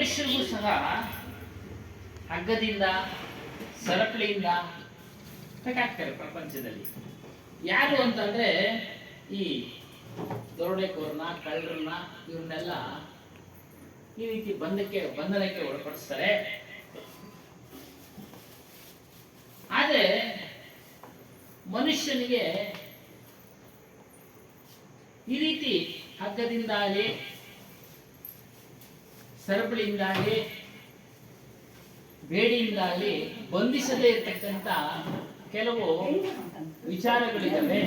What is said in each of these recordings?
ಮನುಷ್ಯರಿಗೂ ಸಹ ಹಗ್ಗದಿಂದ ಸರಪಳಿಯಿಂದ ಕಟ್ಟಾಕ್ತಾರೆ ಪ್ರಪಂಚದಲ್ಲಿ. ಯಾರು ಅಂತಂದ್ರೆ ಈ ದರೋಡೆಕೋರನ್ನ, ಕಳ್ಳರನ್ನ, ಇವನ್ನೆಲ್ಲ ಈ ರೀತಿ ಬಂಧನಕ್ಕೆ ಒಳಪಡಿಸ್ತಾರೆ. ಆದ್ರೆ ಮನುಷ್ಯನಿಗೆ ಈ ರೀತಿ ಹಗ್ಗದಿಂದಾಗಲಿ ಸರಪಳಿಯಿಂದಾಗಲಿ ಬೇಡಿಯಿಂದಾಗಲಿ ಬಂಧಿಸದೇ ಇರತಕ್ಕಂತ ಕೆಲವು ವಿಚಾರಗಳಿದ್ದಾವೆ.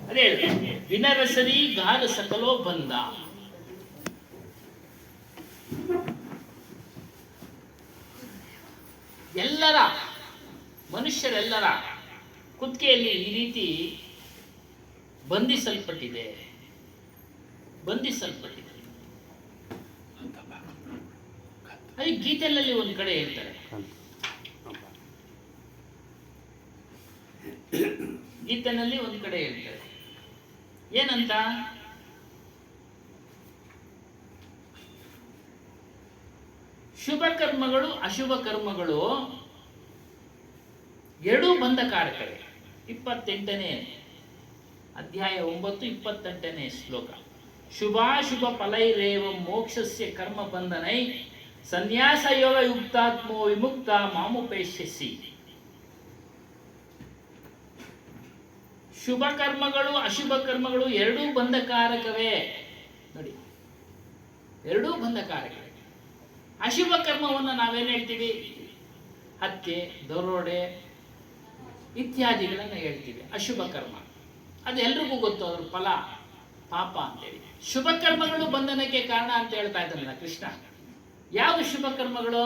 ಅದೇ ವಿನರಸರಿ ಗಾಲ ಸಕಲೋ ಬಂದ. ಮನುಷ್ಯರೆಲ್ಲರ ಕುತ್ತಿಗೆಯಲ್ಲಿ ಈ ರೀತಿ ಬಂಧಿಸಲ್ಪಟ್ಟಿದೆ. ಅದೇ ಗೀತೆಯಲ್ಲಿ ಒಂದು ಕಡೆ ಹೇಳ್ತಾರೆ, ಏನಂತ? ಶುಭ ಕರ್ಮಗಳು ಅಶುಭ ಕರ್ಮಗಳು ಎರಡೂ ಬಂಧಕಾರಕವೇ. 28ನೇ ಅಧ್ಯಾಯ 9 28ನೇ ಶ್ಲೋಕ. ಶುಭಾಶುಭ ಫಲೈರೇವ ಮೋಕ್ಷಸ್ಯ ಕರ್ಮ ಬಂಧನೈ ಸನ್ಯಾಸ ಯೋಗ ಯುಕ್ತಾತ್ಮೋ ವಿಮುಕ್ತ ಮಾಮುಪೇಶ್ಯಸಿ. ಶುಭ ಕರ್ಮಗಳು ಅಶುಭ ಕರ್ಮಗಳು ಎರಡೂ ಬಂಧಕಾರಕವೇ. ನೋಡಿ, ಎರಡೂ ಬಂಧಕಾರಕವೇ. ಅಶುಭ ಕರ್ಮವನ್ನು ನಾವೇನು ಹೇಳ್ತೀವಿ? ಹತ್ಯೆ, ದರೋಡೆ ಇತ್ಯಾದಿಗಳನ್ನು ಹೇಳ್ತೀವಿ ಅಶುಭ ಕರ್ಮ. ಅದು ಎಲ್ರಿಗೂ ಗೊತ್ತು, ಅದ್ರ ಫಲ ಪಾಪ ಅಂತೇಳಿ. ಶುಭ ಕರ್ಮಗಳು ಬಂಧನಕ್ಕೆ ಕಾರಣ ಅಂತ ಹೇಳ್ತಾ ಇದ್ದಾನಲ್ಲ ಕೃಷ್ಣ. ಯಾವ ಶುಭ ಕರ್ಮಗಳು?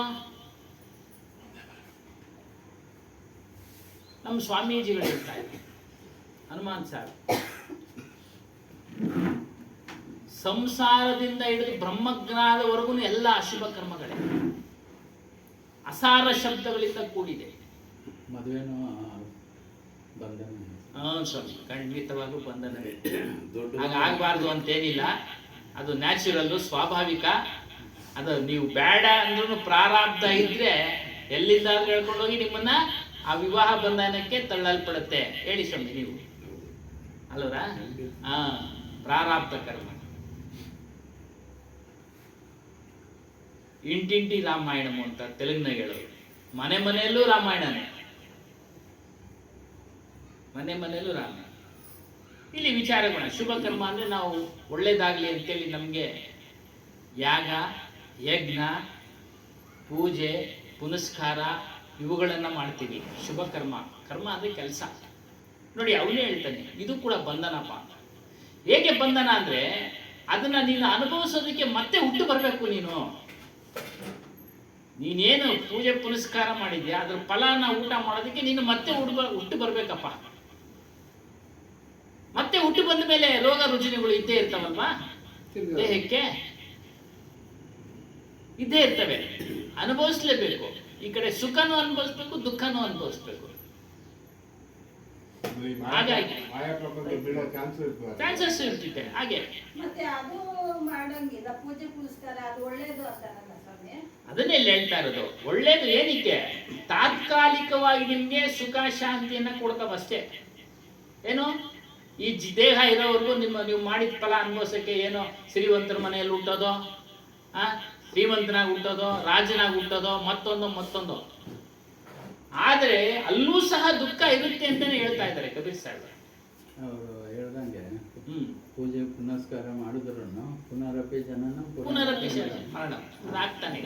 ನಮ್ಮ ಸ್ವಾಮೀಜಿಗಳು ಹೇಳ್ತಾ ಇದ್ದಾರೆ, ಹನುಮಾನ್ ಸಾರ್, ಸಂಸಾರದಿಂದ ಹಿಡಿದು ಬ್ರಹ್ಮಜ್ಞಾನದವರೆಗೂ ಎಲ್ಲ ಅಶುಭ ಕರ್ಮಗಳೇ, ಅಸಾರ ಶಬ್ದಗಳಿಂದ ಕೂಡಿದೆ. ಮದುವೆನೂ ಬಂಧನ. ಸ್ವಾಮಿ, ಖಂಡಿತವಾಗೂ ಬಂಧನವೇ. ಹಾಗಾಗಬಾರ್ದು ಅಂತೇನಿಲ್ಲ, ಅದು ನ್ಯಾಚುರಲ್ಲು, ಸ್ವಾಭಾವಿಕ. ಅದು ನೀವು ಬೇಡ ಅಂದ್ರೂ ಪ್ರಾರಬ್ಧ ಇದ್ರೆ ಎಲ್ಲಿಂದಾದ್ರೂ ಹೇಳ್ಕೊಂಡೋಗಿ ನಿಮ್ಮನ್ನ ಆ ವಿವಾಹ ಬಂಧನಕ್ಕೆ ತಳ್ಳಲ್ಪಡುತ್ತೆ. ಹೇಳಿ ಸ್ವಾಮಿ ನೀವು, ಅಲ್ವರಾ? ಪ್ರಾರಬ್ಧ ಕರ್ಮ. ಇಂಟಿಂಟಿ ರಾಮಾಯಣಂ ಅಂತ ತೆಲುಗಿನಾಗ ಹೇಳೋದು. ಮನೆಯಲ್ಲೂ ರಾಮಾಯಣನೇ, ಮನೆಯಲ್ಲೂ ರಾಮಾಯಣ. ಇಲ್ಲಿ ವಿಚಾರಗಳು ಶುಭ ಕರ್ಮ ಅಂದ್ರೆ ನಾವು ಒಳ್ಳೇದಾಗ್ಲಿ ಅಂತೇಳಿ ನಮಗೆ ಯಾಗ, ಯಜ್ಞ, ಪೂಜೆ, ಪುನಸ್ಕಾರ ಇವುಗಳನ್ನು ಮಾಡ್ತೀವಿ. ಶುಭ ಕರ್ಮ. ಕರ್ಮ ಅಂದರೆ ಕೆಲಸ. ನೋಡಿ, ಅವನೇ ಹೇಳ್ತಾನೆ ಇದು ಕೂಡ ಬಂಧನಪ್ಪ ಅಂತ. ಹೇಗೆ ಬಂಧನ ಅಂದರೆ ಅದನ್ನು ನೀನು ಅನುಭವಿಸೋದಕ್ಕೆ ಮತ್ತೆ ಹುಟ್ಟು ಬರಬೇಕು. ನೀನೇನು ಪೂಜೆ ಪುನಸ್ಕಾರ ಮಾಡಿದ್ಯಾ ಅದ್ರ ಫಲನ ಊಟ ಮಾಡೋದಕ್ಕೆ ನೀನು ಮತ್ತೆ ಹುಟ್ಟು ಬರಬೇಕಪ್ಪ. ಮತ್ತೆ ಹುಟ್ಟು ಬಂದ ಮೇಲೆ ರೋಗ ರುಜಿನಗಳು ಇದ್ದೇ ಇರ್ತಾವಲ್ವಾ ದೇಹಕ್ಕೆ, ಇದ್ದೇ ಇರ್ತವೆ. ಅನುಭವಿಸ್ಲೇಬೇಕು. ಈ ಕಡೆ ಸುಖನೂ ಅನುಭವಿಸ್ಬೇಕು, ದುಃಖನೂ ಅನುಭವಿಸ್ಬೇಕು. ಹಾಗಾಗಿ ಚಾನ್ಸಸ್ ಇರ್ತಿದೆ. ಹಾಗೆ ಅದನ್ನೇ ಹೇಳ್ತಾ ಇರೋದು. ಒಳ್ಳೇದು ಏನಕ್ಕೆ? ತಾತ್ಕಾಲಿಕವಾಗಿ ನಿಮ್ಗೆ ಸುಖ ಶಾಂತಿಯನ್ನ ಕೊಡ್ತಾವಷ್ಟೇ. ಏನು ಈ ದೇಹ ಇರೋವರೆಗೂ ನೀವು ಮಾಡಿದ ಫಲ ಅನುಭವಿಸೋಕ್ಕೆ ಏನೋ ಶ್ರೀವಂತರ ಮನೆಯಲ್ಲಿ ಹುಟ್ಟೋದು, ಶ್ರೀಮಂತನಾಗಿ ಹುಟ್ಟೋದು, ರಾಜನಾಗಿ ಹುಟ್ಟೋದು, ಮತ್ತೊಂದು. ಆದರೆ ಅಲ್ಲೂ ಸಹ ದುಃಖ ಇರುತ್ತೆ ಅಂತಾನೆ ಹೇಳ್ತಾ ಇದ್ದಾರೆ ಕಬೀರ್ ಸಾಹೇಬ್. ಅವರು ಹೇಳ್ದಂಗೆ ಪೂಜೆ ಪುನಸ್ಕಾರ ಮಾಡಿದ್ರು ಪುನರಪಿ ಮರಣ ಆಗ್ತಾನೆ.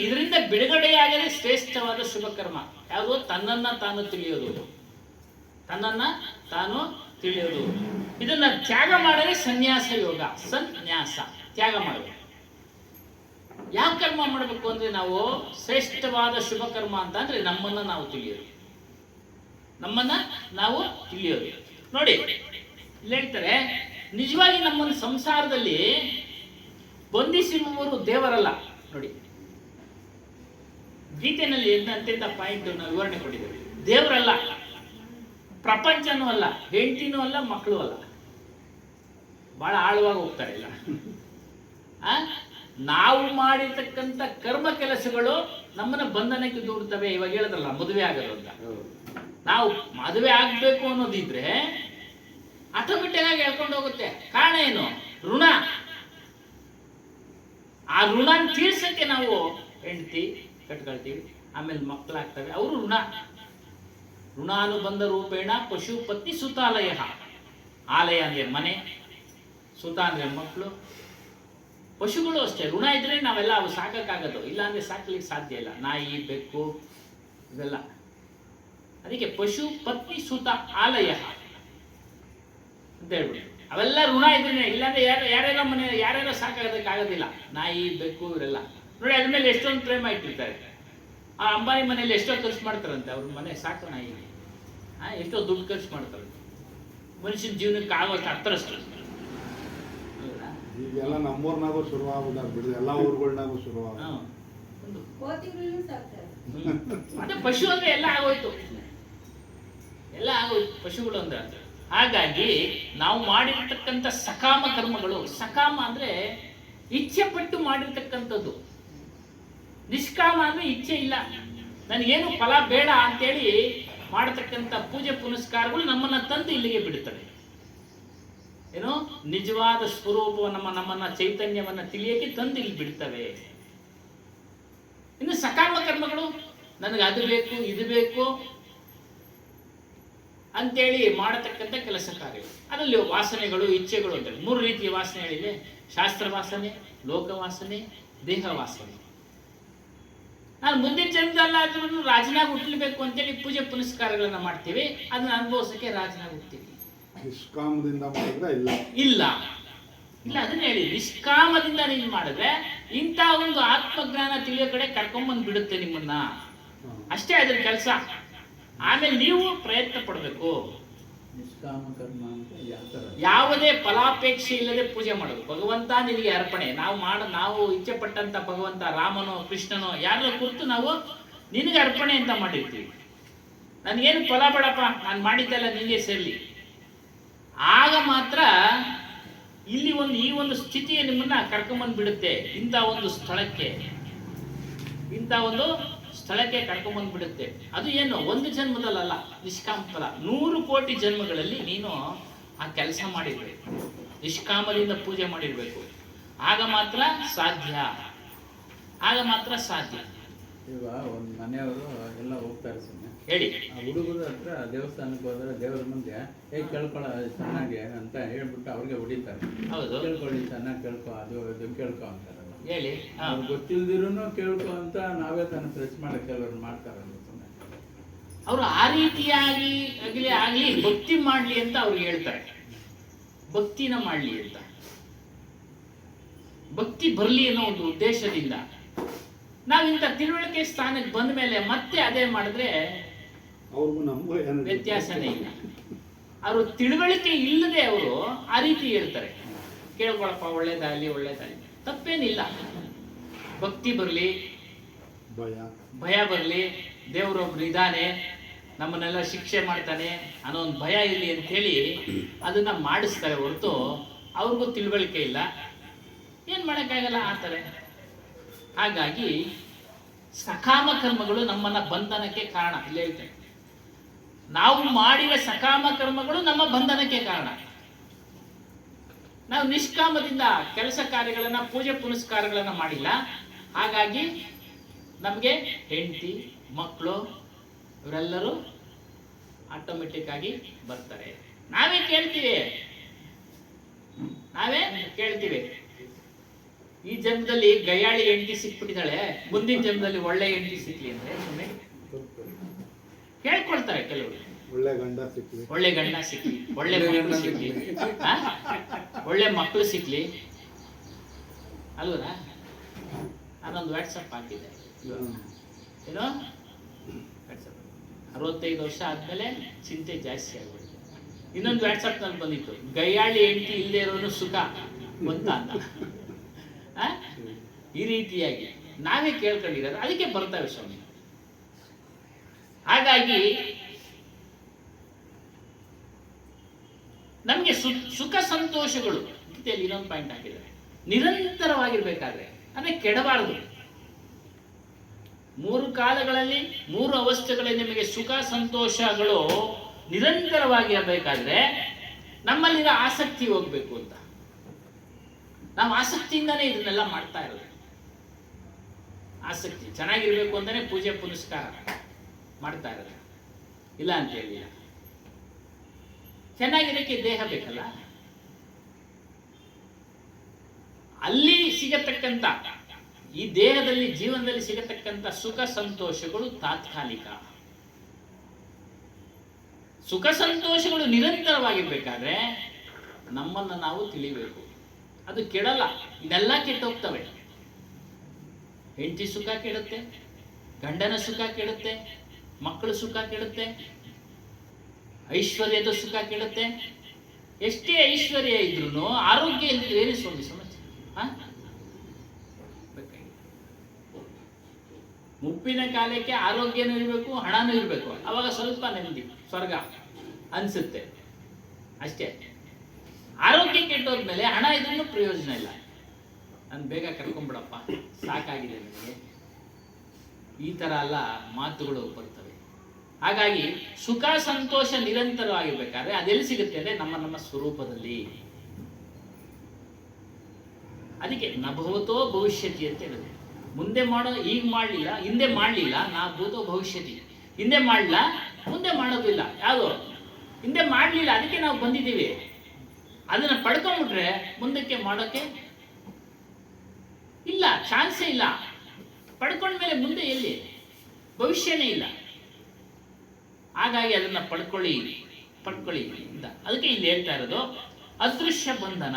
ಇದರಿಂದ ಬಿಡುಗಡೆಯಾಗದೆ ಶ್ರೇಷ್ಠವಾದ ಶುಭ ಕರ್ಮ ಯಾವುದು? ತನ್ನನ್ನ ತಾನು ತಿಳಿಯೋದು. ಇದನ್ನ ತ್ಯಾಗ ಮಾಡಿದ್ರೆ ಸನ್ಯಾಸ ಯೋಗ. ಸನ್ಯಾಸ ತ್ಯಾಗ ಮಾಡಬೇಕು. ಯಾವ ಕರ್ಮ ಮಾಡಬೇಕು ಅಂದ್ರೆ ನಾವು ಶ್ರೇಷ್ಠವಾದ ಶುಭ ಕರ್ಮ ಅಂತ ಅಂದ್ರೆ ನಮ್ಮನ್ನ ನಾವು ತಿಳಿಯೋದು. ನೋಡಿ, ಇಲ್ಲಿ ಹೇಳ್ತಾರೆ, ನಿಜವಾಗಿ ನಮ್ಮನ್ನು ಸಂಸಾರದಲ್ಲಿ ಬಂಧಿಸಿರುವವರು ದೇವರಲ್ಲ. ನೋಡಿ, ಗೀತೆಯಲ್ಲಿ ಎಂತೆಂಥ ಪಾಯಿಂಟ್ ನಾವು ವಿವರಣೆ ಕೊಟ್ಟಿದ್ದೇವೆ. ದೇವರಲ್ಲ, ಪ್ರಪಂಚನೂ ಅಲ್ಲ, ಹೆಂಡತಿನೂ ಅಲ್ಲ, ಮಕ್ಕಳು ಅಲ್ಲ. ಬಹಳ ಆಳವಾಗಿ ಹೋಗ್ತಾರೆ ಇಲ್ಲ. ನಾವು ಮಾಡಿರ್ತಕ್ಕಂಥ ಕರ್ಮ ಕೆಲಸಗಳು ನಮ್ಮನ್ನ ಬಂಧನಕ್ಕೆ ದೂಡ್ತವೆ. ಇವಾಗ ಹೇಳಿದ್ರಲ್ಲ ಮದುವೆ ಆಗೋದು ಅಂತ, ನಾವು ಮದುವೆ ಆಗ್ಬೇಕು ಅನ್ನೋದಿದ್ರೆ ಆಟೋಮೆಟಿಕ್ ಆಗಿ ಹೇಳ್ಕೊಂಡು ಹೋಗುತ್ತೆ. ಕಾರಣ ಏನು? ಋಣ. ಆ ಋಣ ತೀರ್ಸಕ್ಕೆ ನಾವು ಹೆಂಡತಿ ಕಟ್ಕೊಳ್ತೀವಿ, ಆಮೇಲೆ ಮಕ್ಕಳಾಗ್ತವೆ, ಅವರು ಋಣ. ಋಣಾನುಬಂಧ ರೂಪೇಣ ಪಶು ಪತ್ನಿ ಸುತಾಲಯ. ಆಲಯ ಅಂದ್ರೆ ಮನೆ, ಸುತ ಅಂದ್ರೆ ಮಕ್ಕಳು. ಪಶುಗಳು ಅಷ್ಟೇ, ಋಣ ಇದ್ರೆ ನಾವೆಲ್ಲ ಅವು ಸಾಕಕ್ಕಾಗದು, ಇಲ್ಲ ಅಂದ್ರೆ ಸಾಕ್ಲಿಕ್ಕೆ ಸಾಧ್ಯ ಇಲ್ಲ. ನಾಯಿ, ಬೆಕ್ಕು ಇವೆಲ್ಲ. ಅದಕ್ಕೆ ಪಶು ಪತ್ನಿ ಸುತ ಆಲಯ ಅಂತ ಹೇಳ್ಬಿಟ್ಟು ಅವೆಲ್ಲ ಋಣ ಇದ್ರೆ, ಇಲ್ಲಾಂದ್ರೆ ಯಾರ್ಯಾರೋ ಮನೆ ಯಾರ್ಯಾರೋ ಸಾಕಾಗೋದಕ್ಕಾಗೋದಿಲ್ಲ. ನಾಯಿ, ಬೆಕ್ಕು ಇವರೆಲ್ಲ ನೋಡಿ, ಅದ್ರ ಮೇಲೆ ಎಷ್ಟೊಂದು ಪ್ರೇಮ ಇಟ್ಟಿರ್ತಾರೆ. ಆ ಅಂಬಾನಿ ಮನೆಯಲ್ಲಿ ಎಷ್ಟೋ ಖರ್ಚು ಮಾಡ್ತಾರಂತೆ, ಅವ್ರ ಮನೆ ಸಾಕು ನಾಯಿ, ಎಷ್ಟೋ ದುಡ್ಡು ಖರ್ಚು ಮಾಡ್ತಾರೆ. ಮನುಷ್ಯನ ಜೀವನಕ್ಕೆ ಆಗೋಷ್ಟು ಹತ್ತರಷ್ಟು. ಈಗೆಲ್ಲ ನಮ್ಮೂರ್ನಾಗೂ ಶುರುವಾಗ್ಬಿಟ್ಟಾರೆ ಬಿಡಿ, ಎಲ್ಲ ಊರುಗಳ್ನಾಗೂ ಶುರುವಾಗ. ಅದೇ ಪಶು ಅಂದ್ರೆ ಎಲ್ಲ ಆಗೋಯ್ತು, ಎಲ್ಲ ಆಗೋಯ್ತು ಪಶುಗಳು ಅಂದ್ರೆ. ಹಾಗಾಗಿ ನಾವು ಮಾಡಿರ್ತಕ್ಕಂಥ ಸಕಾಮ ಕರ್ಮಗಳು, ಸಕಾಮ ಅಂದ್ರೆ ಇಚ್ಛೆ ಪಟ್ಟು ಮಾಡಿರ್ತಕ್ಕಂಥದ್ದು. ನಿಷ್ಕಾಮ ಅಂದ್ರೆ ಇಚ್ಛೆ ಇಲ್ಲ, ನನಗೇನು ಫಲ ಬೇಡ ಅಂತೇಳಿ ಮಾಡತಕ್ಕಂಥ ಪೂಜೆ ಪುನಸ್ಕಾರಗಳು ನಮ್ಮನ್ನ ತಂದು ಇಲ್ಲಿಗೆ ಬಿಡುತ್ತವೆ. ಏನೋ ನಿಜವಾದ ಸ್ವರೂಪವನ್ನು ನಮ್ಮನ್ನ ಚೈತನ್ಯವನ್ನ ತಿಳಿಯಕ್ಕೆ ತಂದು ಇಲ್ಲಿ ಬಿಡ್ತವೆ. ಇನ್ನು ಸಕಾಮ ಕರ್ಮಗಳು, ನನಗೆ ಅದು ಬೇಕು ಇದು ಬೇಕು ಅಂತೇಳಿ ಮಾಡತಕ್ಕಂಥ ಕೆಲಸ ಕಾರ್ಯಗಳು. ಅದರಲ್ಲಿ ವಾಸನೆಗಳು, ಇಚ್ಛೆಗಳು ಅಂತೇಳಿ 3 ರೀತಿಯ ವಾಸನೆಗಳಿವೆ. ಶಾಸ್ತ್ರ ವಾಸನೆ, ಲೋಕ ವಾಸನೆ, ದೇಹ ವಾಸನೆ. ನಾನು ಮುಂದಿನ ಜನ್ಮದಲ್ಲಾದ್ರೂ ರಾಜನಾಗಿ ಹುಟ್ಟಬೇಕು ಅಂತೇಳಿ ಪೂಜೆ ಪುನಸ್ಕಾರಗಳನ್ನ ಮಾಡ್ತೀವಿ, ಅದನ್ನ ಅನುಭವಿಸಕ್ಕೆ ರಾಜನಾಗಿ ಹುಡ್ತೀವಿ. ನಿಷ್ಕಾಮದಿಂದ ಮಾಡಿದ್ರೆ ಇಲ್ಲ ಇಲ್ಲ ಇಲ್ಲ ಅದನ್ನ ಹೇಳಿ, ನಿಷ್ಕಾಮದಿಂದ ನೀನು ಮಾಡಿದ್ರೆ ಇಂಥ ಒಂದು ಆತ್ಮಜ್ಞಾನ ತಿಳಿಯೋ ಕಡೆ ಕರ್ಕೊಂಬಂದು ಬಿಡುತ್ತೆ ನಿಮ್ಮನ್ನ. ಅಷ್ಟೇ ಅದ್ರ ಕೆಲಸ. ಆಮೇಲೆ ನೀವು ಪ್ರಯತ್ನ ಪಡಬೇಕು. ನಿಷ್ಕಾಮ ಕರ್ಮ ಅಂತ ಯಾವ ಥರ? ಯಾವುದೇ ಫಲಾಪೇಕ್ಷೆ ಇಲ್ಲದೆ ಪೂಜೆ ಮಾಡೋದು. ಭಗವಂತ ನಿನಗೆ ಅರ್ಪಣೆ. ನಾವು ಇಚ್ಛೆ ಪಟ್ಟಂತ ಭಗವಂತ ರಾಮನೋ ಕೃಷ್ಣನೋ ಯಾರೋ ಕುರಿತು ನಾವು ನಿನಗೆ ಅರ್ಪಣೆ ಅಂತ ಮಾಡಿರ್ತೀವಿ. ನನಗೇನು ಫಲ ಬೇಡಪ್ಪ, ನಾನು ಮಾಡಿದ್ದೆಲ್ಲ ನಿನಗೆ ಸೇರಲಿ. ಆಗ ಮಾತ್ರ ಇಲ್ಲಿ ಈ ಒಂದು ಸ್ಥಿತಿಯೇ ನಿಮ್ಮನ್ನ ಕರ್ಕೊಂಬಂದು ಬಿಡುತ್ತೆ. ಇಂಥ ಒಂದು ಸ್ಥಳಕ್ಕೆ ಕರ್ಕೊಂಬಂದು ಬಿಡುತ್ತೆ. ಅದು ಏನು, ಒಂದು ಜನ್ಮದಲ್ಲ, ನಿಷ್ಕಾಮ ಫಲ. 100 ಕೋಟಿ ಜನ್ಮಗಳಲ್ಲಿ ನೀನು ಆ ಕೆಲಸ ಮಾಡಿರ್ಬೇಕು, ನಿಷ್ಕಾಮದಿಂದ ಪೂಜೆ ಮಾಡಿರ್ಬೇಕು. ಆಗ ಮಾತ್ರ ಸಾಧ್ಯ. ಇವಾಗ ಒಂದು ಮನೆಯವರು ಎಲ್ಲ ಹೋಗ್ತಾರೆ ಸುಮ್ಮನೆ ಹೇಳಿ. ಆ ಹುಡುಗರ ಹತ್ರ ದೇವಸ್ಥಾನಕ್ಕೆ ಹೋದ್ರೆ ದೇವರ ಮುಂದೆ ಕೇಳ್ಕೊಳ್ಳ ಚೆನ್ನಾಗಿ ಅಂತ ಹೇಳ್ಬಿಟ್ಟು ಅವ್ರಿಗೆ ಹೊಡಿತಾರೆ. ಹೌದು, ಕೇಳ್ಕೊಳ್ಳಿ, ಚೆನ್ನಾಗಿ ಕೇಳ್ಕೊ, ಅದು ಕೇಳ್ಕೊ ಅಂತಾರಲ್ಲ. ಹೇಳಿ. ಗೊತ್ತಿಲ್ದಿರೂ ಕೇಳ್ಕೊ ಅಂತ ನಾವೇ ತಾನು ಪ್ರೆಸ್ ಮಾಡಕ್ಕೆ ಕೆಲವರು ಮಾಡ್ತಾರಲ್ಲ ಸುಮ್ಮನೆ. ಅವರು ಆ ರೀತಿಯಾಗಿ ಆಗ್ಲಿ ಭಕ್ತಿ ಮಾಡ್ಲಿ ಅಂತ ಅವ್ರು ಹೇಳ್ತಾರೆ. ಭಕ್ತಿನ ಮಾಡ್ಲಿ ಅಂತ, ಭಕ್ತಿ ಬರ್ಲಿ ಅನ್ನೋ ಒಂದು ಉದ್ದೇಶದಿಂದ. ನಾವಿಂತ ತಿಳುವಳಿಕೆ ಸ್ಥಾನಕ್ಕೆ ಬಂದ ಮೇಲೆ ಮತ್ತೆ ಅದೇ ಮಾಡಿದ್ರೆ ಅವ್ರಿಗೂ ನಮಗೂ ಏನು ವ್ಯತ್ಯಾಸನೇ ಇಲ್ಲ. ಅವರು ತಿಳುವಳಿಕೆ ಇಲ್ಲದೆ ಅವರು ಆ ರೀತಿ ಹೇಳ್ತಾರೆ, ಕೇಳ್ಕೊಳಪ್ಪ ಒಳ್ಳೇದಾಗಲಿ, ತಪ್ಪೇನಿಲ್ಲ. ಭಕ್ತಿ ಬರಲಿ, ಭಯ ಬರಲಿ, ದೇವರೊಬ್ರು ಇದ್ದಾನೆ, ನಮ್ಮನ್ನೆಲ್ಲ ಶಿಕ್ಷೆ ಮಾಡ್ತಾನೆ ಅನ್ನೋ ಒಂದು ಭಯ ಇರಲಿ ಅಂಥೇಳಿ ಅದನ್ನ ಮಾಡಿಸ್ತಾರೆ ಹೊರತು ಅವ್ರಿಗೂ ತಿಳುವಳಿಕೆ ಇಲ್ಲ, ಏನು ಮಾಡೋಕ್ಕಾಗಲ್ಲ ಆತಾರೆ. ಹಾಗಾಗಿ ಸಕಾಮ ಕರ್ಮಗಳು ನಮ್ಮನ್ನ ಬಂಧನಕ್ಕೆ ಕಾರಣ. ಇಲ್ಲಿ ಹೇಳ್ತೇನೆ, ನಾವು ಮಾಡಿದ ಸಕಾಮ ಕರ್ಮಗಳು ನಮ್ಮ ಬಂಧನಕ್ಕೆ ಕಾರಣ. ನಾವು ನಿಷ್ಕಾಮದಿಂದ ಕೆಲಸ ಕಾರ್ಯಗಳನ್ನ, ಪೂಜೆ ಪುನಸ್ಕಾರಗಳನ್ನ ಮಾಡಿಲ್ಲ. ಹಾಗಾಗಿ ನಮಗೆ ಹೆಂಡತಿ, ಮಕ್ಕಳು ಇವರೆಲ್ಲರೂ ಆಟೋಮೆಟಿಕ್ ಆಗಿ ಬರ್ತಾರೆ. ನಾವೇ ಕೇಳ್ತೀವಿ ಈ ಜನ್ಮದಲ್ಲಿ ಗಯಾಳಿ ಹೆಂಡತಿ ಸಿಕ್ಬಿಟ್ಟಿದ್ದಾಳೆ, ಮುಂದಿನ ಜನ್ಮದಲ್ಲಿ ಒಳ್ಳೆ ಹೆಂಡತಿ ಸಿಕ್ಲಿ ಅಂದ್ರೆ ಸುಮ್ಮನೆ ಕೇಳ್ಕೊಳ್ತಾರೆ ಕೆಲವರು. ಒಳ್ಳೆ ಗಂಡ ಸಿಕ್ಲಿ, ಒಳ್ಳೆ ಮಕ್ಕಳು ಸಿಕ್ಲಿ, ಒಳ್ಳೆ ಮಕ್ಕಳು ಸಿಕ್ಲಿ ಅಲ್ವರಾ? ನಾನೊಂದು ವಾಟ್ಸಪ್ ಹಾಕಿದ್ದೆ. ಏನೋ 65 ವರ್ಷ ಆದ್ಮೇಲೆ ಚಿಂತೆ ಜಾಸ್ತಿ ಆಗ್ಬಿಡುತ್ತೆ. ಇನ್ನೊಂದು ವಾಟ್ಸಪ್ ನಲ್ಲಿ ಬಂದಿತ್ತು, ಗಯ್ಯಾಳಿ ಹೆಂಡತಿ ಇಲ್ಲದೆ ಇರೋನು ಸುಖ ಅಂತ. ಈ ರೀತಿಯಾಗಿ ನಾವೇ ಕೇಳ್ಕೊಂಡಿರೋದು, ಅದಕ್ಕೆ ಬರ್ತವೆ ಸ್ವಾಮಿ. ಹಾಗಾಗಿ ನಮಗೆ ಸುಖ ಸಂತೋಷಗಳು ಸಂಸ್ಕೃತಿಯಲ್ಲಿ ಇನ್ನೊಂದು ಪಾಯಿಂಟ್ ಹಾಕಿದ್ದಾರೆ, ನಿರಂತರವಾಗಿರ್ಬೇಕಾದ್ರೆ ಅಂದ್ರೆ ಕೆಡಬಾರದು. 3 ಕಾಲಗಳಲ್ಲಿ 3 ಅವಸ್ಥೆಗಳಲ್ಲಿ ನಿಮಗೆ ಸುಖ ಸಂತೋಷಗಳು ನಿರಂತರವಾಗಿ ಇರಬೇಕಾದ್ರೆ ನಮ್ಮಲ್ಲಿರೋ ಆಸಕ್ತಿ ಹೋಗ್ಬೇಕು ಅಂತ. ನಾವು ಆಸಕ್ತಿಯಿಂದಾನೇ ಇದನ್ನೆಲ್ಲ ಮಾಡ್ತಾ ಇರೋದು. ಆಸಕ್ತಿ ಚೆನ್ನಾಗಿರ್ಬೇಕು ಅಂತಾನೆ ಪೂಜೆ ಪುನಸ್ಕಾರ ಮಾಡ್ತಾ ಇರೋದು, ಇಲ್ಲ ಅಂತ ಹೇಳಿಲ್ಲ. ಚೆನ್ನಾಗಿರೋಕ್ಕೆ ದೇಹ ಬೇಕಲ್ಲ, ಅಲ್ಲಿ ಸಿಗತಕ್ಕಂಥ ಈ ದೇಹದಲ್ಲಿ ಜೀವನದಲ್ಲಿ ಸಿಗತಕ್ಕಂಥ ಸುಖ ಸಂತೋಷಗಳು ತಾತ್ಕಾಲಿಕ. ಸುಖ ಸಂತೋಷಗಳು ನಿರಂತರವಾಗಿರ್ಬೇಕಾದ್ರೆ ನಮ್ಮನ್ನು ನಾವು ತಿಳಿಬೇಕು. ಅದು ಕೆಡಲ್ಲ, ಇದೆಲ್ಲ ಕೆಟ್ಟೋಗ್ತವೆ. ಹೆಂಡತಿ ಸುಖ ಕೆಡುತ್ತೆ, ಗಂಡನ ಸುಖ ಕೆಡುತ್ತೆ, ಮಕ್ಕಳ ಸುಖ ಕೆಡುತ್ತೆ, ಐಶ್ವರ್ಯದ ಸುಖ ಕೆಡುತ್ತೆ. ಎಷ್ಟೇ ಐಶ್ವರ್ಯ ಇದ್ರೂ ಆರೋಗ್ಯ ಇಲ್ಲದ್ರೆ ಏನು ಸ್ವಾಮಿ ಸಮಸ್ಯೆ? ಮುಪ್ಪಿನ ಕಾಲಕ್ಕೆ ಆರೋಗ್ಯನೂ ಇರಬೇಕು, ಹಣನೂ ಇರಬೇಕು. ಅವಾಗ ಸ್ವಲ್ಪ ನೆಮ್ಮದಿ, ಸ್ವರ್ಗ ಅನ್ಸುತ್ತೆ ಅಷ್ಟೇ. ಆರೋಗ್ಯ ಕೆಟ್ಟೋದ್ಮೇಲೆ ಹಣ ಇದ್ರೂ ಪ್ರಯೋಜನ ಇಲ್ಲ. ನಾನು ಬೇಗ ಕರ್ಕೊಂಡ್ಬಿಡಪ್ಪ, ಸಾಕಾಗಿದೆ ನನಗೆ, ಈ ಥರ ಎಲ್ಲ ಮಾತುಗಳು ಬರ್ತವೆ. ಹಾಗಾಗಿ ಸುಖ ಸಂತೋಷ ನಿರಂತರವಾಗಿರ್ಬೇಕಾದ್ರೆ ಅದೆಲ್ಲಿ ಸಿಗುತ್ತೆ ಅಂದರೆ ನಮ್ಮ ಸ್ವರೂಪದಲ್ಲಿ. ಅದಕ್ಕೆ ನಭವತೋ ಭವಿಷ್ಯತಿ ಅಂತ ಹೇಳಿದೆ. ಮುಂದೆ ಮಾಡೋ, ಈಗ ಮಾಡಲಿಲ್ಲ, ಹಿಂದೆ ಮಾಡಲಿಲ್ಲ, ನಾ ಭೂತೋ ಭವಿಷ್ಯತಿ. ಹಿಂದೆ ಮಾಡಲಿಲ್ಲ, ಮುಂದೆ ಮಾಡೋದಿಲ್ಲ. ಯಾವುದು ಹಿಂದೆ ಮಾಡಲಿಲ್ಲ, ಅದಕ್ಕೆ ನಾವು ಬಂದಿದ್ದೀವಿ. ಅದನ್ನು ಪಡ್ಕೊಂಡ್ಬಿಟ್ರೆ ಮುಂದಕ್ಕೆ ಮಾಡೋಕ್ಕೆ ಇಲ್ಲ, ಚಾನ್ಸೇ ಇಲ್ಲ. ಪಡ್ಕೊಂಡ್ಮೇಲೆ ಮುಂದೆ ಎಲ್ಲಿ ಭವಿಷ್ಯನೇ ಇಲ್ಲ. ಹಾಗಾಗಿ ಅದನ್ನು ಪಡ್ಕೊಳ್ಳಿ ಅಂತ. ಅದಕ್ಕೆ ಇಲ್ಲಿ ಹೇಳ್ತಾ ಇರೋದು ಅದೃಶ್ಯ ಬಂಧನ.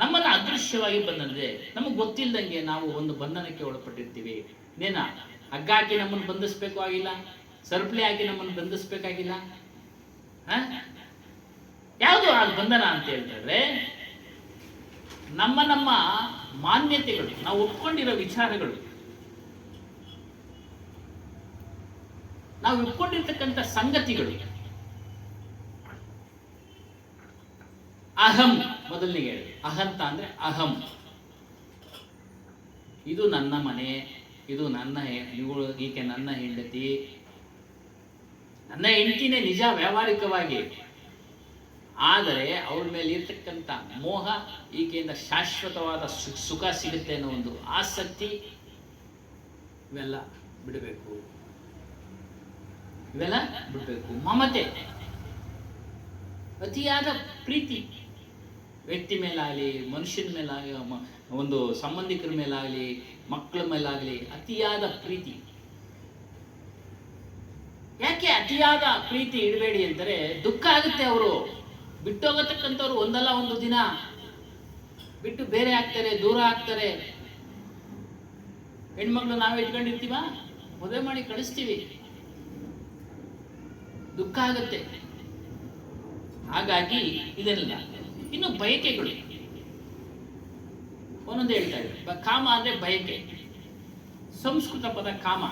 ನಮ್ಮನ್ನು ಅದೃಶ್ಯವಾಗಿ ಬಂಧನದೆ, ನಮಗೆ ಗೊತ್ತಿಲ್ಲದಂಗೆ ನಾವು ಒಂದು ಬಂಧನಕ್ಕೆ ಒಳಪಟ್ಟಿರ್ತೀವಿ. ನೇನ ಹಗ್ಗ ಹಾಕಿ ನಮ್ಮನ್ನು ಬಂಧಿಸ್ಬೇಕು ಆಗಿಲ್ಲ, ಸರಪಳಿ ಹಾಕಿ ನಮ್ಮನ್ನು ಬಂಧಿಸ್ಬೇಕಾಗಿಲ್ಲ. ಯಾವುದು ಆ ಬಂಧನ ಅಂತ ಹೇಳ್ತಾರೆ? ನಮ್ಮ ಮಾನ್ಯತೆಗಳು, ನಾವು ಒಪ್ಕೊಂಡಿರೋ ವಿಚಾರಗಳು, ನಾವು ಒಪ್ಕೊಂಡಿರ್ತಕ್ಕಂಥ ಸಂಗತಿಗಳು. ಅಹಂ ಮೊದಲನಿಗೆ ಹೇಳಿ. ಅಹಂತ ಅಂದ್ರೆ ಅಹಂ. ಇದು ನನ್ನ ಮನೆ, ಇದು ನನ್ನ, ಇವಳು ಈಕೆ ನನ್ನ ಹೆಂಡತಿ, ನನ್ನ ಹೆಂಡತಿನೇ ನಿಜ ವ್ಯಾವಹಾರಿಕವಾಗಿ. ಆದರೆ ಅವಳ ಮೇಲೆ ಇರ್ತಕ್ಕಂಥ ಮೋಹ, ಈಕೆಯಿಂದ ಶಾಶ್ವತವಾದ ಸುಖ ಸಿಗುತ್ತೆ ಅನ್ನೋ ಒಂದು ಆಸಕ್ತಿ, ಇವೆಲ್ಲ ಬಿಡಬೇಕು. ಮಮತೆ, ಅತಿಯಾದ ಪ್ರೀತಿ, ವ್ಯಕ್ತಿ ಮೇಲಾಗಲಿ, ಮನುಷ್ಯನ ಮೇಲಾಗಲಿ, ಒಂದು ಸಂಬಂಧಿಕರ ಮೇಲಾಗಲಿ, ಮಕ್ಕಳ ಮೇಲಾಗಲಿ ಅತಿಯಾದ ಪ್ರೀತಿ. ಯಾಕೆ ಅತಿಯಾದ ಪ್ರೀತಿ ಇಡಬೇಡಿ ಅಂದರೆ ದುಃಖ ಆಗುತ್ತೆ. ಅವರು ಬಿಟ್ಟೋಗತಕ್ಕಂಥವ್ರು ಒಂದಲ್ಲ ಒಂದು ದಿನ ಬಿಟ್ಟು ಬೇರೆ ಆಗ್ತಾರೆ, ದೂರ ಆಗ್ತಾರೆ. ಹೆಣ್ಮಕ್ಳು ನಾವೇ ಇಟ್ಕೊಂಡಿರ್ತೀವ, ಮದುವೆ ಮಾಡಿ ಕಳಿಸ್ತೀವಿ, ದುಃಖ ಆಗುತ್ತೆ. ಹಾಗಾಗಿ ಇದೆಲ್ಲ. ಇನ್ನು ಬಯಕೆಗಳು ಒಂದೊಂದು ಹೇಳ್ತಾ ಇದ್ದಾರೆ. ಕಾಮ ಅಂದ್ರೆ ಬಯಕೆ, ಸಂಸ್ಕೃತ ಪದ ಕಾಮ.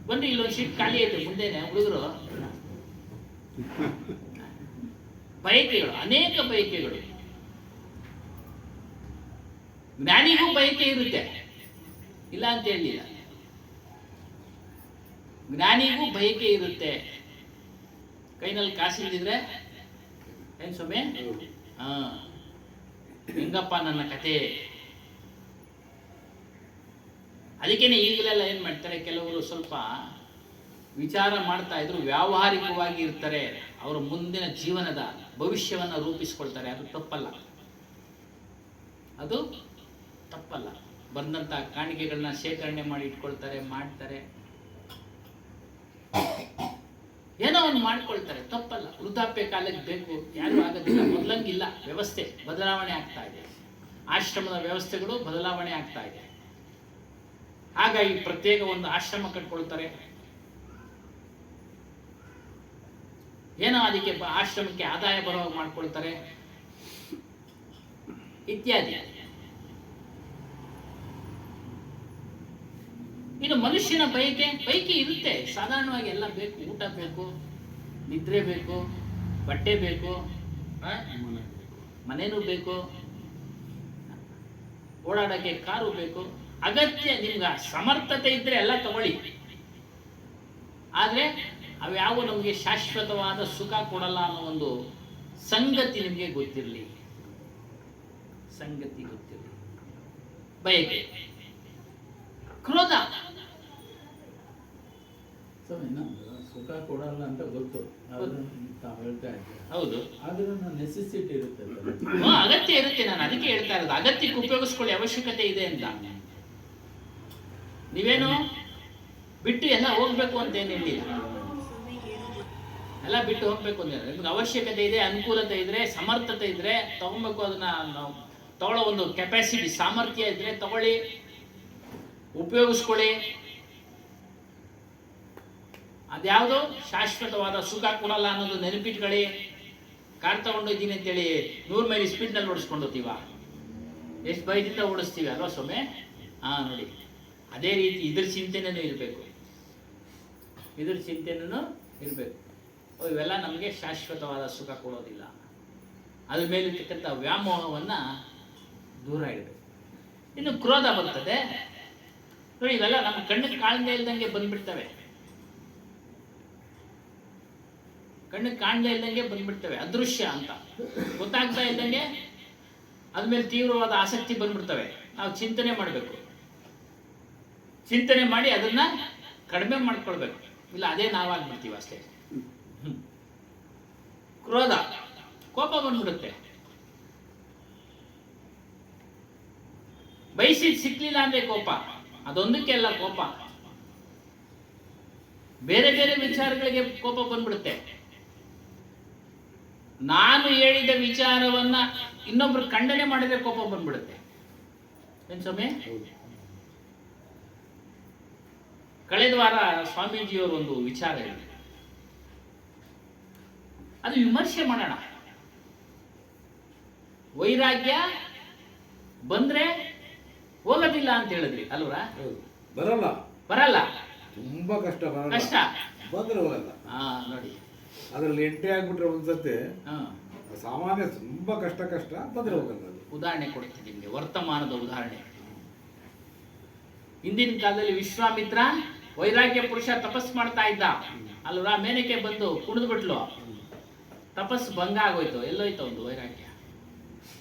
ಬನ್ನಿ, ಇಲ್ಲೊಂದು ಸೀಟ್ ಖಾಲಿ ಐತೆ ಮುಂದೆನೆ, ಹುಡುಗರು. ಬಯಕೆಗಳು, ಅನೇಕ ಬಯಕೆಗಳು. ಜ್ಞಾನಿಗೂ ಬಯಕೆ ಇರುತ್ತೆ, ಇಲ್ಲ ಅಂತ ಹೇಳಿಲ್ಲ. ಜ್ಞಾನಿಗೂ ಬಯಕೆ ಇರುತ್ತೆ. ಕೈನಲ್ಲಿ ಕಾಸಿಲ್ದಿದ್ರೆ ಏನ್ ಸ್ವಾಮಿ, ಹೆಂಗಪ್ಪ ನನ್ನ ಕತೆ. ಅದಕ್ಕೇನೆ ಈಗಲೆಲ್ಲ ಏನ್ ಮಾಡ್ತಾರೆ, ಕೆಲವರು ಸ್ವಲ್ಪ ವಿಚಾರ ಮಾಡ್ತಾ ಇದ್ರು, ವ್ಯಾವಹಾರಿಕವಾಗಿ ಇರ್ತಾರೆ. ಅವರ ಮುಂದಿನ ಜೀವನದ ಭವಿಷ್ಯವನ್ನು ರೂಪಿಸ್ಕೊಳ್ತಾರೆ. ಅದು ತಪ್ಪಲ್ಲ, ಅದು ತಪ್ಪಲ್ಲ. ಬಂದಂತ ಕಾಣಿಕೆಗಳನ್ನ ಶೇಖರಣೆ ಮಾಡಿ ಇಟ್ಕೊಳ್ತಾರೆ, ಮಾಡ್ತಾರೆ, ಏನೋ ಒಂದು ಮಾಡ್ಕೊಳ್ತಾರೆ, ತಪ್ಪಲ್ಲ. ವೃದ್ಧಾಪ್ಯ ಕಾಲಕ್ಕೆ ಬೇಕು, ಯಾರು ಆಗೋದಿಲ್ಲ. ಮೊದಲಂಗಿಲ್ಲ, ವ್ಯವಸ್ಥೆ ಬದಲಾವಣೆ ಆಗ್ತಾ ಇದೆ. ಆಶ್ರಮದ ವ್ಯವಸ್ಥೆಗಳು ಬದಲಾವಣೆ ಆಗ್ತಾ ಇದೆ. ಹಾಗಾಗಿ ಪ್ರತ್ಯೇಕ ಒಂದು ಆಶ್ರಮ ಕಟ್ಕೊಳ್ತಾರೆ. ಏನೋ ಅದಕ್ಕೆ ಆಶ್ರಮಕ್ಕೆ ಆದಾಯ ಬರುವಾಗ ಮಾಡ್ಕೊಳ್ತಾರೆ, ಇತ್ಯಾದಿ. ಇನ್ನು ಮನುಷ್ಯನ ಬಯಕೆ ಇರುತ್ತೆ. ಸಾಧಾರಣವಾಗಿ ಎಲ್ಲ ಬೇಕು. ಊಟ ಬೇಕು, ನಿದ್ರೆ ಬೇಕು, ಬಟ್ಟೆ ಬೇಕು, ಆ? ಮನೆ. ಮನೇನೂ ಬೇಕು, ಓಡಾಡೋಕ್ಕೆ ಕಾರು ಬೇಕು. ಅಗತ್ಯ ನಿಮ್ಗೆ ಸಮರ್ಥತೆ ಇದ್ರೆ ಎಲ್ಲ ತಗೊಳ್ಳಿ. ಆದರೆ ಅವ್ಯಾವು ನಮಗೆ ಶಾಶ್ವತವಾದ ಸುಖ ಕೊಡಲ್ಲ ಅನ್ನೋ ಒಂದು ಸಂಗತಿ ನಿಮಗೆ ಗೊತ್ತಿರಲಿ. ಸಂಗತಿ ಗೊತ್ತಿರಲಿ. ಬಯಕೆ, ಕ್ರೋಧ, ಸ್ವಾಮಿ ನಮ್ಗೆ ಸುಖ ಕೊಡಲ್ಲ ಅಂತ ಗೊತ್ತು, ಅದನ್ನು ತಾವು ಹೇಳ್ತಾ ಇದ್ದೀವಿ. ಹೌದು, ಆದ್ರೂ ನೆಸೆಸಿಟಿ ಇರುತ್ತೆ ಅಲ್ಲ. ಅಗತ್ಯ ಇರುತ್ತೆ. ನಾನು ಅದಕ್ಕೆ ಹೇಳ್ತಾ ಇರೋದು, ಅಗತ್ಯಕ್ಕೆ ಉಪಯೋಗಿಸ್ಕೊಳ್ಳಿ, ಅವಶ್ಯಕತೆ ಇದೆ ಅಂತ. ನೀವೇನು ಬಿಟ್ಟು ಎಲ್ಲ ಹೋಗ್ಬೇಕು ಅಂತ ಏನು ಹೇಳಿಲ್ಲ. ಎಲ್ಲ ಬಿಟ್ಟು ಹೋಗ್ಬೇಕು ಅಂತ ನಿಮ್ಗೆ ಅವಶ್ಯಕತೆ ಇದೆ, ಅನುಕೂಲತೆ ಇದ್ರೆ, ಸಮರ್ಥತೆ ಇದ್ರೆ ತಗೊಬೇಕು. ಅದನ್ನ ನಾವು ತಗೊಳ್ಳೋ ಒಂದು ಕೆಪಾಸಿಟಿ, ಸಾಮರ್ಥ್ಯ ಇದ್ರೆ ತಗೊಳ್ಳಿ, ಉಪಯೋಗಿಸ್ಕೊಳ್ಳಿ. ಅದ್ಯಾವುದೋ ಶಾಶ್ವತವಾದ ಸುಖ ಕೊಡಲ್ಲ ಅನ್ನೋದು ನೆನಪಿಟ್ಕೊಳ್ಳಿ. ಕಾರ್ ತಗೊಂಡೋಗಿದ್ದೀನಿ ಅಂತೇಳಿ 100 ಮೈಲಿ ಸ್ಪೀಡ್ನಲ್ಲಿ ಓಡಿಸ್ಕೊಂಡು ಹೋಗ್ತೀವ, ಎಷ್ಟು ಭಯದಿಂದ ಓಡಿಸ್ತೀವಿ ಅಲ್ವಾ ಸ್ವಾಮಿ? ನೋಡಿ, ಅದೇ ರೀತಿ ಇದ್ರ ಚಿಂತನೆನೂ ಇರಬೇಕು, ಇದ್ರ ಚಿಂತನೆನೂ ಇರಬೇಕು. ಇವೆಲ್ಲ ನಮಗೆ ಶಾಶ್ವತವಾದ ಸುಖ ಕೊಡೋದಿಲ್ಲ. ಅದ್ರ ಮೇಲಿರ್ತಕ್ಕಂಥ ವ್ಯಾಮೋಹವನ್ನು ದೂರ ಇಡಬೇಕು. ಇನ್ನು ಕ್ರೋಧ ಬರ್ತದೆ ನೋಡಿ, ಇವೆಲ್ಲ ನಮ್ಮ ಕಣ್ಣಿಗೆ ಕಾಣದೇ ಇಲ್ದಂಗೆ ಬಂದ್ಬಿಡ್ತವೆ, ಕಣ್ಣಿಗೆ ಕಾಣದೇ ಇಲ್ದಂಗೆ ಬಂದ್ಬಿಡ್ತವೆ. ಅದೃಶ್ಯ ಅಂತ ಗೊತ್ತಾಗ್ತಾ ಇದ್ದಂಗೆ ಅದ್ಮೇಲೆ ತೀವ್ರವಾದ ಆಸಕ್ತಿ ಬಂದ್ಬಿಡ್ತವೆ. ನಾವು ಚಿಂತನೆ ಮಾಡಬೇಕು, ಚಿಂತನೆ ಮಾಡಿ ಅದನ್ನ ಕಡಿಮೆ ಮಾಡ್ಕೊಳ್ಬೇಕು, ಇಲ್ಲ ಅದೇ ನಾವಾಗ್ಬಿಡ್ತೀವಿ ಅಷ್ಟೇ. ಕ್ರೋಧ, ಕೋಪ ಬಂದ್ಬಿಡುತ್ತೆ. ಬಯಸಿದ್ ಸಿಕ್ಲಿಲ್ಲ ಅಂದ್ರೆ ಕೋಪ, ಅದೊಂದಕ್ಕೆ ಅಲ್ಲ ಕೋಪ, ಬೇರೆ ಬೇರೆ ವಿಚಾರಗಳಿಗೆ ಕೋಪ ಬಂದ್ಬಿಡುತ್ತೆ. ನಾನು ಹೇಳಿದ ವಿಚಾರವನ್ನ ಇನ್ನೊಬ್ರು ಖಂಡನೆ ಮಾಡಿದ್ರೆ ಕೋಪ ಬಂದ್ಬಿಡುತ್ತೆ. ಏನ್ ಸ್ವಾಮಿ? ಕಳೆದ ವಾರ ಸ್ವಾಮೀಜಿಯವರು ಒಂದು ವಿಚಾರ ಹೇಳಿದ್ರು, ಅದು ವಿಮರ್ಶೆ ಮಾಡೋಣ. ವೈರಾಗ್ಯ ಬಂದ್ರೆ ಹೋಗೋದಿಲ್ಲ ಅಂತ ಹೇಳಿದ್ರಿ ಅಲ್ವಾ? ಬರಲ್ಲ, ಬರಲ್ಲ, ತುಂಬಾ ಕಷ್ಟ, ಬರಲ್ಲ, ಕಷ್ಟ ಬಂದ್ರೆ ಹೋಗಲ್ಲ. ನೋಡಿ, ಅದ್ರಲ್ಲಿ ಎಂಟ್ರಿ ಆಗ್ಬಿಟ್ರೆ ಒಂದ್ಸತಿ ಹಾ, ಸಾಮಾನ್ಯ ತುಂಬಾ ಕಷ್ಟ ಬಂದ್ರೆ ಹೋಗಲ್ಲ. ಉದಾಹರಣೆ ಕೊಡ್ತೀನಿ ನಿಮ್ಗೆ, ವರ್ತಮಾನದ ಉದಾಹರಣೆ. ಹಿಂದಿನ ಕಾಲದಲ್ಲಿ ವಿಶ್ವಾಮಿತ್ರ ವೈರಾಗ್ಯ ಪುರುಷ ತಪಸ್ ಮಾಡ್ತಾ ಇದ್ದ ಅಲ್ವಾ? ಮೇನಕೆ ಬಂದು ಕುಣಿದು ಬಿಟ್ಲು, ತಪಸ್ಸು ಭಂಗ ಆಗೋಯ್ತು. ಎಲ್ಲೋಯ್ತು ಒಂದು ವೈರಾಗ್ಯ?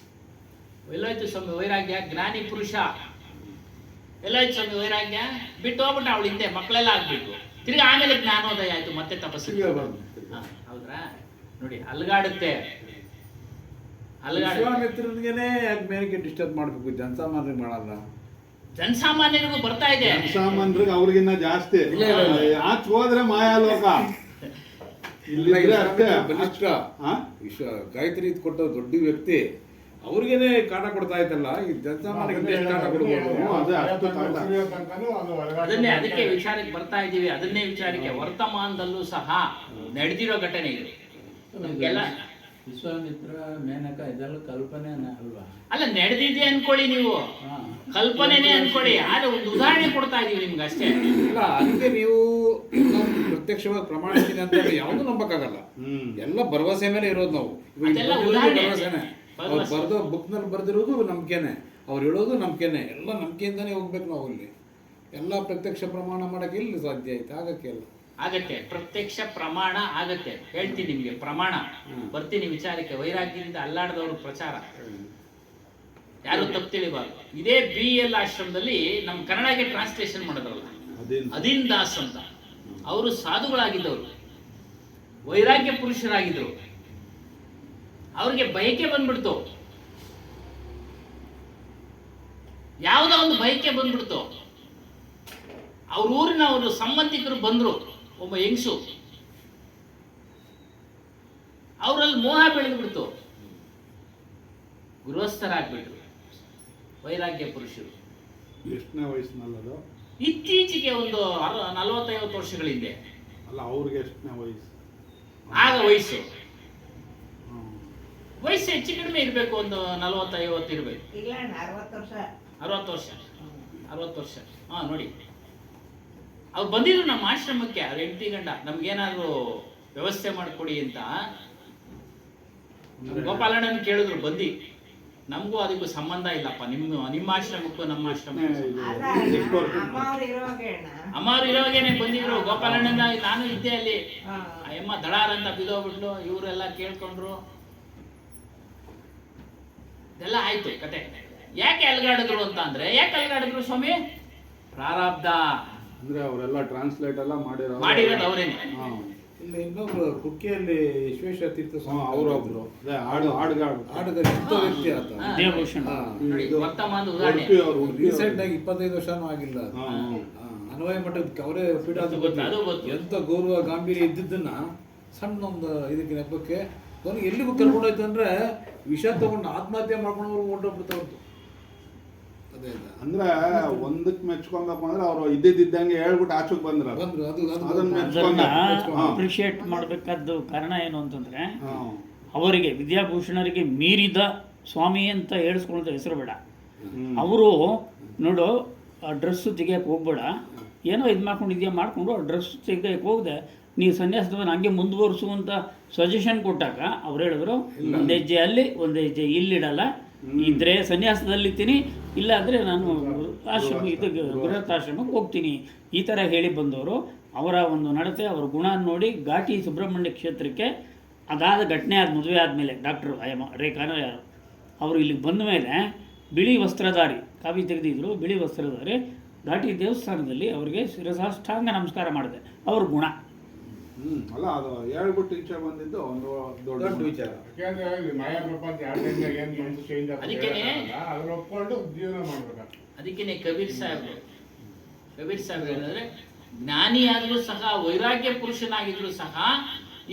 ಎಲ್ಲೋಯ್ತು ಸ್ವಾಮಿ ವೈರಾಗ್ಯ? ಜ್ಞಾನಿ ಪುರುಷ ಎಲ್ಲೋಯ್ತು ಸ್ವಾಮಿ ವೈರಾಗ್ಯ? ಬಿಟ್ಟು ಹೋಗ್ಬಿಟ್ಟ ಅವಳು ಹಿಂದೆ, ಮಕ್ಕಳೆಲ್ಲ ಆಗ್ಬಿಟ್ಟು ತಿರ್ಗಿ ಆಮೇಲೆ ಜ್ಞಾನೋದಯ ಆಯ್ತು, ಮತ್ತೆ ತಪಸ್ಸು. ಹೌದ್ರಾ? ನೋಡಿ, ಅಲ್ಗಾಡುತ್ತೆ, ವಿಶ್ವಾಮಿತ್ರನಿಗೆನೆ ಯಾಕೆ ಮೇಲಕ್ಕೆ ಡಿಸ್ಟರ್ಬ್ ಮಾಡ್ಬೇಕು, ಜನಸಾಮಾನ್ಯರಿಗೆ ಮಾಡಲ್ಲ. ಜನಸಾಮಾನ್ಯರಿಗೂ ಬರ್ತಾ ಇದೆ. ಜನಸಾಮಾನ್ಯರಿಗೆ ಅವ್ರಿಗಿನ್ನ ಜಾಸ್ತಿ. ಆಚೆ ಹೋದ್ರೆ ಮಾಯಾಲೋಕ, ಇಲ್ಲಿದ್ರೆ ಅಷ್ಟೇ ಬಲಿಷ್ಠ. ಗಾಯತ್ರಿ ಇದು ಕೊಟ್ಟ ದೊಡ್ಡ ವ್ಯಕ್ತಿ, ಅವ್ರಿಗೇನೆ ಕಾಟ ಕೊಡ್ತಾ ಇತ್ತಲ್ಲ, ಈ ಜನಸಾಮಾನ್ಯರಿಗೆ ಎಷ್ಟು ಕಾಟ ಕೊಡ್ಬೋದು? ಅದೇ ಅಷ್ಟು ಕಾಟ. ಅದನ್ನೇ ಅದಕ್ಕೆ ವಿಚಾರಕ್ಕೆ ಬರ್ತಾ ಇದ್ದೀವಿ. ಅದನ್ನೇ ವಿಚಾರಕ್ಕೆ ವರ್ತಮಾನದಲ್ಲೂ ಸಹ ನಡೆದಿರೋ ಘಟನೆ ಇದು. ನಮ್ಗೆಲ್ಲ ವಿಶ್ವಾಮಿತ್ರ, ಮೇನಕ ಇದೆಲ್ಲ ಕಲ್ಪನೆ ಅಲ್ವಾ? ಅಲ್ಲ, ನಡೆದಿದೆ ಅನ್ಕೊಳ್ಳಿ, ನೀವು ಕಲ್ಪನೆನೇ ಅನ್ಕೊಳ್ಳಿ, ಆದ್ರೆ ಒಂದು ಉದಾಹರಣೆ ಕೊಡ್ತಾ ಇದೀವಿ ನಿಮ್ಗೆ ಅಷ್ಟೇ. ಇಲ್ಲ, ಅದಕ್ಕೆ ನೀವು ಪ್ರತ್ಯಕ್ಷವಾಗಿ ಪ್ರಮಾಣಿಸಿದೆ ಅಂತ ಯಾವುದು ನಂಬಕ್ಕಾಗಲ್ಲ. ಎಲ್ಲ ಭರವಸೆ ಮೇಲೆ ಇರೋದು ನಾವು. ಅದೆಲ್ಲ ಉದಾಹರಣೆ. ಭರವಸೆನೆ. ಅವ್ರು ಬರ್ದು ಬುಕ್ನಲ್ಲಿ ಬರ್ದಿರೋದು ನಂಬಿಕೆನೆ, ಅವ್ರು ಹೇಳೋದು ನಂಬಿಕೆನೆ, ಎಲ್ಲ ನಂಬಿಕೆಯಿಂದಾನೇ ಹೋಗ್ಬೇಕು ನಾವು. ಅಲ್ಲಿ ಎಲ್ಲ ಪ್ರತ್ಯಕ್ಷ ಪ್ರಮಾಣ ಮಾಡಕ್ಕೆ ಎಲ್ಲಿ ಸಾಧ್ಯ ಆಯ್ತು? ಆಗಕ್ಕೆ ಇಲ್ಲ. ಆಗತ್ತೆ, ಪ್ರತ್ಯಕ್ಷ ಪ್ರಮಾಣ ಆಗತ್ತೆ. ಹೇಳ್ತೀನಿ ನಿಮ್ಗೆ ಪ್ರಮಾಣ. ಬರ್ತೀನಿ ವಿಚಾರಕ್ಕೆ. ವೈರಾಗ್ಯದಿಂದ ಅಲ್ಲಾಡದವ್ರ ಪ್ರಚಾರ ಯಾರು ತಪ್ಪು ತಿಳಿಬಾರ್ದು. ಇದೇ BL ಆಶ್ರಮದಲ್ಲಿ ನಮ್ಮ ಕನ್ನಡಕ್ಕೆ ಟ್ರಾನ್ಸ್ಲೇಷನ್ ಮಾಡಿದ್ರಲ್ಲ, ಅದಿನ್ ದಾಸ್ ಅಂತ, ಅವರು ಸಾಧುಗಳಾಗಿದ್ದವರು, ವೈರಾಗ್ಯ ಪುರುಷರಾಗಿದ್ರು. ಅವ್ರಿಗೆ ಬಯಕೆ ಬಂದ್ಬಿಡ್ತು, ಯಾವುದೋ ಒಂದು ಬಯಕೆ ಬಂದ್ಬಿಡ್ತು. ಅವ್ರ ಊರಿನ ಅವರು ಸಂಬಂಧಿಕರು ಬಂದ್ರು, ಒಬ್ಬ ಹೆಂಗಸು, ಅವರಲ್ಲಿ ಮೋಹ ಬೆಳೆದ್ಬಿಡ್ತು, ಗೃಹಸ್ಥರಾಗ್ಬಿಟ್ರು ವೈರಾಗ್ಯ ಪುರುಷರು. ಎಷ್ಟನೇ ವಯಸ್ಸಿನಲ್ಲದು? ಇತ್ತೀಚೆಗೆ ಒಂದು 40-50 ವರ್ಷಗಳ ಹಿಂದೆ. ಅಲ್ಲ, ಅವ್ರಿಗೆ ಎಷ್ಟನೇ ವಯಸ್ಸು? ಆಗ ವಯಸ್ಸು ಹೆಚ್ಚು ಕಡಿಮೆ ಇರಬೇಕು, ಒಂದು 40-50 ಇರಬೇಕು. 60 ವರ್ಷ. ನೋಡಿ, ಅವ್ರು ಬಂದಿದ್ರು ನಮ್ಮ ಆಶ್ರಮಕ್ಕೆ. ಅವ್ರ ಹೆಂಡತಿ ಗಂಡ ನಮ್ಗೇನಾದ್ರು ವ್ಯವಸ್ಥೆ ಮಾಡಿಕೊಡಿ ಅಂತ ಗೋಪಾಲಣ್ಣನ ಕೇಳಿದ್ರು ಬಂದು, ನಮಗೂ ಅದಕ್ಕೂ ಸಂಬಂಧ ಇಲ್ಲಪ್ಪ, ನಿಮ್ಮ ಆಶ್ರಮಕ್ಕೂ ನಮ್ಮ ಆಶ್ರಮಕ್ಕೂ. ಅಮ್ಮ ಅವ್ರು ಇರೋವಾಗೇನೆ ಬಂದಿದ್ರು. ಗೋಪಾಲಣ್ಣನ ನಾನು ಇದ್ದೆ ಅಲ್ಲಿ. ಅಮ್ಮ ದಡಾರ್ ಅಂತ ಬಿದ್ದೋಗ್ಬಿಟ್ಲು. ಇವರೆಲ್ಲ ಕೇಳ್ಕೊಂಡ್ರು. ಇದೆಲ್ಲ ಆಯ್ತು ಕತೆ. ಯಾಕೆ ಅಲ್ಗಾಡಿದ್ರು ಅಂತ ಅಂದ್ರೆ, ಯಾಕೆ ಅಲ್ಗಾಡಿದ್ರು ಸ್ವಾಮಿ? ಪ್ರಾರಬ್ಧ. ಅಂದ್ರೆ ಅವರೆಲ್ಲ ಟ್ರಾನ್ಸ್ಲೇಟ್ ಎಲ್ಲ ಮಾಡಿರೋದು ಅವರೇನೆ. ಇಲ್ಲಿ ಇನ್ನೊಬ್ರು ಕುಕ್ಕಿಯಲ್ಲಿ ವಿಶ್ವೇಶ್ವರ ತೀರ್ಥ ಸ್ವಾಮಿ ಅವರೊಬ್ರು ಅದೇ ಆಟದ ಎಂತ ವ್ಯಕ್ತಿ ಆತ. ವಿದ್ಯಾಭೂಷಣ ನೋಡಿ, ವರ್ತಮಾನದ ಉದಾಹರಣೆ. ರೀಸೆಂಟ್ ಆಗಿ 25 ವರ್ಷನೂ ಆಗಿಲ್ಲ ಅದು. ಅನ್ವಯ ಮಠದ ಅವರೇ ಅದು ಗೊತ್ತು. ಎಂತ ಗೌರವ ಗಾಂಭೀರ್ಯ ಇದ್ದಿದ್ದನ್ನ ಸಣ್ಣ ಒಂದು ಇದಕ್ಕೆ ನೆಪಕ್ಕೆ ಅವನಿಗೆ ಎಲ್ಲಿಗೂ ಕರ್ಕೊಂಡೋಯ್ತು ಅಂದ್ರೆ ವಿಷ ತಗೊಂಡು ಆತ್ಮಹತ್ಯೆ ಮಾಡ್ಕೊಂಡವ್ರು ಹೊರಟೋಗ್ಬಿಡ್ತಾವ್ದು. ಅದೇ ಅಂದ್ರೆ ಒಂದಕ್ಕೆ ಮೆಚ್ಕೊಬೇಕು ಅಂದ್ರೆ ಅವ್ರು ಇದ್ದಿದ್ದಂಗೆ ಹೇಳ್ಬಿಟ್ಟು ಆಚೆಗೆ ಬಂದ್ರು. ಅದನ್ನ ಮೆಚ್ಕೊಂಡ ಅಪ್ರಿಷಿಯೇಟ್ ಮಾಡಬೇಕಾದ್ದು ಕಾರಣ ಏನು ಅಂತಂದ್ರೆ, ಅವರಿಗೆ ವಿದ್ಯಾಭೂಷಣರಿಗೆ ಮೀರಿದ ಸ್ವಾಮಿ ಅಂತ ಹೇಳಿಸ್ಕೊಳ್ಳೋಂಥ ಹೆಸರು ಬೇಡ. ಅವರು ನೋಡು, ಆ ಡ್ರೆಸ್ ತೆಗಿಯಕ್ಕೆ ಹೋಗ್ಬೇಡ, ಏನೋ ಇದು ಮಾಡ್ಕೊಂಡಿದ್ಯಾ ಮಾಡಿಕೊಂಡು ಆ ಡ್ರೆಸ್ ತೆಗಿಯಕ್ಕೆ ಹೋಗದೆ ನೀವು ಸನ್ಯಾಸದವನ್ನ ಹಂಗೆ ಮುಂದುವರಿಸುವಂಥ ಸಜೆಷನ್ ಕೊಟ್ಟಾಗ ಅವ್ರು ಹೇಳಿದ್ರು, ಒಂದು ಹೆಜ್ಜೆ ಅಲ್ಲಿ ಒಂದು ಹೆಜ್ಜೆ ಇಲ್ಲಿಡಲ್ಲ, ಇದ್ರೆ ಸನ್ಯಾಸದಲ್ಲಿರ್ತೀನಿ, ಇಲ್ಲ ಅಂದರೆ ನಾನು ಆಶ್ರಮ ಇದು ಗೃಹಸ್ಥಾಶ್ರಮಕ್ಕೆ ಹೋಗ್ತೀನಿ, ಈ ಥರ ಹೇಳಿ ಬಂದವರು. ಅವರ ಒಂದು ನಡತೆ, ಅವರ ಗುಣ ನೋಡಿ ಘಾಟಿ ಸುಬ್ರಹ್ಮಣ್ಯ ಕ್ಷೇತ್ರಕ್ಕೆ ಅದಾದ ಘಟನೆ ಆದ ಮದುವೆ ಆದಮೇಲೆ ಡಾಕ್ಟ್ರು ರೇಖಾನೋ ಯಾರು ಅವರು ಇಲ್ಲಿಗೆ ಬಂದ ಮೇಲೆ ಬಿಳಿ ವಸ್ತ್ರಧಾರಿ, ಕಾವಿ ತೆಗೆದಿದ್ರು, ಬಿಳಿ ವಸ್ತ್ರಧಾರಿ ಘಾಟಿ ದೇವಸ್ಥಾನದಲ್ಲಿ ಅವರಿಗೆ ಶಿರಸಾಷ್ಟಾಂಗ ನಮಸ್ಕಾರ ಮಾಡಿದೆ. ಅವ್ರ ಗುಣ ಅಲ್ಲ, ಅದು ಹೇಳ್ಬಿಟ್ಟು ಈಚೆ ಬಂದಿದ್ದು ಒಂದು ದೊಡ್ಡ ವಿಚಾರ. ಅದಕ್ಕೇನೆ ಕಬೀರ್ ಸಾಹೇಬ್ರು ಏನಂದ್ರೆ, ಜ್ಞಾನಿಯಾದ್ರೂ ಸಹ, ವೈರಾಗ್ಯ ಪುರುಷನಾಗಿದ್ರು ಸಹ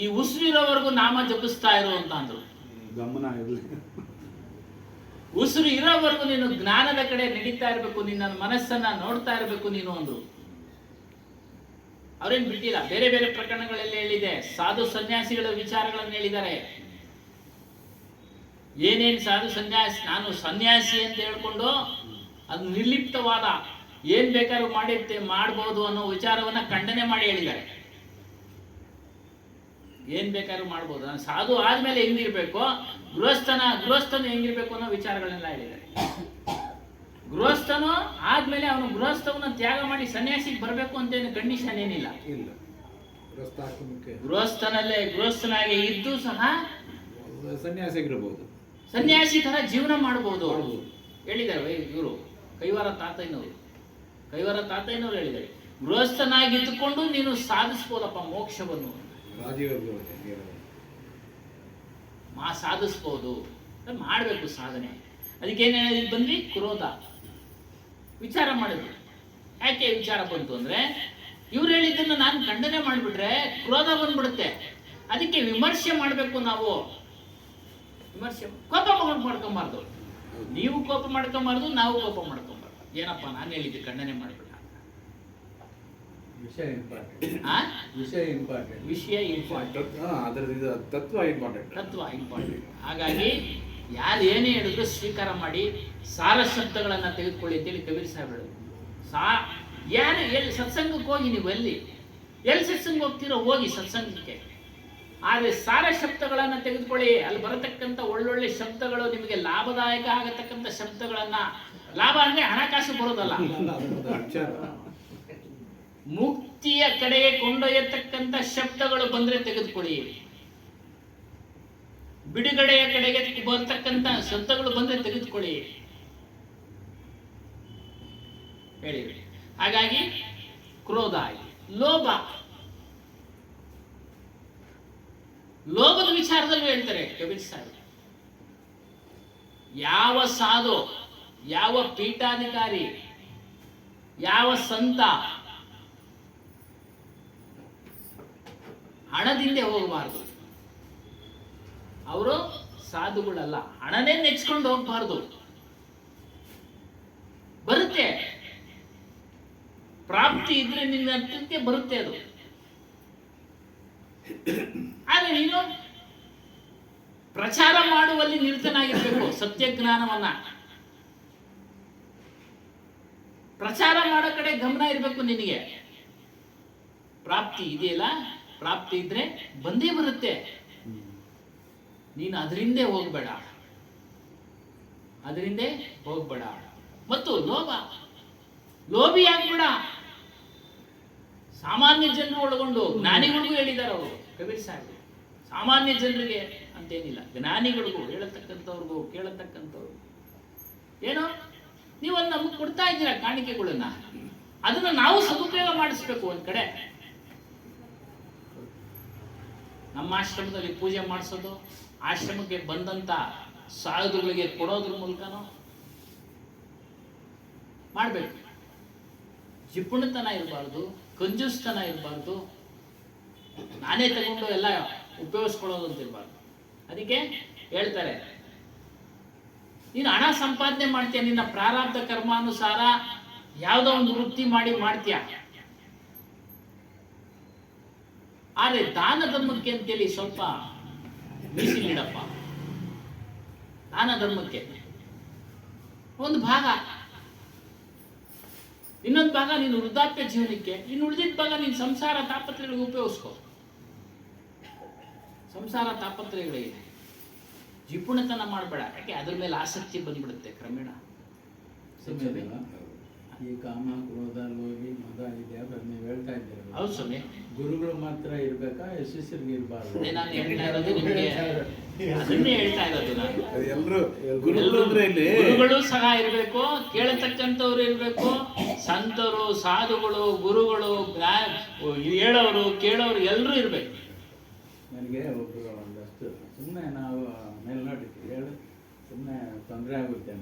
ಈ ಉಸಿರಿರೋವರೆಗೂ ನಾಮ ಜಪಿಸ್ತಾ ಇರೋ ಅಂತ ಅಂದ್ರು. ಗಮನ ಇರಲಿ, ಉಸಿರು ಇರೋವರೆಗೂ ನೀನು ಜ್ಞಾನದ ಕಡೆ ನಡೀತಾ ಇರಬೇಕು, ನಿನ್ನ ಮನಸ್ಸನ್ನ ನೋಡ್ತಾ ಇರಬೇಕು ನೀನು ಅಂದ್ರು. ಅವ್ರೇನ್ ಬಿಟ್ಟಿಲ್ಲ. ಬೇರೆ ಬೇರೆ ಪ್ರಕರಣಗಳಲ್ಲಿ ಹೇಳಿದೆ, ಸಾಧು ಸನ್ಯಾಸಿಗಳ ವಿಚಾರಗಳನ್ನು ಹೇಳಿದ್ದಾರೆ. ಏನೇನು ಸಾಧು ಸನ್ಯಾಸಿ, ನಾನು ಸನ್ಯಾಸಿ ಅಂತ ಹೇಳ್ಕೊಂಡು ಅದು ನಿರ್ಲಿಪ್ತವಾದ ಏನ್ ಬೇಕಾದ್ರೂ ಮಾಡ್ಬೋದು ಅನ್ನೋ ವಿಚಾರವನ್ನ ಖಂಡನೆ ಮಾಡಿ ಹೇಳಿದ್ದಾರೆ. ಏನ್ ಬೇಕಾದ್ರೂ ಮಾಡ್ಬೋದು, ನಾನು ಸಾಧು ಆದ್ಮೇಲೆ ಹೆಂಗಿರ್ಬೇಕು, ಗೃಹಸ್ಥನ ಹೆಂಗಿರ್ಬೇಕು ಅನ್ನೋ ವಿಚಾರಗಳನ್ನೆಲ್ಲ ಹೇಳಿದ್ದಾರೆ. ಗೃಹಸ್ಥನು ಆದ್ಮೇಲೆ ಅವನು ಗೃಹಸ್ಥವನ್ನ ತ್ಯಾಗ ಮಾಡಿ ಸನ್ಯಾಸಿಗೆ ಬರಬೇಕು ಅಂತ ಏನು ಕಂಡೀಷನ್ ಏನಿಲ್ಲ. ಗೃಹಸ್ಥನಾಗಿ ಇದ್ದು ಸಹ ಸನ್ಯಾಸಿ ತರ ಜೀವನ ಮಾಡಬಹುದು ಹೇಳಿದ್ದಾರೆ ಇವರು ಕೈವಾರ ತಾತಯ್ಯನವರು ಹೇಳಿದ್ದಾರೆ. ಗೃಹಸ್ಥನಾಗಿ ಇದ್ದುಕೊಂಡು ನೀನು ಸಾಧಿಸ್ಬೋದಪ್ಪ ಮೋಕ್ಷವನ್ನು, ಸಾಧಿಸ್ಬೋದು, ಮಾಡಬೇಕು ಸಾಧನೆ. ಅದಕ್ಕೇನು ಹೇಳಿದ್ ಬಂದ್ವಿ, ಕ್ರೋಧ ವಿಚಾರ ಮಾಡಿದ್ರು. ಯಾಕೆ ವಿಚಾರ ಬಂತು ಅಂದ್ರೆ, ಇವ್ರು ಹೇಳಿದ್ದನ್ನು ನಾನು ಖಂಡನೆ ಮಾಡಿಬಿಟ್ರೆ ಕ್ರೋಧ ಬಂದ್ಬಿಡುತ್ತೆ. ಅದಕ್ಕೆ ವಿಮರ್ಶೆ ಮಾಡಬೇಕು ನಾವು. ಕೋಪ ಮಾಡ್ಕೊಂಬಾರ್ದು, ನೀವು ಕೋಪ ಮಾಡ್ಕೊಂಬಾರ್ದು, ನಾವು ಕೋಪ ಮಾಡ್ಕೊಂಬಾರ್ದು. ಏನಪ್ಪ ನಾನು ಹೇಳಿದ್ದು ಖಂಡನೆ ಮಾಡ್ಬಿಟ್ಟ, ವಿಷಯ ಇಂಪಾರ್ಟೆಂಟ್, ತತ್ವ ಇಂಪಾರ್ಟೆಂಟ್. ಹಾಗಾಗಿ ಯಾರು ಏನೇ ಹೇಳಿದ್ರು ಸ್ವೀಕಾರ ಮಾಡಿ ಸಾರ ಶಬ್ದಗಳನ್ನ ತೆಗೆದುಕೊಳ್ಳಿ ಅಂತೇಳಿ ಕಬೀರ್ ಸಾಹೇಬ್ ಹೇಳಿದ್ರು. ಯಾರು ಎಲ್ಲಿ ಸತ್ಸಂಗಕ್ಕೆ ಹೋಗಿ, ನೀವು ಎಲ್ಲಿ ಸತ್ಸಂಗ ಹೋಗ್ತೀರೋ ಹೋಗಿ ಸತ್ಸಂಗಕ್ಕೆ, ಆದರೆ ಸಾರ ಶಬ್ದಗಳನ್ನ ತೆಗೆದುಕೊಳ್ಳಿ. ಅಲ್ಲಿ ಬರತಕ್ಕಂಥ ಒಳ್ಳೊಳ್ಳೆ ಶಬ್ದಗಳು ನಿಮಗೆ ಲಾಭದಾಯಕ ಆಗತಕ್ಕಂಥ ಶಬ್ದಗಳನ್ನ, ಲಾಭ ಅಂದ್ರೆ ಹಣಕಾಸು ಬರೋದಲ್ಲ, ಮುಕ್ತಿಯ ಕಡೆಗೆ ಕೊಂಡೊಯ್ಯತಕ್ಕಂಥ ಶಬ್ದಗಳು ಬಂದ್ರೆ ತೆಗೆದುಕೊಳ್ಳಿ. ಬಿಡುಗಡೆಯ ಕಡೆಗೆ ಬರ್ತಕ್ಕಂಥ ಶಬ್ದಗಳು ಬಂದ್ರೆ ತೆಗೆದುಕೊಳ್ಳಿ ಹೇಳಿ. ಹಾಗಾಗಿ ಕ್ರೋಧ ಆಯ್ತು. ಲೋಭದ ವಿಚಾರದಲ್ಲೂ ಹೇಳ್ತಾರೆ ಕಬೀರ್ ಸಾಹೇಬ್. ಯಾವ ಸಾಧು, ಯಾವ ಪೀಠಾಧಿಕಾರಿ, ಯಾವ ಸಂತ ಹಣದಿಂದ ಹೋಗಬಾರದು. ಅವರು ಸಾಧುಗಳಲ್ಲ, ಹಣನೇ ನೆಚ್ಕೊಂಡು ಹೋಗ್ಬಾರ್ದು. ಬರುತ್ತೆ, ಪ್ರಾಪ್ತಿ ಇದ್ರೆ ನಿನ್ನ ಹತ್ತಿರಕ್ಕೆ ಬರುತ್ತೆ ಅದು. ಆದ್ರೆ ನೀನು ಪ್ರಚಾರ ಮಾಡುವಲ್ಲಿ ನಿರತನಾಗಿರ್ಬೇಕು. ಸತ್ಯಜ್ಞಾನವನ್ನ ಪ್ರಚಾರ ಮಾಡೋ ಕಡೆ ಗಮನ ಇರಬೇಕು ನಿನಗೆ. ಪ್ರಾಪ್ತಿ ಇದೆಯಲ್ಲ, ಪ್ರಾಪ್ತಿ ಇದ್ರೆ ಬಂದೇ ಬರುತ್ತೆ. ನೀನು ಅದರಿಂದೇ ಹೋಗಬೇಡ, ಅದರಿಂದೇ ಹೋಗಬೇಡ. ಮತ್ತು ಲೋಭಿ ಆಗ್ಬೇಡ. ಸಾಮಾನ್ಯ ಜನರು ಒಳಗೊಂಡು ಜ್ಞಾನಿಗಳಿಗೂ ಹೇಳಿದ್ದಾರೆ ಅವರು, ಕಬೀರ್ ಸಾಹೇಬ್. ಸಾಮಾನ್ಯ ಜನರಿಗೆ ಅಂತೇನಿಲ್ಲ, ಜ್ಞಾನಿಗಳಿಗೂ, ಹೇಳತಕ್ಕಂಥವ್ರಿಗೂ, ಕೇಳತಕ್ಕಂಥವ್ರು. ಏನೋ ನೀವು ಅಲ್ಲಿ ನಮಗೆ ಕೊಡ್ತಾ ಇದ್ದೀರಾ ಕಾಣಿಕೆಗಳನ್ನ, ಅದನ್ನ ನಾವು ಸದುಪಯೋಗ ಮಾಡಿಸ್ಬೇಕು. ಒಂದ್ ಕಡೆ ನಮ್ಮ ಆಶ್ರಮದಲ್ಲಿ ಪೂಜೆ ಮಾಡಿಸೋದು, ಆಶ್ರಮಕ್ಕೆ ಬಂದಂತ ಸಾಧುಗಳಿಗೆ ಕೊಡೋದ್ರ ಮೂಲಕನೋ ಮಾಡಬೇಕು. ಜಿಪುಣತನ ಇರಬಾರ್ದು, ಕಂಜೂಸ್ತನ ಇರಬಾರ್ದು, ನಾನೇ ತಗೊಂಡು ಎಲ್ಲ ಉಪಯೋಗಿಸ್ಕೊಳ್ಳೋದು ಅಂತ ಇರಬಾರ್ದು. ಅದಕ್ಕೆ ಹೇಳ್ತಾರೆ, ನೀನು ಹಣ ಸಂಪಾದನೆ ಮಾಡ್ತೀಯ, ನಿನ್ನ ಪ್ರಾರಬ್ಧ ಕರ್ಮಾನುಸಾರ ಯಾವುದೋ ಒಂದು ವೃತ್ತಿ ಮಾಡ್ತೀಯ. ಆದರೆ ದಾನ ಧರ್ಮಕ್ಕೆ ಅಂತೇಳಿ ಸ್ವಲ್ಪ ಮೀಸಲಿಡಪ್ಪ. ದಾನ ಧರ್ಮಕ್ಕೆ ಒಂದು ಭಾಗ, ಇನ್ನೊಂದು ಭಾಗ ನೀನು ವೃದ್ಧಾಪ್ಯ ಜೀವನಕ್ಕೆ, ಇನ್ನು ಉಳಿದಿದ್ದ ಭಾಗ ನೀನು ಸಂಸಾರ ತಾಪತ್ರಗಳಿಗೆ ಉಪಯೋಗಿಸ್ಕೋ. ಸಂಸಾರ ತಾಪತ್ರಗಳಿಗೆ ಜಿಪುಣತನ ಮಾಡಬೇಡ. ಯಾಕೆ ಅದ್ರ ಮೇಲೆ ಆಸಕ್ತಿ ಬಂದ್ಬಿಡುತ್ತೆ ಕ್ರಮೇಣ. ಈ ಕಾಮ, ಕ್ರೋಧ, ಲೋಭಿ, ಮದ ಇದೆಯಲ್ಲ ನೀವು ಹೇಳ್ತಾ ಇದ್ದೀರ. ಹೌದು ಸ್ವಾಮಿ. ಗುರುಗಳು ಮಾತ್ರ ಇರ್ಬೇಕಾ, ಶಿಷ್ಯರಿಗೆ ಇರಬಾರ್ದು? ಅದೇ ನಾನು ಹೇಳ್ತಾ ಇರೋದು ನಿಮಗೆ, ಅದನ್ನೇ ಹೇಳ್ತಾ ಇರೋದು ನಾನು. ಎಲ್ಲರೂ ಗುರುಗಳು ಅಂದ್ರೆ ಇಲ್ಲಿ ಗುರುಗಳು ಸಹ ಇರಬೇಕು, ಕೇಳತಕ್ಕಂಥವ್ರು ಇರಬೇಕು, ಸಂತರು, ಸಾಧುಗಳು, ಗುರುಗಳು, ಹೇಳೋರು, ಕೇಳೋರು ಎಲ್ಲರೂ ಇರಬೇಕು. ನನಗೆ ಒಬ್ಬರು ಒಂದಷ್ಟು ಸುಮ್ಮನೆ ನಾವು ಮೇಲ್ನೋಟಕ್ಕೆ ಹೇಳಿ ಸುಮ್ಮನೆ ತೊಂದರೆ ಆಗುತ್ತೆ.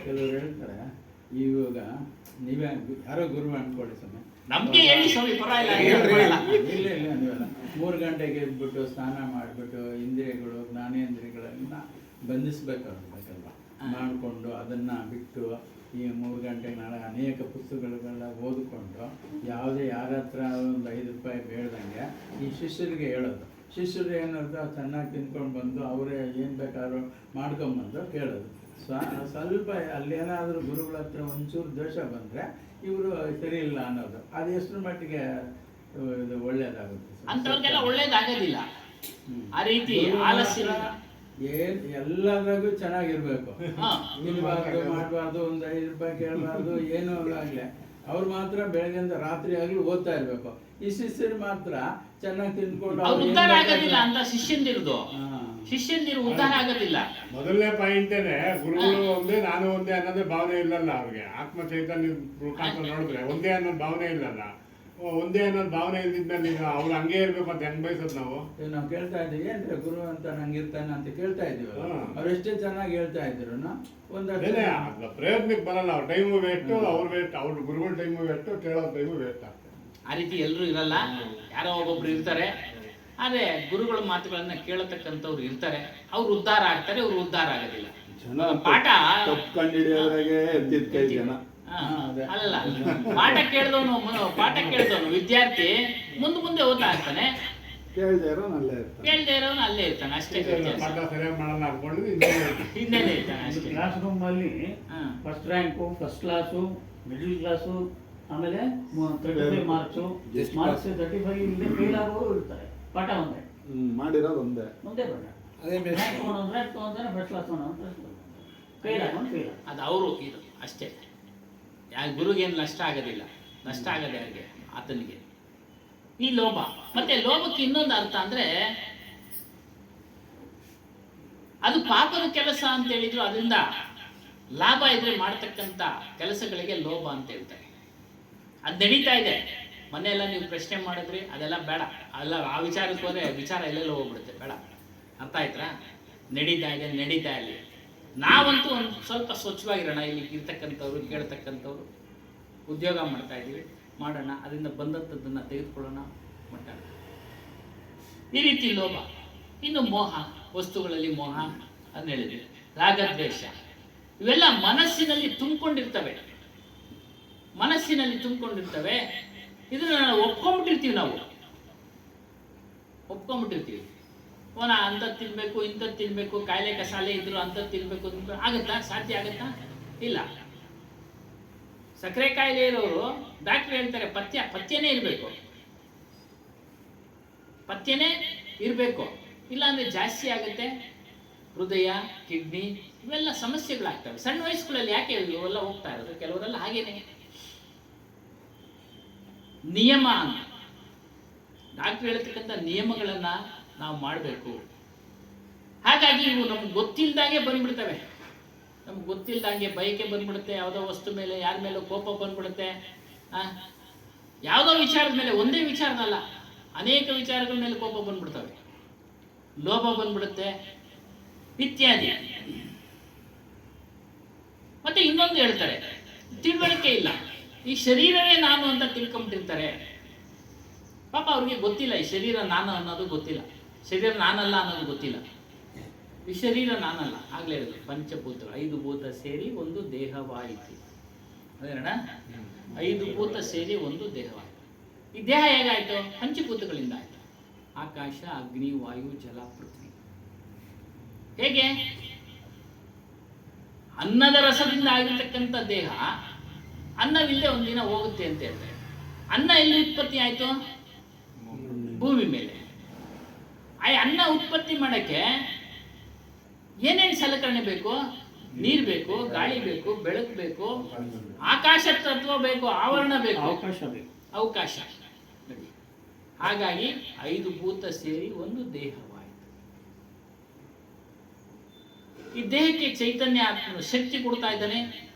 ಕೆಲವರು ಹೇಳ್ತಾರೆ, ಇವಾಗ ನೀವೇ ಯಾರೋ ಗುರು ಅನ್ಕೊಳ್ಳಿ ಸ್ವಾಮಿ, ನಮ್ಗೆ ಹೇಳಿ ಸ್ವಾಮಿ, ಪರವಾಗಿಲ್ಲ. ಇಲ್ಲ ನೀವೆಲ್ಲ 3 ಗಂಟೆಗೆ ಎದ್ಬಿಟ್ಟು ಸ್ನಾನ ಮಾಡಿಬಿಟ್ಟು ಇಂದ್ರಿಯಗಳು, ಜ್ಞಾನೇಂದ್ರಿಯಗಳನ್ನ ಬಂಧಿಸ್ಬೇಕಾಗಬೇಕಲ್ವ, ಮಾಡಿಕೊಂಡು ಅದನ್ನು ಬಿಟ್ಟು ಈ 3 ಗಂಟೆಗೆ ನಾಳೆ ಅನೇಕ ಪುಸ್ತಕಗಳೆಲ್ಲ ಓದಿಕೊಂಡು ಯಾವುದೇ ಯಾರ ಹತ್ರ ಒಂದು 5 ರೂಪಾಯಿ ಬೇಡ್ದಂಗೆ ಈ ಶಿಷ್ಯರಿಗೆ ಹೇಳೋದು. ಶಿಷ್ಯರು ಏನಂತ ಚೆನ್ನಾಗಿ ತಿನ್ಕೊಂಡು ಬಂದು ಅವರೇ ಏನು ಬೇಕಾದ್ರೂ ಮಾಡ್ಕೊಂಬಂದು ಕೇಳೋದು. ಸ್ವಲ್ಪ ಅಲ್ಲೇನಾದರೂ ಗುರುಗಳ ಹತ್ರ ಒಂಚೂರು ದೋಷ ಬಂದರೆ ಇವರು ಸರಿ ಇಲ್ಲ ಅನ್ನೋದು, ಅದು ಎಷ್ಟರ ಮಟ್ಟಿಗೆ ಇದು ಒಳ್ಳೇದಾಗುತ್ತೆ? ಅಂತವ್ರಿಗೆಲ್ಲ ಒಳ್ಳೇದಾಗೋದಿಲ್ಲ. ಆ ರೀತಿ ಆಲಸ್ಯ ಎಲ್ಲದ್ರಾಗೂ ಚೆನ್ನಾಗಿರ್ಬೇಕು. ತಿನ್ಬಾರ್ದು, ಮಾಡಬಾರ್ದು, ಒಂದು 5 ರೂಪಾಯಿ ಕೇಳಬಾರ್ದು, ಏನೂ ಆಗಲಿ. ಅವ್ರು ಮಾತ್ರ ಬೆಳಗ್ಗೆಯಿಂದ ರಾತ್ರಿ ಆಗಲಿ ಓದ್ತಾ ಇರ್ಬೇಕು. ಈ ಶಿಷ್ಯರು ಮಾತ್ರ ಚೆನ್ನಾಗಿ ತಿನ್ಕೊಂಡು ಉದ್ಧಾರ ಆಗೋದಿಲ್ಲ ಅಂತ ಶಿಷ್ಯಂದಿರುದು. ಶಿಷ್ಯಂದಿರು ಉದ್ಧಾರ ಆಗೋದಿಲ್ಲ. ಮೊದಲನೇ ಪಾಯಿಂಟೇನೆ ಗುರುಗಳು ಒಂದೇ, ನಾನು ಒಂದೇ ಅನ್ನೋದೇ ಭಾವನೆ ಇಲ್ಲಲ್ಲ ಅವ್ರಿಗೆ. ಆತ್ಮ ಚೈತನ್ಯ ಮುಖಾಂತರ ನೋಡಿದ್ರೆ ಒಂದೇ ಅನ್ನೋದು ಭಾವನೆ ಇಲ್ಲಲ್ಲ. ಒಂದೇ ಅನ್ನೋದು ಭಾವನೆ ಇಲ್ದಿದ್ಮೇಲೆ ಈಗ ಅವ್ರು ಹಂಗೆ ಇರ್ಬೇಕು ಅಂತ ಹೆಂಗ್ ಬಯಸೋದು ನಾವು ಕೇಳ್ತಾ ಇದ್ದೀವಿ ಅಂದ್ರೆ ಗುರು ಅಂತ ನಂಗಿರ್ತಾನೆ ಅಂತ ಕೇಳ್ತಾ ಇದೀವಲ್ಲ. ಅವ್ರು ಎಷ್ಟೇ ಚೆನ್ನಾಗಿ ಹೇಳ್ತಾ ಇದ್ರು ಒಂದಷ್ಟು ಪ್ರಯತ್ನಕ್ಕೆ ಬರಲ್ಲ. ಅವ್ರ ಟೈಮು ವೇಸ್ಟ್, ಅವ್ರ ವೇಸ್ಟ್, ಅವ್ರ ಗುರುಗಳ ಟೈಮು ವೇಸ್ಟ್, ಕೇಳೋ ಟೈಮು ವೇಸ್ಟ್ ಆಗ್ತದೆ. ಆ ರೀತಿ ಎಲ್ಲರೂ ಇರಲ್ಲ, ಯಾರೋ ಒಬ್ಬೊಬ್ರು ಇರ್ತಾರೆ. ಆದ್ರೆ ಗುರುಗಳ ಮಾತುಗಳನ್ನ ಕೇಳತಕ್ಕಂಥವ್ರು ಇರ್ತಾರೆ, ಅವ್ರು ಉದ್ಧಾರ ಆಗ್ತಾರೆ, ಅವ್ರು ಉದ್ಧಾರ ಆಗೋದಿಲ್ಲ. ಪಾಠ ಕಂಡಿಡಿಯೋದ್ರಾಗೆ ಎದ್ದಿದ್ ಕೈ ಜನ. ಅಲ್ಲ, ಪಾಠ ಕೇಳಿದವನು ವಿದ್ಯಾರ್ಥಿ ಮುಂದೆ ಓದ್ತಾ ಇರ್ತಾನೆ, ಕೇಳ್ದೆ ಇರೋನು ಅಲ್ಲೇ ಇರ್ತಾನೆ, ಕೇಳದೆ ಇರೋನು ಅಲ್ಲೇ ಇರ್ತಾನೆ. ಅಷ್ಟೇ ಪಾಠ ಸರಿಯಾಗಿ ಮಾಡಲ್ಲ ಅನ್ಕೊಂಡು ಹಿಂದೆನೇ ಇರ್ತಾನೆ ಅಷ್ಟೇ. ಕ್ಲಾಸ್ ರೂಮ್ ಅಲ್ಲಿ first rank, first class, middle class, ಆಮೇಲೆ 35 ಮಾರ್ಕ್ಸು, 35 ಇಲ್ಲದೆ ಫೇಲ್ ಆಗೋರು ಇರ್ತಾರೆ. ಪಾಠ ಒಂದೇ ಮಾಡಿರೋದು ಒಂದೇ ಪಾಠ. ಅದೇ ತಗೊಂಡ್ರೆ ಫಸ್ಟ್ ಕ್ಲಾಸ್ ಫೇಲ್ ಆಗೋನು ಅದು ಅವರು ಇದು ಅಷ್ಟೇ. ಗುರುಗೇನು ನಷ್ಟ ಆಗೋದಿಲ್ಲ. ನಷ್ಟ ಆಗದೆ ಯಾರಿಗೆ? ಆತನಿಗೆ. ಈ ಲೋಭ. ಮತ್ತೆ ಲೋಭಕ್ಕೆ ಇನ್ನೊಂದು ಅರ್ಥ ಅಂದ್ರೆ ಅದು ಪಾಪದ ಕೆಲಸ ಅಂತ ಹೇಳಿದ್ರು, ಅದರಿಂದ ಲಾಭ ಇದ್ರೆ ಮಾಡ್ತಕ್ಕಂಥ ಕೆಲಸಗಳಿಗೆ ಲೋಭ ಅಂತ ಹೇಳ್ತಾರೆ. ಅದು ನಡೀತಾ ಇದೆ. ಮನೆಯೆಲ್ಲ ನೀವು ಪ್ರಶ್ನೆ ಮಾಡಿದ್ರಿ, ಅದೆಲ್ಲ ಬೇಡ. ಅಲ್ಲ, ಆ ವಿಚಾರಕ್ಕೆ ಹೋದ್ರೆ ವಿಚಾರ ಎಲ್ಲೆಲ್ಲ ಹೋಗ್ಬಿಡುತ್ತೆ, ಬೇಡ. ಅರ್ಥ ಆಯ್ತಾ? ನಡೀತಾ ಇಲ್ಲಿ. ನಾವಂತೂ ಒಂದು ಸ್ವಲ್ಪ ಸ್ವಚ್ಛವಾಗಿರೋಣ. ಇಲ್ಲಿ ಇರ್ತಕ್ಕಂಥವ್ರು, ಕೇಳ್ತಕ್ಕಂಥವ್ರು, ಉದ್ಯೋಗ ಮಾಡ್ತಾ ಇದ್ದೀವಿ, ಮಾಡೋಣ, ಅದರಿಂದ ಬಂದಂಥದ್ದನ್ನು ತೆಗೆದುಕೊಳ್ಳೋಣ, ಮಾಡೋಣ. ಈ ರೀತಿ ಲೋಭ. ಇನ್ನು ಮೋಹ, ವಸ್ತುಗಳಲ್ಲಿ ಮೋಹ ಅಂತ ಹೇಳಿದ್ವಿ. ರಾಗದ್ವೇಷ, ಇವೆಲ್ಲ ಮನಸ್ಸಿನಲ್ಲಿ ತುಂಬಿಕೊಂಡಿರ್ತವೆ. ಇದನ್ನ ಒಪ್ಕೊಂಡ್ಬಿಟ್ಟಿರ್ತೀವಿ ನಾವು. ಓನ ಅಂಥದ್ದು ತಿನ್ಬೇಕು, ಇಂಥದ್ದು ತಿನ್ಬೇಕು, ಕಾಯಿಲೆ ಕಸಾಲೆ ಇದ್ರು ಅಂಥದ್ದು ತಿನ್ಬೇಕು. ಆಗುತ್ತಾ? ಸಾಧ್ಯ ಆಗುತ್ತಾ? ಇಲ್ಲ. ಸಕ್ಕರೆ ಕಾಯಿಲೆ ಇರೋರು ಡಾಕ್ಟರ್ ಹೇಳ್ತಾರೆ ಪಥ್ಯನೇ ಇರಬೇಕು. ಇಲ್ಲಾಂದ್ರೆ ಜಾಸ್ತಿ ಆಗುತ್ತೆ, ಹೃದಯ, ಕಿಡ್ನಿ ಇವೆಲ್ಲ ಸಮಸ್ಯೆಗಳಾಗ್ತವೆ. ಸಣ್ಣ ವಯಸ್ಸುಗಳಲ್ಲಿ ಯಾಕೆ ಇವೆಲ್ಲ ಹೋಗ್ತಾ ಇರೋದು? ಕೆಲವರೆಲ್ಲ ಹಾಗೇನೆ. ನಿಯಮ ಅಂತ ಡಾಕ್ಟರ್ ಹೇಳ್ತಕ್ಕಂಥ ನಿಯಮಗಳನ್ನ ನಾವು ಮಾಡಬೇಕು. ಹಾಗಾಗಿ ಇವು ನಮ್ಗೆ ಗೊತ್ತಿಲ್ದಾಗೆ ಬಂದ್ಬಿಡ್ತವೆ. ನಮ್ಗೆ ಗೊತ್ತಿಲ್ದಂಗೆ ಬಯಕೆ ಬಂದ್ಬಿಡುತ್ತೆ, ಯಾವುದೋ ವಸ್ತು ಮೇಲೆ, ಯಾರ ಮೇಲೂ ಕೋಪ ಬಂದ್ಬಿಡುತ್ತೆ. ಯಾವುದೋ ವಿಚಾರದ ಮೇಲೆ, ಒಂದೇ ವಿಚಾರನಲ್ಲ, ಅನೇಕ ವಿಚಾರಗಳ ಮೇಲೆ ಕೋಪ ಬಂದ್ಬಿಡ್ತವೆ, ಲೋಭ ಬಂದ್ಬಿಡುತ್ತೆ ಇತ್ಯಾದಿ. ಮತ್ತೆ ಇನ್ನೊಂದು ಹೇಳ್ತಾರೆ, ತಿಳುವಳಿಕೆ ಇಲ್ಲ. ಈ ಶರೀರವೇ ನಾನು ಅಂತ ತಿಳ್ಕೊಂಬಿಟ್ಟಿರ್ತಾರೆ. ಪಾಪ ಅವ್ರಿಗೆ ಗೊತ್ತಿಲ್ಲ ಈ ಶರೀರ ನಾನು ಅನ್ನೋದು ಗೊತ್ತಿಲ್ಲ, ಶರೀರ ನಾನಲ್ಲ ಅನ್ನೋದು ಗೊತ್ತಿಲ್ಲ. ಈ ಶರೀರ ನಾನಲ್ಲ, ಆಗ್ಲೇ ಹೇಳಿದ್ರು ಪಂಚಭೂತಗಳು 5 ಭೂತ ಸೇರಿ ಒಂದು ದೇಹವಾಯಿತು. ಅದೇನಣ್ಣ, 5 ಭೂತ ಸೇರಿ ಒಂದು ದೇಹವಾಯಿತು. ಈ ದೇಹ ಹೇಗಾಯ್ತು? ಪಂಚಭೂತಗಳಿಂದ ಆಯ್ತು. ಆಕಾಶ, ಅಗ್ನಿ, ವಾಯು, ಜಲ, ಪೃಥ್ವಿ. ಹೇಗೆ? ಅನ್ನದ ರಸದಿಂದ ಆಗಿರ್ತಕ್ಕಂಥ ದೇಹ ಅನ್ನವಿಲ್ಲದೆ ಒಂದಿನ ಹೋಗುತ್ತೆ ಅಂತ ಹೇಳ್ತಾರೆ. ಅನ್ನ ಎಲ್ಲಿ ಉತ್ಪತ್ತಿ ಆಯ್ತು? ಭೂಮಿ ಮೇಲೆ. ಆ ಅನ್ನ ಉತ್ಪತ್ತಿ ಮಾಡಕ್ಕೆ ಏನೇನು ಸಲಕರಣೆ ಬೇಕು? ನೀರು ಬೇಕು, ಗಾಳಿ ಬೇಕು, ಬೆಳಕು ಬೇಕು, ಆಕಾಶ ತತ್ವ ಬೇಕು, ಆವರಣ ಬೇಕು, ಅವಕಾಶ. ಹಾಗಾಗಿ 5 ಭೂತ ಸೇರಿ ಒಂದು ದೇಹವಾಯಿತು. ಈ ದೇಹಕ್ಕೆ ಚೈತನ್ಯ ಶಕ್ತಿ ಕೊಡ್ತಾ ಇದ್ದಾನೆ.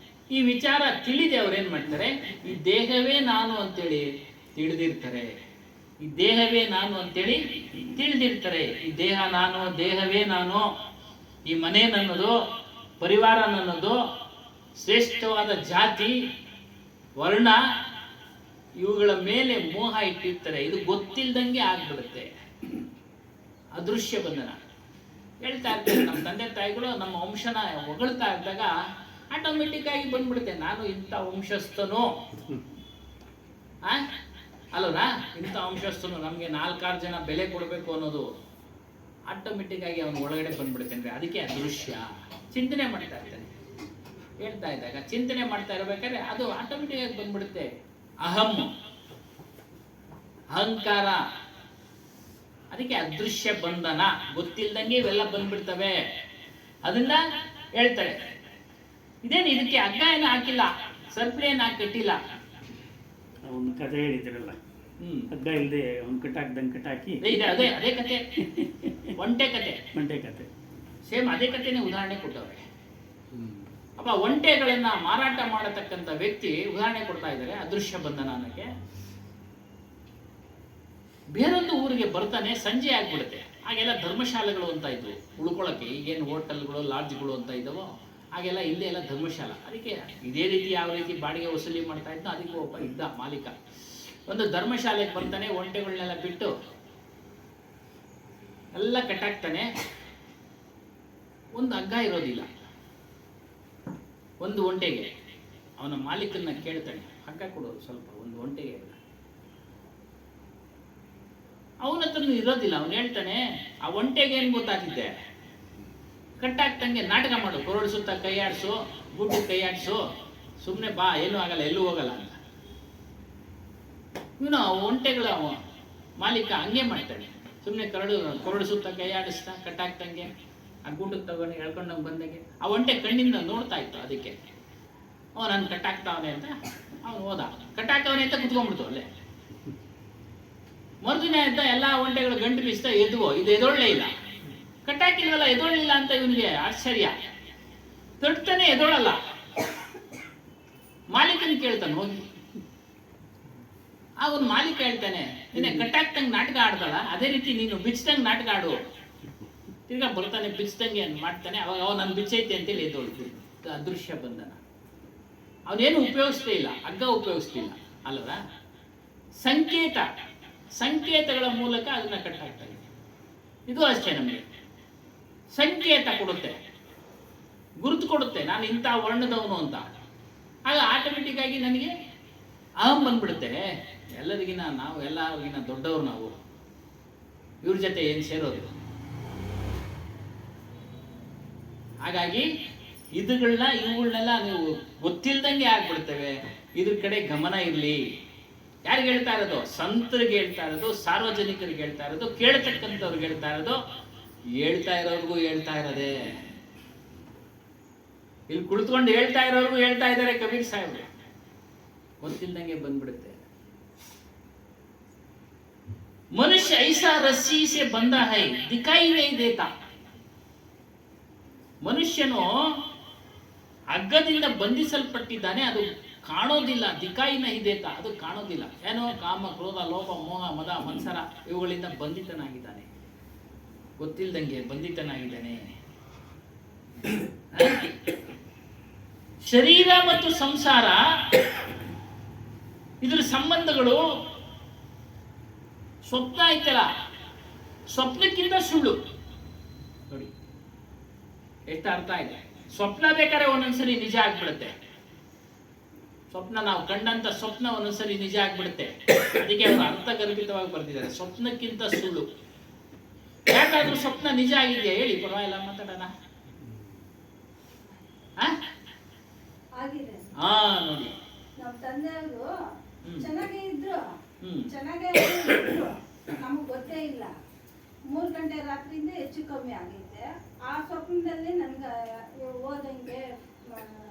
ಈ ವಿಚಾರ ತಿಳಿದೆ ಅವ್ರೇನ್ ಮಾಡ್ತಾರೆ, ಈ ದೇಹವೇ ನಾನು ಅಂತೇಳಿ ತಿಳಿದಿರ್ತಾರೆ. ಈ ದೇಹವೇ ನಾನು ಅಂತೇಳಿ ತಿಳಿದಿರ್ತಾರೆ. ಈ ದೇಹ ನಾನು, ದೇಹವೇ ನಾನು, ಈ ಮನೆ ನನ್ನದು, ಪರಿವಾರ ನನ್ನದು, ಶ್ರೇಷ್ಠವಾದ ಜಾತಿ, ವರ್ಣ, ಇವುಗಳ ಮೇಲೆ ಮೋಹ ಇಟ್ಟಿರ್ತಾರೆ. ಇದು ಗೊತ್ತಿಲ್ದಂಗೆ ಆಗ್ಬಿಡುತ್ತೆ. ಅದೃಶ್ಯ ಬಂಧನ. ಹೇಳ್ತಾ ಇರ್ತಾರೆ ನಮ್ಮ ತಂದೆ ತಾಯಿಗಳು ನಮ್ಮ ವಂಶನ ಹೊಗಳ್ತಾ ಇದ್ದಾಗ ಆಟೋಮೆಟಿಕ್ ಆಗಿ ಬಂದ್ಬಿಡುತ್ತೆ, ನಾನು ಇಂಥ ವಂಶಸ್ಥನು ಅಲ್ವರಾ, ಇಂಥ ವಂಶಸ್ಥನು, ನಮಗೆ 4-6 ಜನ ಬೆಲೆ ಕೊಡಬೇಕು ಅನ್ನೋದು ಆಟೋಮೆಟಿಕ್ ಆಗಿ ಅವನ ಒಳಗಡೆ ಬಂದ್ಬಿಡುತ್ತೆ. ಅಂದ್ರೆ ಅದಕ್ಕೆ ಅದೃಶ್ಯ. ಚಿಂತನೆ ಮಾಡ್ತಾ ಇರ್ತಾನೆ, ಹೇಳ್ತಾ ಇದ್ದಾಗ ಚಿಂತನೆ ಮಾಡ್ತಾ ಇರ್ಬೇಕಾದ್ರೆ ಅದು ಆಟೋಮೆಟಿಕ್ ಆಗಿ ಬಂದ್ಬಿಡುತ್ತೆ. ಅಹಂ, ಅಹಂಕಾರ. ಅದಕ್ಕೆ ಅದೃಶ್ಯ ಬಂಧನ. ಗೊತ್ತಿಲ್ದಂಗೆ ಇವೆಲ್ಲ ಬಂದ್ಬಿಡ್ತವೆ. ಅದನ್ನ ಹೇಳ್ತಾರೆ. ಇದೇನು ಇದಕ್ಕೆ ಹಗ್ಗ ಏನು ಹಾಕಿಲ್ಲ, ಸರ್ಪಳಿ ಏನು ಹಾಕಿ ಕಟ್ಟಿಲ್ಲ. ಒಂದು ಕಥೆ ಹೇಳಿದ್ರಲ್ಲ, ಹಗ್ಗ ಇಲ್ಲದೆ ಒಂದು ಕಟ್ಟಾಕ್ದಂಗೆ ಕಟ್ಟಾಕಿ. ಅದೇ ಅದೇ ಕತೆ, ಒಂಟೆ ಕತೆ ಸೇಮ್ ಅದೇ ಕತೆನೇ ಉದಾಹರಣೆ ಕೊಟ್ಟವ್ರೆ. ಅಪ್ಪ ಒಂಟೆಗಳನ್ನ ಮಾರಾಟ ಮಾಡತಕ್ಕಂಥ ವ್ಯಕ್ತಿ ಉದಾಹರಣೆ ಕೊಡ್ತಾ ಇದ್ದಾರೆ ಅದೃಶ್ಯ ಬಂಧನ ಅನ್ನೋಕ್ಕೆ. ಬೇರೊಂದು ಊರಿಗೆ ಬರ್ತಾನೆ, ಸಂಜೆ ಆಗ್ಬಿಡುತ್ತೆ. ಆಗೆಲ್ಲ ಧರ್ಮಶಾಲೆಗಳು ಅಂತ ಇದ್ವು ಉಳ್ಕೊಳ್ಳೋಕೆ. ಈಗೇನು ಹೋಟೆಲ್ಗಳು, ಲಾಡ್ಜ್ಗಳು ಅಂತ ಇದ್ದಾವೋ ಹಾಗೆಲ್ಲ ಇಲ್ಲೇ ಎಲ್ಲ ಧರ್ಮಶಾಲ. ಅದಕ್ಕೆ ಇದೇ ರೀತಿ ಯಾವ ರೀತಿ ಬಾಡಿಗೆ ವಸೂಲಿ ಮಾಡ್ತಾ ಇದ್ನೋ ಅದಕ್ಕೆ ಒಬ್ಬ ಇದ್ದ ಮಾಲೀಕ. ಒಂದು ಧರ್ಮಶಾಲೆಗೆ ಬರ್ತಾನೆ, ಒಂಟೆಗಳನ್ನೆಲ್ಲ ಬಿಟ್ಟು ಎಲ್ಲ ಕಟ್ಟಾಕ್ತಾನೆ. ಒಂದು ಹಗ್ಗ ಇರೋದಿಲ್ಲ ಒಂದು ಒಂಟೆಗೆ. ಅವನ ಮಾಲೀಕನ್ನ ಕೇಳ್ತಾನೆ, ಹಗ್ಗ ಕೊಡು ಸ್ವಲ್ಪ, ಒಂದು ಒಂಟೆಗೆ. ಅವನ ಹತ್ರನೂ ಇರೋದಿಲ್ಲ. ಅವನು ಹೇಳ್ತಾನೆ, ಆ ಒಂಟೆಗೆ ಏನು ಗೊತ್ತಾಗ್ತಿದ್ದೆ, ಕಟ್ಟಾಕ್ತಂಗೆ ನಾಟಕ ಮಾಡು, ಕೊರಡು ಸುತ್ತ ಕೈ ಆಡಿಸು, ಗುಡ್ಡು ಕೈ ಆಡಿಸು, ಸುಮ್ಮನೆ ಬಾ, ಏನೂ ಆಗಲ್ಲ, ಎಲ್ಲೂ ಹೋಗಲ್ಲ ಅಂತ. ಇವನು ಒಂಟೆಗಳ ಮಾಲೀಕ ಹಂಗೆ ಮಾಡ್ತಾನೆ. ಸುಮ್ಮನೆ ಕೊರಡು ಸುತ್ತ ಕೈ ಆಡಿಸ್ತಾ ಕಟ್ಟಾಕ್ತಂಗೆ, ಆ ಗುಡ್ಡಕ್ಕೆ ತಗೊಂಡು ಹೇಳ್ಕೊಂಡಂಗೆ ಬಂದಂಗೆ. ಆ ಒಂಟೆ ಕಣ್ಣಿಂದ ನೋಡ್ತಾ ಇತ್ತು. ಅದಕ್ಕೆ ನಾನು ಕಟ್ಟಾಕ್ತಾವನೆ ಅಂತ ಅವನು ಹೋದ. ಕಟ್ಟಾಕ್ತವನೆ ಅಂತ ಕುತ್ಕೊಂಡ್ಬಿಡ್ತು ಅಲ್ಲೇ. ಮರುದಿನ ಇದ್ದ ಎಲ್ಲ ಒಂಟೆಗಳು ಗಂಟು ಬೀಸ್ತಾ ಎದ್ವೋ, ಇದು ಎದೊಳ್ಳೆ ಇಲ್ಲ, ಕಟ್ಟಾಕಿಲ್ವಲ್ಲ, ಎದೊಳ್ಳಿಲ್ಲ ಅಂತ ಇವನಿಗೆ ಆಶ್ಚರ್ಯ. ತಡ್ತಾನೆ, ಎದೊಳಲ್ಲ. ಮಾಲೀಕನ ಕೇಳ್ತಾನೆ ಹೋಗಿ. ಅವನು ಮಾಲೀಕ ಹೇಳ್ತಾನೆ, ನಿನ್ನೆ ಕಟ್ಟಾಕ್ತಂಗೆ ನಾಟಕ ಆಡ್ದಲ್ಲ, ಅದೇ ರೀತಿ ನೀನು ಬಿಚ್ಚದಂಗೆ ನಾಟಕ ಆಡು. ತಿರ್ಗಾ ಬರ್ತಾನೆ, ಬಿಚ್ಚದಂಗೆ ಮಾಡ್ತಾನೆ. ಅವಾಗ ಅವನು ನನ್ನ ಬಿಚ್ಚೈತೆ ಅಂತೇಳಿ ಎದ್ದೊಳ್ತೀವಿ. ಅದೃಶ್ಯ ಬಂಧನ. ಅವನೇನು ಉಪಯೋಗಿಸ್ತೇ ಇಲ್ಲ, ಹಗ್ಗ ಉಪಯೋಗಿಸ್ತಿಲ್ಲ ಅಲ್ವ. ಸಂಕೇತಗಳ ಮೂಲಕ ಅದನ್ನ ಕಟ್ಟಾಗ್ತಾ ಇದೆ. ಇದು ಅಷ್ಟೇ, ನಮಗೆ ಸಂಕೇತ ಕೊಡುತ್ತೆ, ಗುರುತು ಕೊಡುತ್ತೆ, ನಾನು ಇಂಥ ವರ್ಣದವನು ಅಂತ. ಆಗ ಆಟೋಮೆಟಿಕ್ ಆಗಿ ನನಗೆ ಅಹಂ ಬಂದ್ಬಿಡುತ್ತೆ. ಎಲ್ಲರಿಗಿನ ನಾವು, ಎಲ್ಲರಿಗಿನ ದೊಡ್ಡವರು ನಾವು, ಇವ್ರ ಜೊತೆ ಏನು ಸೇರೋದು. ಹಾಗಾಗಿ ಇವುಗಳನ್ನೆಲ್ಲ ನೀವು ಗೊತ್ತಿಲ್ದಂಗೆ ಆಗ್ಬಿಡ್ತೇವೆ. ಇದ್ರ ಕಡೆ ಗಮನ ಇರಲಿ. ಯಾರಿಗೆ ಹೇಳ್ತಾ ಇರೋದು? ಸಂತರಿಗೆ ಹೇಳ್ತಾ ಇರೋದು, ಸಾರ್ವಜನಿಕರಿಗೆ ಹೇಳ್ತಾ ಇರೋದು, ಕೇಳ್ತಕ್ಕಂಥವ್ರಿಗೆ ಹೇಳ್ತಾ ಇರೋದು. ಹೇಳ್ತಾ ಇರೋರ್ಗೂ ಹೇಳ್ತಾ ಇರೋದೆ, ಇಲ್ಲಿ ಕುಳಿತುಕೊಂಡು ಹೇಳ್ತಾ ಇರೋರ್ಗೂ ಹೇಳ್ತಾ ಇದ್ದಾರೆ ಕಬೀರ್ ಸಾಹೇಬ್ರು. ಗೊತ್ತಿಲ್ದಂಗೆ ಬಂದ್ಬಿಡುತ್ತೆ. ಮನುಷ್ಯ ಐಸಾ ರಸ್ಸಿ ಸೆ ಬಂದ ಹೈ ದಿಕಾಯಿ ನೈ ದೇತಾ. ಮನುಷ್ಯನು ಹಗ್ಗದಿಂದ ಬಂಧಿಸಲ್ಪಟ್ಟಿದ್ದಾನೆ, ಅದು ಕಾಣೋದಿಲ್ಲ. ದಿಕಾಯಿ ನೈ ದೇತಾ, ಅದು ಕಾಣೋದಿಲ್ಲ. ಏನೋ ಕಾಮ, ಕ್ರೋಧ, ಲೋಭ, ಮೋಹ, ಮದ, ಮತ್ಸರ ಇವುಗಳಿಂದ ಬಂಧಿತನಾಗಿದ್ದಾನೆ. ಗೊತ್ತಿಲ್ದಂಗೆ ಬಂಧಿತನಾಗಿದ್ದಾನೆ. ಶರೀರ ಮತ್ತು ಸಂಸಾರ ಇದರ ಸಂಬಂಧಗಳು ಸ್ವಪ್ನ ಐತಲ್ಲ, ಸ್ವಪ್ನಕ್ಕಿಂತ ಸುಳ್ಳು. ನೋಡಿ ಎಷ್ಟು ಅರ್ಥ ಇದೆ. ಸ್ವಪ್ನ ಬೇಕಾದ್ರೆ ಒಂದೊಂದ್ಸರಿ ನಿಜ ಆಗ್ಬಿಡುತ್ತೆ. ಸ್ವಪ್ನ ನಾವು ಕಂಡಂತ ಸ್ವಪ್ನ ಒಂದೊಂದ್ಸರಿ ನಿಜ ಆಗ್ಬಿಡುತ್ತೆ. ಅದಕ್ಕೆ ಅವರು ಅರ್ಥಗರ್ಭಿತವಾಗಿ ಬರ್ತಿದ್ದಾರೆ, ಸ್ವಪ್ನಕ್ಕಿಂತ ಸುಳ್ಳು. ಯಾಕಾದ್ರೂ ಸ್ವಪ್ನ ನಿಜ ಆಗಿದೆಯಾ ಹೇಳಿ, ಪರವಾಗಿಲ್ಲ ಮಾತಾಡೋಣ. ಆಗಿದೆ. ಹಾ ನೋಡಿ, ನಮ್ಮ ತಂದೆಯವರು ಹ್ಮ್. ಚೆನ್ನಾಗೇ ಇದ್ರು, ಹ್ಮ್. ಚೆನ್ನಾಗೇ ಇದ್ರು, ನಮಗ್ ಗೊತ್ತೇ ಇಲ್ಲ. 3 ಗಂಟೆ ರಾತ್ರಿಯಿಂದ ಹೆಚ್ಚು ಕಮ್ಮಿ ಆಗೈತೆ. ಆ ಸ್ವಪ್ನದಲ್ಲಿ ನನ್ಗೆ ಓದಂಗೆ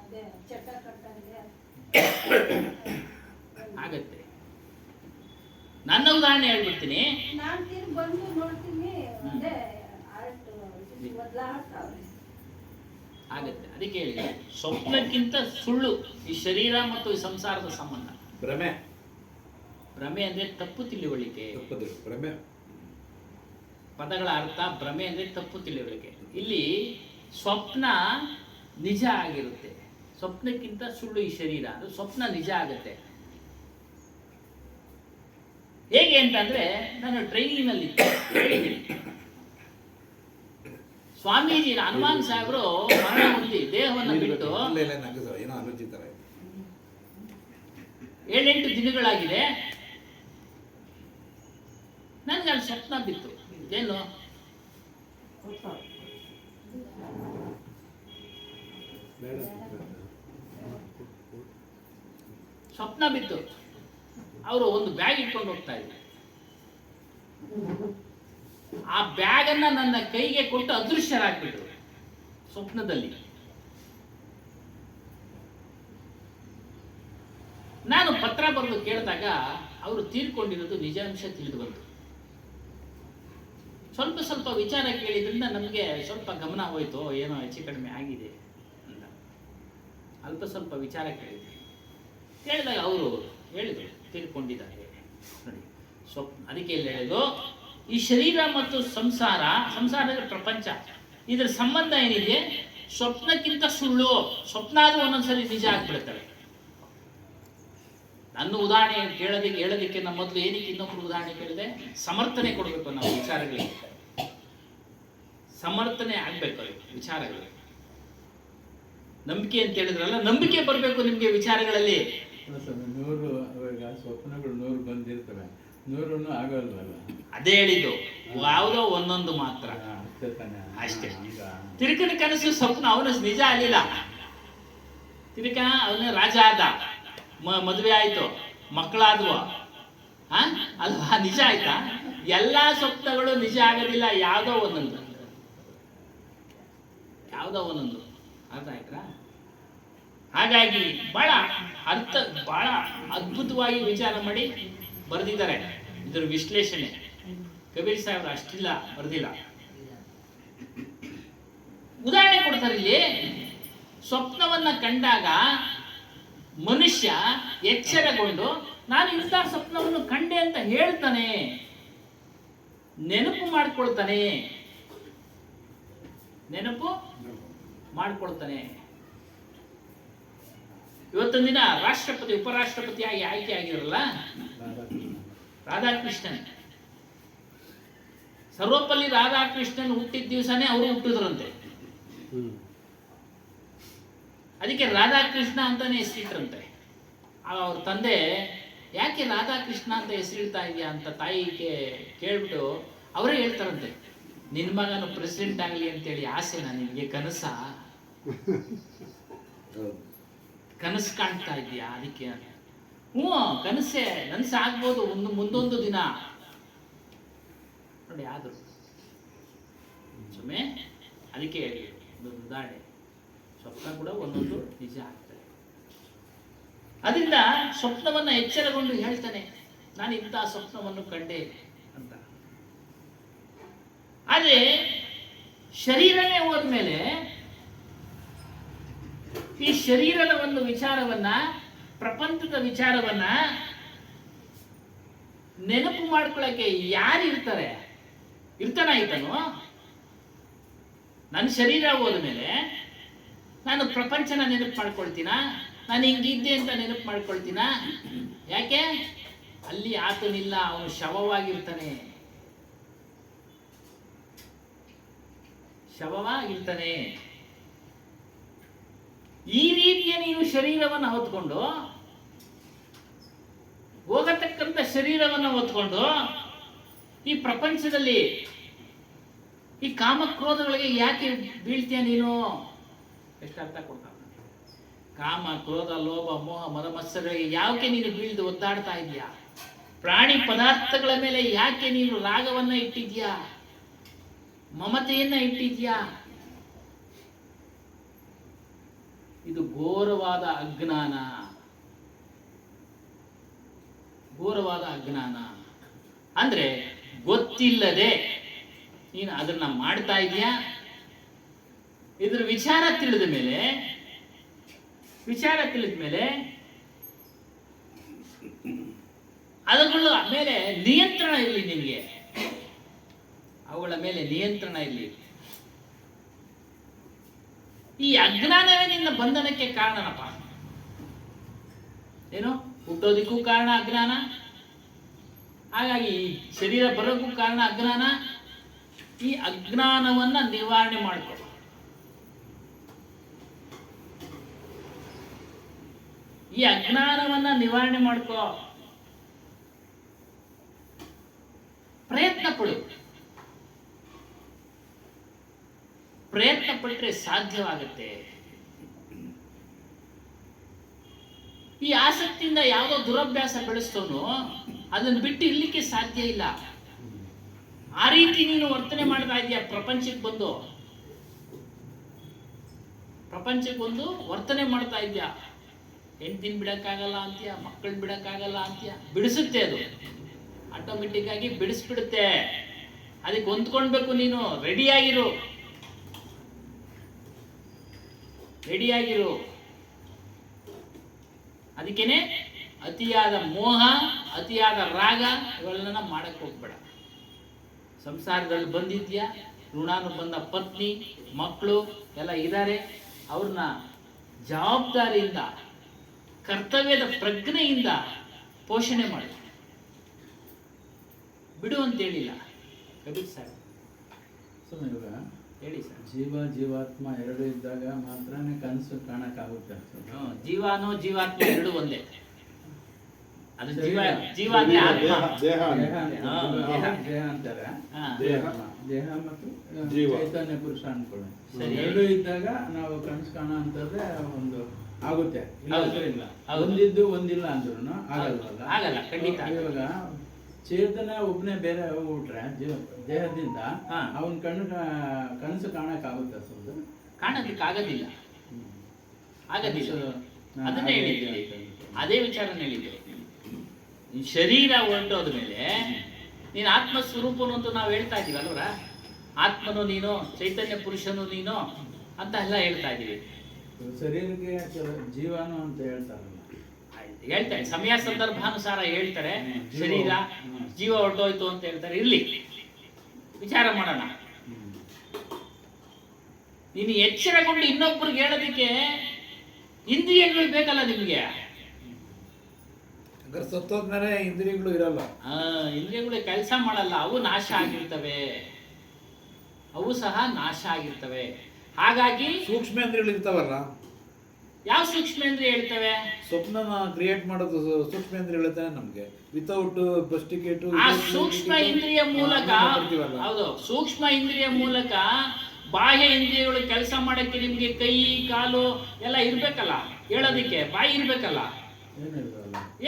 ಅದೇ ಚಟ ಕಟ್ಟಂಗೆ ಆಗತ್ತೆ. ನನ್ನ ಉದಾಹರಣೆ ಹೇಳ್ಬಿಡ್ತೀನಿ. ನಾನ್ ತಿರ್ಗಿ ಬಂದು ನೋಡ್ತೀನಿ, ಅದೇ ಆರ್ಟ್ ಬದಲಾಗ್ತಾವ್ರೆ. ಆಗತ್ತೆ. ಅದಕ್ಕೆ ಹೇಳಿ, ಸ್ವಪ್ನಕ್ಕಿಂತ ಸುಳ್ಳು ಈ ಶರೀರ ಮತ್ತು ಈ ಸಂಸಾರದ ಸಂಬಂಧ. ಭ್ರಮೆ. ಭ್ರಮೆ ಅಂದ್ರೆ ತಪ್ಪು ತಿಳುವಳಿಕೆ. ತಪ್ಪದು ಭ್ರಮೆ. ಪದಗಳ ಅರ್ಥ ಭ್ರಮೆ ಅಂದ್ರೆ ತಪ್ಪು ತಿಳುವಳಿಕೆ. ಇಲ್ಲಿ ಸ್ವಪ್ನ ನಿಜ ಆಗಿರುತ್ತೆ, ಸ್ವಪ್ನಕ್ಕಿಂತ ಸುಳ್ಳು ಈ ಶರೀರ. ಅದು ಸ್ವಪ್ನ ನಿಜ ಆಗುತ್ತೆ. ಹೇಗೆ ಅಂತಂದ್ರೆ, ನಾನು ಟ್ರೈನಿನಲ್ಲಿ ಸ್ವಾಮೀಜಿ ಹನುಮಾನ್ ಸಾಹೇಬರು ಮರಣ ಹೊಂದಿ ದೇಹವನ್ನು ಬಿಟ್ಟು ಏನೋ ಆಲೋಚಿತರ 7-8 ದಿನಗಳಾಗಿದೆ. ನನಗೆ ಅಲ್ಲಿ ಸ್ವಪ್ನ ಬಿತ್ತು. ಏನು ಸ್ವಪ್ನ ಬಿತ್ತು. ಅವರು ಒಂದು ಬ್ಯಾಗ್ ಇಟ್ಕೊಂಡು ಹೋಗ್ತಾ ಇದ್ರು. ಆ ಬ್ಯಾಗ್ ಅನ್ನ ನನ್ನ ಕೈಗೆ ಕೊಟ್ಟು ಅದೃಶ್ಯರಾಗ್ಬಿಟ್ರು ಸ್ವಪ್ನದಲ್ಲಿ. ನಾನು ಪತ್ರ ಬರೆದು ಕೇಳಿದಾಗ ಅವರು ತೀರ್ಕೊಂಡಿರೋದು ನಿಜಾಂಶ ತಿಳಿದು ಬಂತು. ಸ್ವಲ್ಪ ಸ್ವಲ್ಪ ವಿಚಾರ ಕೇಳಿದ್ರಿಂದ ನಮಗೆ ಸ್ವಲ್ಪ ಗಮನ ಹೋಯ್ತು, ಏನೋ ಹೆಚ್ಚು ಕಡಿಮೆ ಆಗಿದೆ ಅಂತ. ಅಲ್ಪ ಸ್ವಲ್ಪ ವಿಚಾರ ಕೇಳಿದಾಗ ಅವರು ಹೇಳಿದರು ತೀರ್ಕೊಂಡಿದ್ದಾರೆ. ನೋಡಿ ಅದಕ್ಕೆ ಇಲ್ಲಿ ಹೇಳೋದು, ಈ ಶರೀರ ಮತ್ತು ಸಂಸಾರದ ಪ್ರಪಂಚ, ಇದರ ಸಂಬಂಧ ಏನಿದೆ ಸ್ವಪ್ನಕ್ಕಿಂತ ಸುಳ್ಳು. ಸ್ವಪ್ನ ಆದ್ರೂ ಒಂದೊಂದ್ಸರಿ ನಿಜ ಆಗ್ಬಿಡ್ತವೆ. ನನ್ನ ಉದಾಹರಣೆ ಹೇಳೋದಕ್ಕೆ ನಮ್ಮ ಮೊದಲು ಏನಕ್ಕೆ ಇನ್ನೊಬ್ರು ಉದಾಹರಣೆ ಕೇಳಿದೆ, ಸಮರ್ಥನೆ ಕೊಡಬೇಕು. ನಾವು ವಿಚಾರಗಳಿಗೆ ಸಮರ್ಥನೆ ಆಗ್ಬೇಕು. ಅದು ವಿಚಾರಗಳು ನಂಬಿಕೆ ಅಂತ ಹೇಳಿದ್ರಲ್ಲ, ನಂಬಿಕೆ ಬರಬೇಕು ನಿಮ್ಗೆ ವಿಚಾರಗಳಲ್ಲಿ. 100 ಇವಾಗ ಸ್ವಪ್ನಗಳು 100 ಬಂದಿರ್ತವೆ, 100 ಆಗೋಲ್ವಲ್ಲ. ಅದೇ ಹೇಳಿದ್ದು, ಯಾವುದೋ ಒಂದೊಂದು ಮಾತ್ರ ಅಷ್ಟೇ ತಾನೆ. ಅಷ್ಟೇ. ಈಗ ತಿರುಕನ ಕನಸು ಸ್ವಪ್ನ ಅವನು ನಿಜ ಆಗಲಿಲ್ಲ. ತಿರುಕ ಅವನು ರಾಜ ಆದ, ಮದುವೆ ಆಯ್ತು, ಮಕ್ಕಳಾದ್ವು, ಅಲ್ವಾ? ನಿಜ ಆಯ್ತಾ? ಎಲ್ಲಾ ಸ್ವಪ್ನಗಳು ನಿಜ ಆಗೋದಿಲ್ಲ, ಯಾವುದೋ ಒಂದೊಂದು ಅರ್ಥ ಆಯ್ತಾ? ಹಾಗಾಗಿ ಬಹಳ ಅದ್ಭುತವಾಗಿ ವಿಚಾರ ಮಾಡಿ ಬರೆದಿದ್ದಾರೆ ಇದರ ವಿಶ್ಲೇಷಣೆ. ಕಬೀರ್ ಸಾಹೇಬ್ರು ಅಷ್ಟಿಲ್ಲ ಬರೆದಿಲ್ಲ. ಉದಾಹರಣೆ ಕೊಡ್ತಾರೆ ಇಲ್ಲಿ. ಸ್ವಪ್ನವನ್ನ ಕಂಡಾಗ ಮನುಷ್ಯ ಎಚ್ಚರಗೊಂಡು ನಾನು ಇಂಥ ಸ್ವಪ್ನವನ್ನು ಕಂಡೆ ಅಂತ ಹೇಳ್ತಾನೆ, ನೆನಪು ಮಾಡ್ಕೊಳ್ತಾನೆ. ಇವತ್ತೊಂದು ದಿನ ರಾಷ್ಟ್ರಪತಿ ಉಪರಾಷ್ಟ್ರಪತಿಯಾಗಿ ಆಯ್ಕೆ ಆಗಿರಲ್ಲ ರಾಧಾಕೃಷ್ಣನ್. ಸರ್ವಪಲ್ಲಿ ರಾಧಾಕೃಷ್ಣನ್ ಹುಟ್ಟಿದ ದಿವಸನೇ ಅವರು ಹುಟ್ಟಿದ್ರಂತೆ. ಅದಕ್ಕೆ ರಾಧಾಕೃಷ್ಣ ಅಂತಾನೆ ಹೆಸರಿಟ್ರಂತೆ. ಅವ್ರ ತಂದೆ ಯಾಕೆ ರಾಧಾಕೃಷ್ಣ ಅಂತ ಹೆಸರಿಡ್ತಾ ಇದೆಯಾ ಅಂತ ತಾಯಿಗೆ ಕೇಳ್ಬಿಟ್ಟು ಅವರೇ ಹೇಳ್ತಾರಂತೆ, ನಿನ್ನ ಮಗನು ಪ್ರೆಸಿಡೆಂಟ್ ಆಗಲಿ ಅಂತೇಳಿ ಆಸೆನಾ ನಿನಗೆ? ಕನಸು ಕಾಣ್ತಾ ಇದೆಯಾ? ಅದಕ್ಕೆ ಕನಸಾಗ್ಬೋದು ಮುಂದೊಂದು ದಿನ. ನೋಡಿ, ಆದ್ರು ಸುಮ್ಮನೆ ಅದಕ್ಕೆ ಹೇಳಿ ಒಂದು ಉದಾಹರಣೆ, ಸ್ವಪ್ನ ಕೂಡ ಒಂದೊಂದು ನಿಜ ಆಗ್ತದೆ. ಅದರಿಂದ ಸ್ವಪ್ನವನ್ನು ಎಚ್ಚರಗೊಂಡು ಹೇಳ್ತಾನೆ, ನಾನು ಇಂಥ ಸ್ವಪ್ನವನ್ನು ಕಂಡೆ ಅಂತ. ಆದರೆ ಶರೀರನೇ ಹೋದ್ಮೇಲೆ ಈ ಶರೀರದ ಒಂದು ವಿಚಾರವನ್ನ, ಪ್ರಪಂಚದ ವಿಚಾರವನ್ನ ನೆನಪು ಮಾಡ್ಕೊಳ್ಳಕ್ಕೆ ಯಾರು ಇರ್ತಾರೆ? ಇರ್ತಾನಾಯ್ತನು? ನನ್ನ ಶರೀರ ಹೋದ್ಮೇಲೆ ನಾನು ಪ್ರಪಂಚನ ನೆನಪು ಮಾಡ್ಕೊಳ್ತೀನ? ನಾನು ಹಿಂಗಿದ್ದೆ ಅಂತ ನೆನಪು ಮಾಡ್ಕೊಳ್ತೀನ? ಯಾಕೆ? ಅಲ್ಲಿ ಆತನಿಲ್ಲ, ಅವನು ಶವವಾಗಿರ್ತಾನೆ, ಶವವಾಗಿರ್ತಾನೆ. ಈ ರೀತಿಯ ನೀನು ಶರೀರವನ್ನು ಹೊತ್ಕೊಂಡು, ಹೋಗತಕ್ಕಂಥ ಶರೀರವನ್ನು ಹೊತ್ಕೊಂಡು ಈ ಪ್ರಪಂಚದಲ್ಲಿ ಈ ಕಾಮಕ್ರೋಧಗಳಿಗೆ ಯಾಕೆ ಬೀಳ್ತೀಯ ನೀನು? ಎಷ್ಟು ಅರ್ಥ ಕೊಡ್ತಾನೆ. ಕಾಮ, ಕ್ರೋಧ, ಲೋಭ, ಮೋಹ, ಮದ, ಮತ್ಸರಗಳಿಗೆ ಯಾಕೆ ನೀನು ಬೀಳ್ದು ಒದ್ದಾಡ್ತಾ ಇದೀಯಾ? ಪ್ರಾಣಿ ಪದಾರ್ಥಗಳ ಮೇಲೆ ಯಾಕೆ ನೀನು ರಾಗವನ್ನ ಇಟ್ಟಿದ್ಯಾ? ಮಮತೆಯನ್ನ ಇಟ್ಟಿದ್ಯಾ? ಇದು ಘೋರವಾದ ಅಜ್ಞಾನ, ಘೋರವಾದ ಅಜ್ಞಾನ. ಅಂದ್ರೆ ಗೊತ್ತಿಲ್ಲದೆ ನೀನು ಅದನ್ನ ಮಾಡ್ತಾ ಇದೀಯಾ. ಇದ್ರ ವಿಚಾರ ತಿಳಿದ ಮೇಲೆ ಅವುಗಳ ಮೇಲೆ ನಿಯಂತ್ರಣ ಇರಲಿ ನಿನಗೆ, ಅವುಗಳ ಮೇಲೆ ನಿಯಂತ್ರಣ ಇರಲಿ. ಈ ಅಜ್ಞಾನವೇ ನಿನ್ನ ಬಂಧನಕ್ಕೆ ಕಾರಣನಪ್ಪ. ಏನು? ಹುಟ್ಟೋದಿಕ್ಕೂ ಕಾರಣ ಅಜ್ಞಾನ, ಹಾಗಾಗಿ ಈ ಶರೀರ ಬರೋಕ್ಕೂ ಕಾರಣ ಅಜ್ಞಾನ. ಈ ಅಜ್ಞಾನವನ್ನ ನಿವಾರಣೆ ಮಾಡ್ಕೊ. ಈ ಅಜ್ಞಾನವನ್ನ ನಿವಾರಣೆ ಮಾಡ್ಕೋ, ಪ್ರಯತ್ನ ಪಡು. ಪ್ರಯತ್ನ ಪಟ್ಟರೆ ಸಾಧ್ಯವಾಗುತ್ತೆ. ಈ ಆಸಕ್ತಿಯಿಂದ ಯಾವುದೋ ದುರಭ್ಯಾಸ ಬೆಳೆಸ್ತವನು ಅದನ್ನು ಬಿಟ್ಟು ಇರ್ಲಿಕ್ಕೆ ಸಾಧ್ಯ ಇಲ್ಲ. ಆ ರೀತಿ ನೀನು ವರ್ತನೆ ಮಾಡ್ತಾ ಇದೀಯ. ಪ್ರಪಂಚಕ್ಕೆ ಬಂದು ವರ್ತನೆ ಮಾಡ್ತಾ ಇದ್ಯಾ. ಹೆಂಡ್ತಿನ ಬಿಡಕ್ಕಾಗಲ್ಲ ಅಂತೀಯ, ಮಕ್ಕಳನ್ನ ಬಿಡಕ್ಕಾಗಲ್ಲ ಅಂತೀಯ. ಬಿಡಿಸುತ್ತೆ ಅದು, ಆಟೋಮೆಟಿಕ್ ಆಗಿ ಬಿಡಿಸ್ಬಿಡುತ್ತೆ. ಅದಕ್ಕೆ ಹೊಂದ್ಕೊಳ್ಬೇಕು. ನೀನು ರೆಡಿಯಾಗಿರು. ಅದಕ್ಕೇನೆ ಅತಿಯಾದ ಮೋಹ, ಅತಿಯಾದ ರಾಗ ಇವೆಲ್ಲ ಮಾಡಕ್ಕೆ ಹೋಗ್ಬೇಡ. ಸಂಸಾರದಲ್ಲಿ ಬಂದಿದ್ಯಾ, ಋಣಾನುಬಂಧ ಪತ್ನಿ, ಮಕ್ಕಳು ಎಲ್ಲ ಇದ್ದಾರೆ. ಅವ್ರನ್ನ ಜವಾಬ್ದಾರಿಯಿಂದ, ಕರ್ತವ್ಯದ ಪ್ರಜ್ಞೆಯಿಂದ ಪೋಷಣೆ ಮಾಡಿ. ಬಿಡು ಅಂತ ಹೇಳಿಲ್ಲ ಕಬೀರ್ ಸಾಹೇಬ್. ಸುಮ್ಮನೆ ಇವಾಗ ಹೇಳಿ ಸರ್. ಜೀವಾತ್ಮ ಎರಡು ಇದ್ದಾಗ ಮಾತ್ರನೇ ಕನಸು ಕಾಣಕ್ಕಾಗುತ್ತೆ. ಜೀವಾನು ಜೀವಾತ್ಮ ಎರಡು ಒಂದೇ. ಅದು ಜೀವ ಅಂದ್ರೆ ಆತ್ಮ. ದೇಹ ದೇಹ ಅಂತಾರೆ. ದೇಹ ಮತ್ತು ಜೀವ, ಚೈತನ್ಯ ಪುರುಷ ಅನ್ಕೊಳ್ಳಿ. ಸರಿ. ಎರಡು ಇದ್ದಾಗ ನಾವು ಕನಸು ಕಾಣೋ ಅಂತದ್ದೇ ಒಂದು ಆಗುತ್ತೆ. ಹೌದು. ಇಲ್ಲ ಹೌದು. ಒಂದಿದ್ದು ಒಂದಿಲ್ಲ ಅಂದ್ರೂ ಆಗಲ್ವಲ್ಲ. ಆಗಲ್ಲ, ಖಂಡಿತ ಆಗಲ್ಲ. ಇವಾಗ ಚೇತನ ಒಬ್ಬನೇ ಬೇರೆ ಹೋಗ್ಬಿಟ್ರೆ ದೇಹದಿಂದ ಹಾ. ಅವನ ಕನಸು ಕಾಣಕ್ ಆಗುತ್ತೆ. ಸುಮ್ಮನೆ ಕಾಣೋದಕ್ಕೆ ಆಗೋದಿಲ್ಲ. ಅದನ್ನೇ ಹೇಳಿದ್ದೆ, ಅದೇ ವಿಚಾರನ ಹೇಳಿದ್ದೆ. ಈ ಶರೀರ ಹೊರಟೋದ ಮೇಲೆ ನೀನು ಆತ್ಮ ಸ್ವರೂಪನು ಅಂತ ನಾವು ಹೇಳ್ತಾ ಇದೀವಿ ಅಲ್ವರ. ಆತ್ಮನು ನೀನು, ಚೈತನ್ಯ ಪುರುಷನು ನೀನು ಅಂತ ಎಲ್ಲ ಹೇಳ್ತಾ ಇದೀವಿ. ಶರೀರಕ್ಕೆ ಜೀವಾನು ಅಂತ ಹೇಳ್ತಾರಲ್ಲ. ಹೇಳ್ತಾರೆ, ಸಮಯ ಸಂದರ್ಭಾನುಸಾರ ಹೇಳ್ತಾರೆ. ಶರೀರ ಜೀವ ಹೊರಟೋಯ್ತು ಅಂತ ಹೇಳ್ತಾರೆ. ಇರ್ಲಿ, ವಿಚಾರ ಮಾಡೋಣ. ನೀನು ಎಚ್ಚರಗೊಂಡು ಇನ್ನೊಬ್ಬರಿಗೆ ಹೇಳೋದಕ್ಕೆ ಇಂದ್ರಿಯಗಳು ಬೇಕಲ್ಲ ನಿಮಗೆ. ಸತ್ತೋದ್ಮೇಲೆ ಇಂದ್ರಿಯಗಳು ಇರಲ್ಲ. ಇಂದ್ರಿಯಗಳು ಕೆಲಸ ಮಾಡಲ್ಲ, ಅವು ನಾಶ ಆಗಿರ್ತವೆ. ಅವು ಸಹ ನಾಶ ಆಗಿರ್ತವೆ. ಹಾಗಾಗಿ ಸೂಕ್ಷ್ಮೇಂದ್ರಿಯಗಳು ಇರ್ತಾವಲ್ಲ. ಯಾವ ಸೂಕ್ಷ್ಮೇಂದ್ರಿಯ ಹೇಳ್ತವೆ? ಸ್ವಪ್ನನ ಕ್ರಿಯೇಟ್ ಮಾಡೋದು ಸೂಕ್ಷ್ಮೇಂದ್ರಿಯ ಹೇಳ್ತಾನೆ ನಮ್ಗೆ. ವಿತೌಟ್ ಪ್ಲಾಸ್ಟಿಕೇಟು ಆ ಸೂಕ್ಷ್ಮ ಇಂದ್ರಿಯ ಮೂಲಕ, ಹೌದು, ಸೂಕ್ಷ್ಮ ಇಂದ್ರಿಯ ಮೂಲಕ ಬಾಹ್ಯ ಇಂದ್ರಿಯಗಳು ಕೆಲಸ ಮಾಡಕ್ಕೆ ನಿಮ್ಗೆ ಕೈ, ಕಾಲು ಎಲ್ಲ ಇರ್ಬೇಕಲ್ಲ, ಹೇಳೋದಿಕ್ಕೆ ಬಾಯಿ ಇರ್ಬೇಕಲ್ಲ.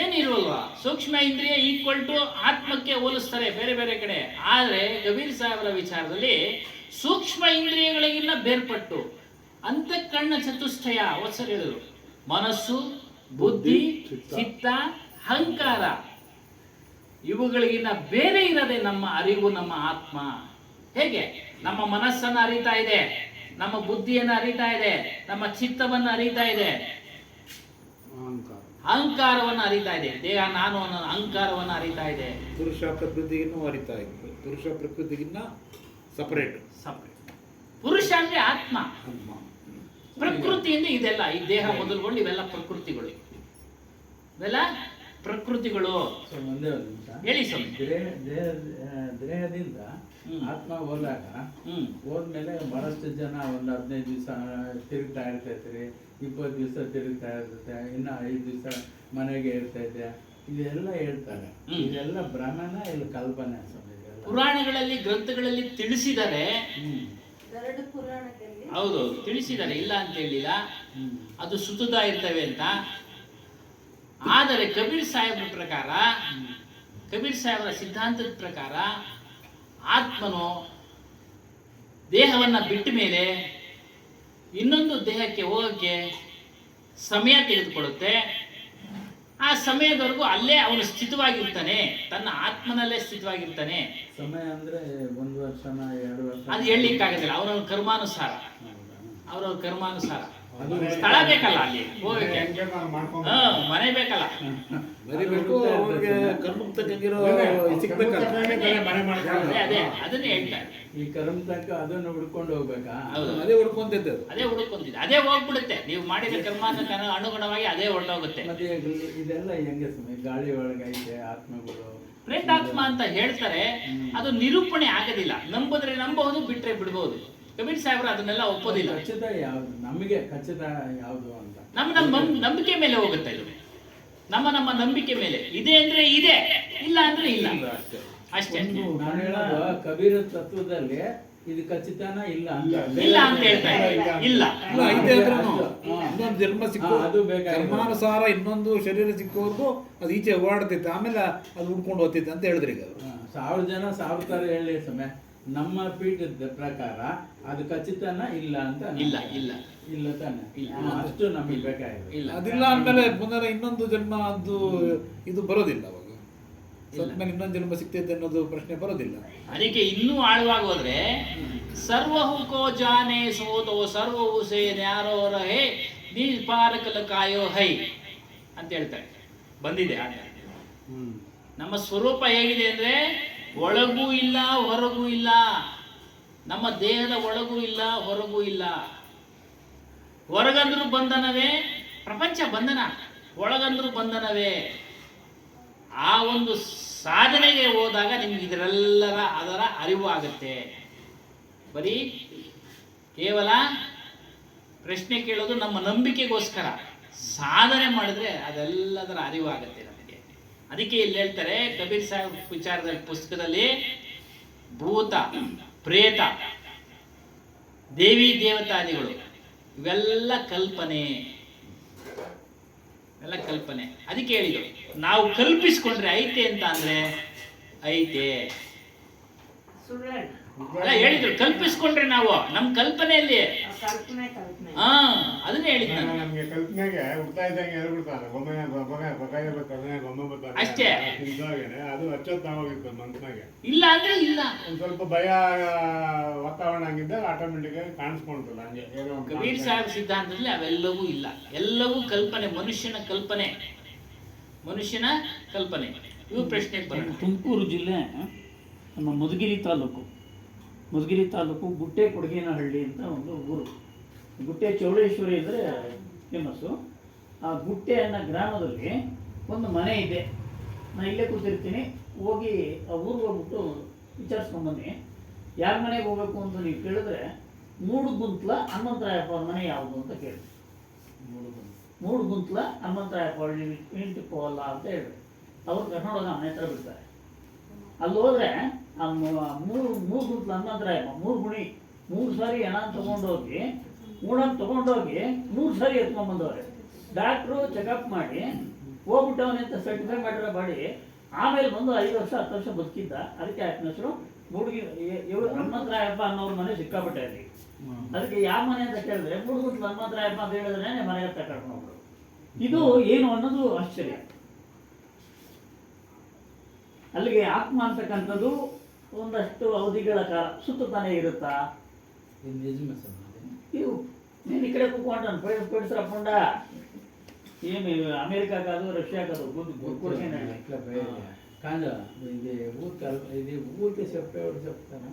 ಏನಿಲ್ವಲ್ವಾ? ಸೂಕ್ಷ್ಮ ಇಂದ್ರಿಯ ಈಕ್ವಲ್ ಟು ಆತ್ಮಕ್ಕೆ ಹೋಲಿಸ್ತಾರೆ ಬೇರೆ ಬೇರೆ ಕಡೆ. ಆದ್ರೆ ಕಬೀರ್ ಸಾಹೇಬರ ವಿಚಾರದಲ್ಲಿ ಸೂಕ್ಷ್ಮ ಇಂದ್ರಿಯಗಳಿಗಿನ್ನ ಬೇರ್ಪಟ್ಟು ಅಂತಃಕರಣ ಚತುಷ್ಟಯ ಅವಸರ ಹೇಳಿದರು. ಮನಸ್ಸು, ಬುದ್ಧಿ, ಚಿತ್ತ, ಅಹಂಕಾರ ಇವುಗಳಿಗಿನ್ನ ಬೇರೆ ಇರದೆ ನಮ್ಮ ಅರಿವು, ನಮ್ಮ ಆತ್ಮ. ಹೇಗೆ ನಮ್ಮ ಮನಸ್ಸನ್ನು ಅರಿತಾ ಇದೆ, ನಮ್ಮ ಬುದ್ಧಿಯನ್ನು ಅರಿತಾ ಇದೆ, ನಮ್ಮ ಚಿತ್ತವನ್ನು ಅರಿತಾ ಇದೆ, ಅಹಂಕಾರವನ್ನು ಅರಿತಾ ಇದೆ, ದೇಹ ನಾನು ಅನ್ನೋ ಅಹಂಕಾರವನ್ನು ಅರಿತಾ ಇದೆ. ಪುರುಷ ಪ್ರಕೃತಿಗಿನ್ನೂ ಅರಿತಾ ಇದೆ. ಪುರುಷ ಪ್ರಕೃತಿಗಿನ್ನ ಸಪರೇಟ್. ಪುರುಷ ಅಂದ್ರೆ ಆತ್ಮ. ಪ್ರಕೃತಿಯಿಂದ ಇದೆಲ್ಲ, ಈ ದೇಹ ಮೊದಲುಕೊಂಡು ಇವೆಲ್ಲ ಪ್ರಕೃತಿಗಳು, ಇವೆಲ್ಲ ಪ್ರಕೃತಿಗಳು. ಒಂದೇ ಒಂದು ನಿಮಿಷ ಹೇಳಿ ಸ್ವಾಮಿ. ದೇಹದಿಂದ ಆತ್ಮ ಹೋದಾಗ ಹೋದ್ಮೇಲೆ ಬಹಳಷ್ಟು ಜನ ಒಂದು 15 ದಿವಸ ತಿರುಗ್ತಾ ಇರ್ತೈತ್ರಿ, 20 ದಿವಸ ತಿರುಗ್ತಾ ಇರ್ತೈತೆ, ಇನ್ನು 5 ದಿವಸ ಮನೆಗೆ ಇರ್ತೈತೆ, ಇದೆಲ್ಲ ಹೇಳ್ತಾರೆ. ಇದೆಲ್ಲ ಭ್ರಮಣ, ಇಲ್ಲಿ ಕಲ್ಪನೆ. ಪುರಾಣಗಳಲ್ಲಿ, ಗ್ರಂಥಗಳಲ್ಲಿ ತಿಳಿಸಿದರೆ, ಗರುಡ ಪುರಾಣದಲ್ಲಿ ಹೌದು ತಿಳಿಸಿದ್ದಾರೆ, ಇಲ್ಲ ಅಂತ ಹೇಳಿಲ್ಲ, ಅದು ಸುತುದ ಇರ್ತವೆ ಅಂತ. ಆದರೆ ಕಬೀರ್ ಸಾಹೇಬ್ರ ಪ್ರಕಾರ, ಕಬೀರ್ ಸಾಹೇಬರ ಸಿದ್ಧಾಂತದ ಪ್ರಕಾರ ಆತ್ಮನು ದೇಹವನ್ನು ಬಿಟ್ಟ ಮೇಲೆ ಇನ್ನೊಂದು ದೇಹಕ್ಕೆ ಹೋಗೋಕ್ಕೆ ಸಮಯ ತೆಗೆದುಕೊಳ್ಳುತ್ತೆ. ಆ ಸಮಯದವರೆಗೂ ಅಲ್ಲೇ ಅವನು ಸ್ಥಿತವಾಗಿರ್ತಾನೆ, ತನ್ನ ಆತ್ಮನಲ್ಲೇ ಸ್ಥಿತವಾಗಿರ್ತಾನೆ. ಸಮಯ ಅಂದ್ರೆ 1 ವರ್ಷನ 2 ವರ್ಷ ಅದು ಹೇಳಲಿಕ್ಕಾಗದಿಲ್ಲ, ಅವರವ್ರ ಕರ್ಮಾನುಸಾರ, ಅವರವ್ರ ಕರ್ಮಾನುಸಾರ. ಸ್ಥಳ ಬೇಕಲ್ಲ ಅಲ್ಲಿ ಹೋಗಕ್ಕೆ, ಮನೆ ಬೇಕಲ್ಲ, ಬರಿಬೇಕು, ಅವ್ರಿಗೆ ಕರ್ಮಕ್ಕೆ ತಕ್ಕಂಗಿರೋ ಸಿಗ್ಬೇಕಲ್ಲ. ಅದೇ ಅದನ್ನೇ ಹೇಳ್ತಾರೆ. ಈ ಕರ್ಮ ತನಕ ಅದನ್ನು ಹುಡ್ಕೊಂಡು ಹೋಗ್ಬೇಕಾ? ಹೌದು, ಅದೇ ಹುಡ್ಕೊಂತಿದ್ದೆ ಅದು. ಅದೇ ಹುಡುಕೊಂತಿದೆ, ಅದೇ ಹೋಗ್ಬಿಡುತ್ತೆ. ನೀವು ಮಾಡಿದ ಕರ್ಮಾನುಕ ಅನುಗುಣವಾಗಿ ಅದೇ ಹೊರಟೋಗುತ್ತೆ. ಮತ್ತೆ ಇದೆಲ್ಲ ಹೆಂಗೆ ಸ್ವಾಮಿ? ಗಾಳಿ ಒಳಗೈತೆ ಆತ್ಮಗಳು, ಪ್ರೇತಾತ್ಮ ಅಂತ ಹೇಳ್ತಾರೆ, ಅದು ನಿರೂಪಣೆ ಆಗೋದಿಲ್ಲ. ನಂಬಿದ್ರೆ ನಂಬಬಹುದು, ಬಿಟ್ರೆ ಬಿಡ್ಬೋದು. ಕಬೀರ್ ಸಾಹೇಬ್ರು ಅದನ್ನೆಲ್ಲ ಒಪ್ಪೋದಿಲ್ಲ. ಖಚಿತ ಯಾವ್ದು ನಮಗೆ ಖಚಿತ ಯಾವುದು ಅಂತ ನಮ್ಮ ನಂಬಿಕೆ ಮೇಲೆ ಹೋಗುತ್ತೆ ಇದು. ನಮ್ಮ ನಂಬಿಕೆ ಮೇಲೆ ಇದೆ ಅಂದ್ರೆ ಇದೆ, ಇಲ್ಲ ಅಂದ್ರೆ ಇಲ್ಲ, ಅಷ್ಟೇ. ನಾನು ಹೇಳೋದು ಕಬೀರ ತತ್ವದಲ್ಲಿ ಇದು ಖಚಿತನ ಇಲ್ಲ ಅಂತ ಇಲ್ಲ ಅಂತ ಹೇಳ್ತಾ ಇಲ್ಲ. ಇಲ್ಲ, ಐತೆ ಅಂದ್ರೂ ಹಾ. ಇನ್ನೊಂದು ಜನ್ಮ ಸಿಕ್ಕೋ, ಅದು ಬೇಕಾಗಿರೋದು. ಕರ್ಮಾನುಸಾರ ಇನ್ನೊಂದು ಶರೀರ ಸಿಕ್ಕೋರ್ಗು ಅದು ಈಚೆ ಓಡಾಡ್ತೈತೆ, ಆಮೇಲೆ ಅದು ಉಡ್ಕೊಂಡು ಹೋಗ್ತೈತೆ ಅಂತ ಹೇಳಿದ್ರಿ ಈಗ ಅದು. 1000 ಜನ 1000 ತರ ಹೇಳಿ ಸಮಯ. ನಮ್ಮ ಪೀಠದ ಪ್ರಕಾರ ಅದು ಖಚಿತನ ಇಲ್ಲ ಅಂತ ಇಲ್ಲ ಇಲ್ಲ ಇಲ್ಲ ತಾನೆ, ಇಲ್ಲ. ಅಷ್ಟು ನಮಗೆ ಬೇಕಾಗಿರೋದು. ಇಲ್ಲ. ಅದಿಲ್ಲ ಅಂದ್ಮೇಲೆ ಪುನಃ ಇನ್ನೊಂದು ಜನ್ಮ ಅದು ಇದು ಬರೋದಿಲ್ಲ. ಅವಾಗ ಸತ್ಮೇಲೆ ಇನ್ನೊಂದು ಜನ್ಮ ಸಿಗ್ತೈತೆ ಅನ್ನೋದು ಪ್ರಶ್ನೆ ಬರೋದಿಲ್ಲ. ಅದಕ್ಕೆ ಇನ್ನೂ ಆಳವಾಗಿ ಹೋದ್ರೆ ಸರ್ವಹು ಕೋ ಜಾನೆ ಸೋತೋ ಸರ್ವಹು ಸೇ ನ್ಯಾರೋ ರಹೇ ನಿಪಾರಕಲ ಕಾಯೋ ಹೈ ಅಂತ ಹೇಳ್ತಾರೆ, ಬಂದಿದೆ ಆಗ. ನಮ್ಮ ಸ್ವರೂಪ ಹೇಗಿದೆ ಅಂದ್ರೆ ಒಳಗೂ ಇಲ್ಲ ಹೊರಗೂ ಇಲ್ಲ. ನಮ್ಮ ದೇಹದ ಒಳಗೂ ಇಲ್ಲ ಹೊರಗೂ ಇಲ್ಲ. ಹೊರಗಂದ್ರೂ ಬಂಧನವೇ, ಪ್ರಪಂಚ ಬಂಧನ, ಒಳಗಂದ್ರೂ ಬಂಧನವೇ. ಆ ಒಂದು ಸಾಧನೆಗೆ ಹೋದಾಗ ನಿಮ್ಗೆ ಇದರೆಲ್ಲರ ಅದರ ಅರಿವು ಆಗುತ್ತೆ. ಬರೀ ಕೇವಲ ಪ್ರಶ್ನೆ ಕೇಳೋದು ನಮ್ಮ ನಂಬಿಕೆಗೋಸ್ಕರ, ಸಾಧನೆ ಮಾಡಿದ್ರೆ ಅದೆಲ್ಲದರ ಅರಿವು ಆಗುತ್ತೆ ನಮಗೆ. ಅದಕ್ಕೆ ಇಲ್ಲಿ ಹೇಳ್ತಾರೆ ಕಬೀರ್ ಸಾಹೇಬ್ ವಿಚಾರದ ಪುಸ್ತಕದಲ್ಲಿ, ಭೂತ, ಪ್ರೇತ, ದೇವಿ ದೇವತಾದಿಗಳು ಇವೆಲ್ಲ ಕಲ್ಪನೆ, ಎಲ್ಲ ಕಲ್ಪನೆ. ಅದಕ್ಕೆ ಹೇಳಿದ್ರು, ನಾವು ಕಲ್ಪಿಸ್ಕೊಂಡ್ರೆ ಐತೆ ಅಂತ ಅಂದ್ರೆ ಐತೆ. ಅಲ್ಲ ಹೇಳಿದ್ರು, ಕಲ್ಪಿಸ್ಕೊಂಡ್ರೆ ನಾವು ನಮ್ಮ ಕಲ್ಪನೆಯಲ್ಲಿ, ಹಾ ಅದನ್ನೇ ಹೇಳಿದ್ ನಾನು. ನಮ್ಗೆ ಕಲ್ಪನೆಗೆ ಹುಡ್ತಾ ಇದ್ದಂಗೆ ಹೇಳ್ಬಿಡ್ತಾರೆ, ಗೊಮ್ಮೆ ಗೊಮ್ಮೆ ಬರ್ತಾರೆ ಅಷ್ಟೇ. ಅದು ಅಚ್ಚೊತ್ತಾಗೋಗಿತ್ತು ಮನ್ಸಿನಾಗೆ. ಇಲ್ಲ ಅಂದ್ರೆ ಇಲ್ಲ. ಒಂದ್ ಸ್ವಲ್ಪ ಭಯ ವಾತಾವರಣ ಹಂಗಿದ್ದಾಗ ಆಟೋಮೆಟಿಕ್ ಆಗಿ ಕಾಣಿಸ್ಕೊಂಡ್ರಲ್ಲ ಹಂಗೆ ಏನೋ ಒಂದು ಕಬೀರ್ ಸಾಹೇಬ್ ಸಿದ್ಧಾಂತದಲ್ಲಿ ಅವೆಲ್ಲವೂ ಇಲ್ಲ, ಎಲ್ಲವೂ ಕಲ್ಪನೆ, ಮನುಷ್ಯನ ಕಲ್ಪನೆ, ಮನುಷ್ಯನ ಕಲ್ಪನೆ. ಇವು ಪ್ರಶ್ನೆಗೆ ಬರೋಣ. ತುಮಕೂರು ಜಿಲ್ಲೆ ನಮ್ಮ ಮಧುಗಿರಿ ತಾಲೂಕು ಗುಟ್ಟೆ ಕೊಡಗೇನಹಳ್ಳಿ ಅಂತ ಒಂದು ಊರು. ಗುಟ್ಟೆ ಚೌಡೇಶ್ವರಿ ಅಂದರೆ ಫೇಮಸ್ಸು. ಆ ಗುಟ್ಟೆ ಅನ್ನೋ ಗ್ರಾಮದಲ್ಲಿ ಒಂದು ಮನೆ ಇದೆ. ನಾನು ಇಲ್ಲೇ ಕೂತಿರ್ತೀನಿ, ಹೋಗಿ ಆ ಊರಿಗೆ ಹೋಗ್ಬಿಟ್ಟು ವಿಚಾರಿಸ್ಕೊಂಡ್ಬನ್ನಿ. ಯಾರ ಮನೆಗೆ ಹೋಗ್ಬೇಕು ಅಂತ ನೀವು ಕೇಳಿದ್ರೆ, ಮೂಡುಗುಂತ್ಲ ಹನುಮಂತರಾಯಪ್ಪ ಅವ್ರ ಮನೆ ಯಾವುದು ಅಂತ ಕೇಳಿ. ಮೂಡುಗುಂತ್ಲ ಹನುಮಂತರಾಯಪ್ಪ ಇಂಟು ಪೋಲ್ಲ ಅಂತ ಹೇಳಿ ಅವ್ರು ಕರ್ನಾಟಕ ಮನೆ ಹತ್ರ ಬಿಡ್ತಾರೆ. ಅಲ್ಲಿ ಹೋದ್ರೆ ಆ ಮೂರು ಗುಂತ್ಲ ಹನುಮಂತರಾಯಪ್ಪ 3 ಗುಣಿ 3 ಸಾರಿ ಹಣ ತಗೊಂಡೋಗಿ ತಗೊಂಡೋಗಿ 3 ಸಾರಿ ಎತ್ಕೊಂಡ್ಬಂದವ್ರೆ. ಡಾಕ್ಟ್ರು ಚೆಕಪ್ ಮಾಡಿ ಹೋಗ್ಬಿಟ್ಟವನೆ ಅಂತ ಸರ್ಟಿಫೈ ಮಾಡಿರೋ ಬಾಡಿ ಆಮೇಲೆ ಬಂದು 5 ವರ್ಷ 10 ವರ್ಷ ಬದುಕಿದ್ದ. ಅದಕ್ಕೆ ಆತನ ಹೆಸರು ಹುಡುಗಿ ಇವರು ಹನುಮಂತರಾಯಪ್ಪ ಅನ್ನೋರ ಮನೆ ಸಿಕ್ಕಾಪಟ್ಟೆ ಅಲ್ಲಿ. ಅದಕ್ಕೆ ಯಾವ ಮನೆ ಅಂತ ಕೇಳಿದ್ರೆ ಹುಡುಗರು ಹನುಮಂತರಾಯಪ್ಪ ಅಂತ ಹೇಳಿದ್ರೆ ಮನೆ ಹತ್ರ ಕರ್ಕೊಂಡು ಹೋಗ್ರು. ಇದು ಏನು ಅನ್ನೋದು ಆಶ್ಚರ್ಯ. ಅಲ್ಲಿಗೆ ಆತ್ಮ ಅಂತಕ್ಕಂಥದ್ದು ಒಂದಷ್ಟು ಅವಧಿಗಳ ಕಾಲ ಸುತ್ತಾನೆ ಇರುತ್ತಾ? ಇವು ನೀನು ಈ ಕಡೆ ಕೂತ್ಕೊಂಡು ಪಡಿಸ್ರಪ್ಪಂಡ ఏమి అమెరికా కాదు రష్యా కాదు గుర్తుకొడకేనా కాదు ఇది ఊరికే చెప్పేవాడు చెప్తాను.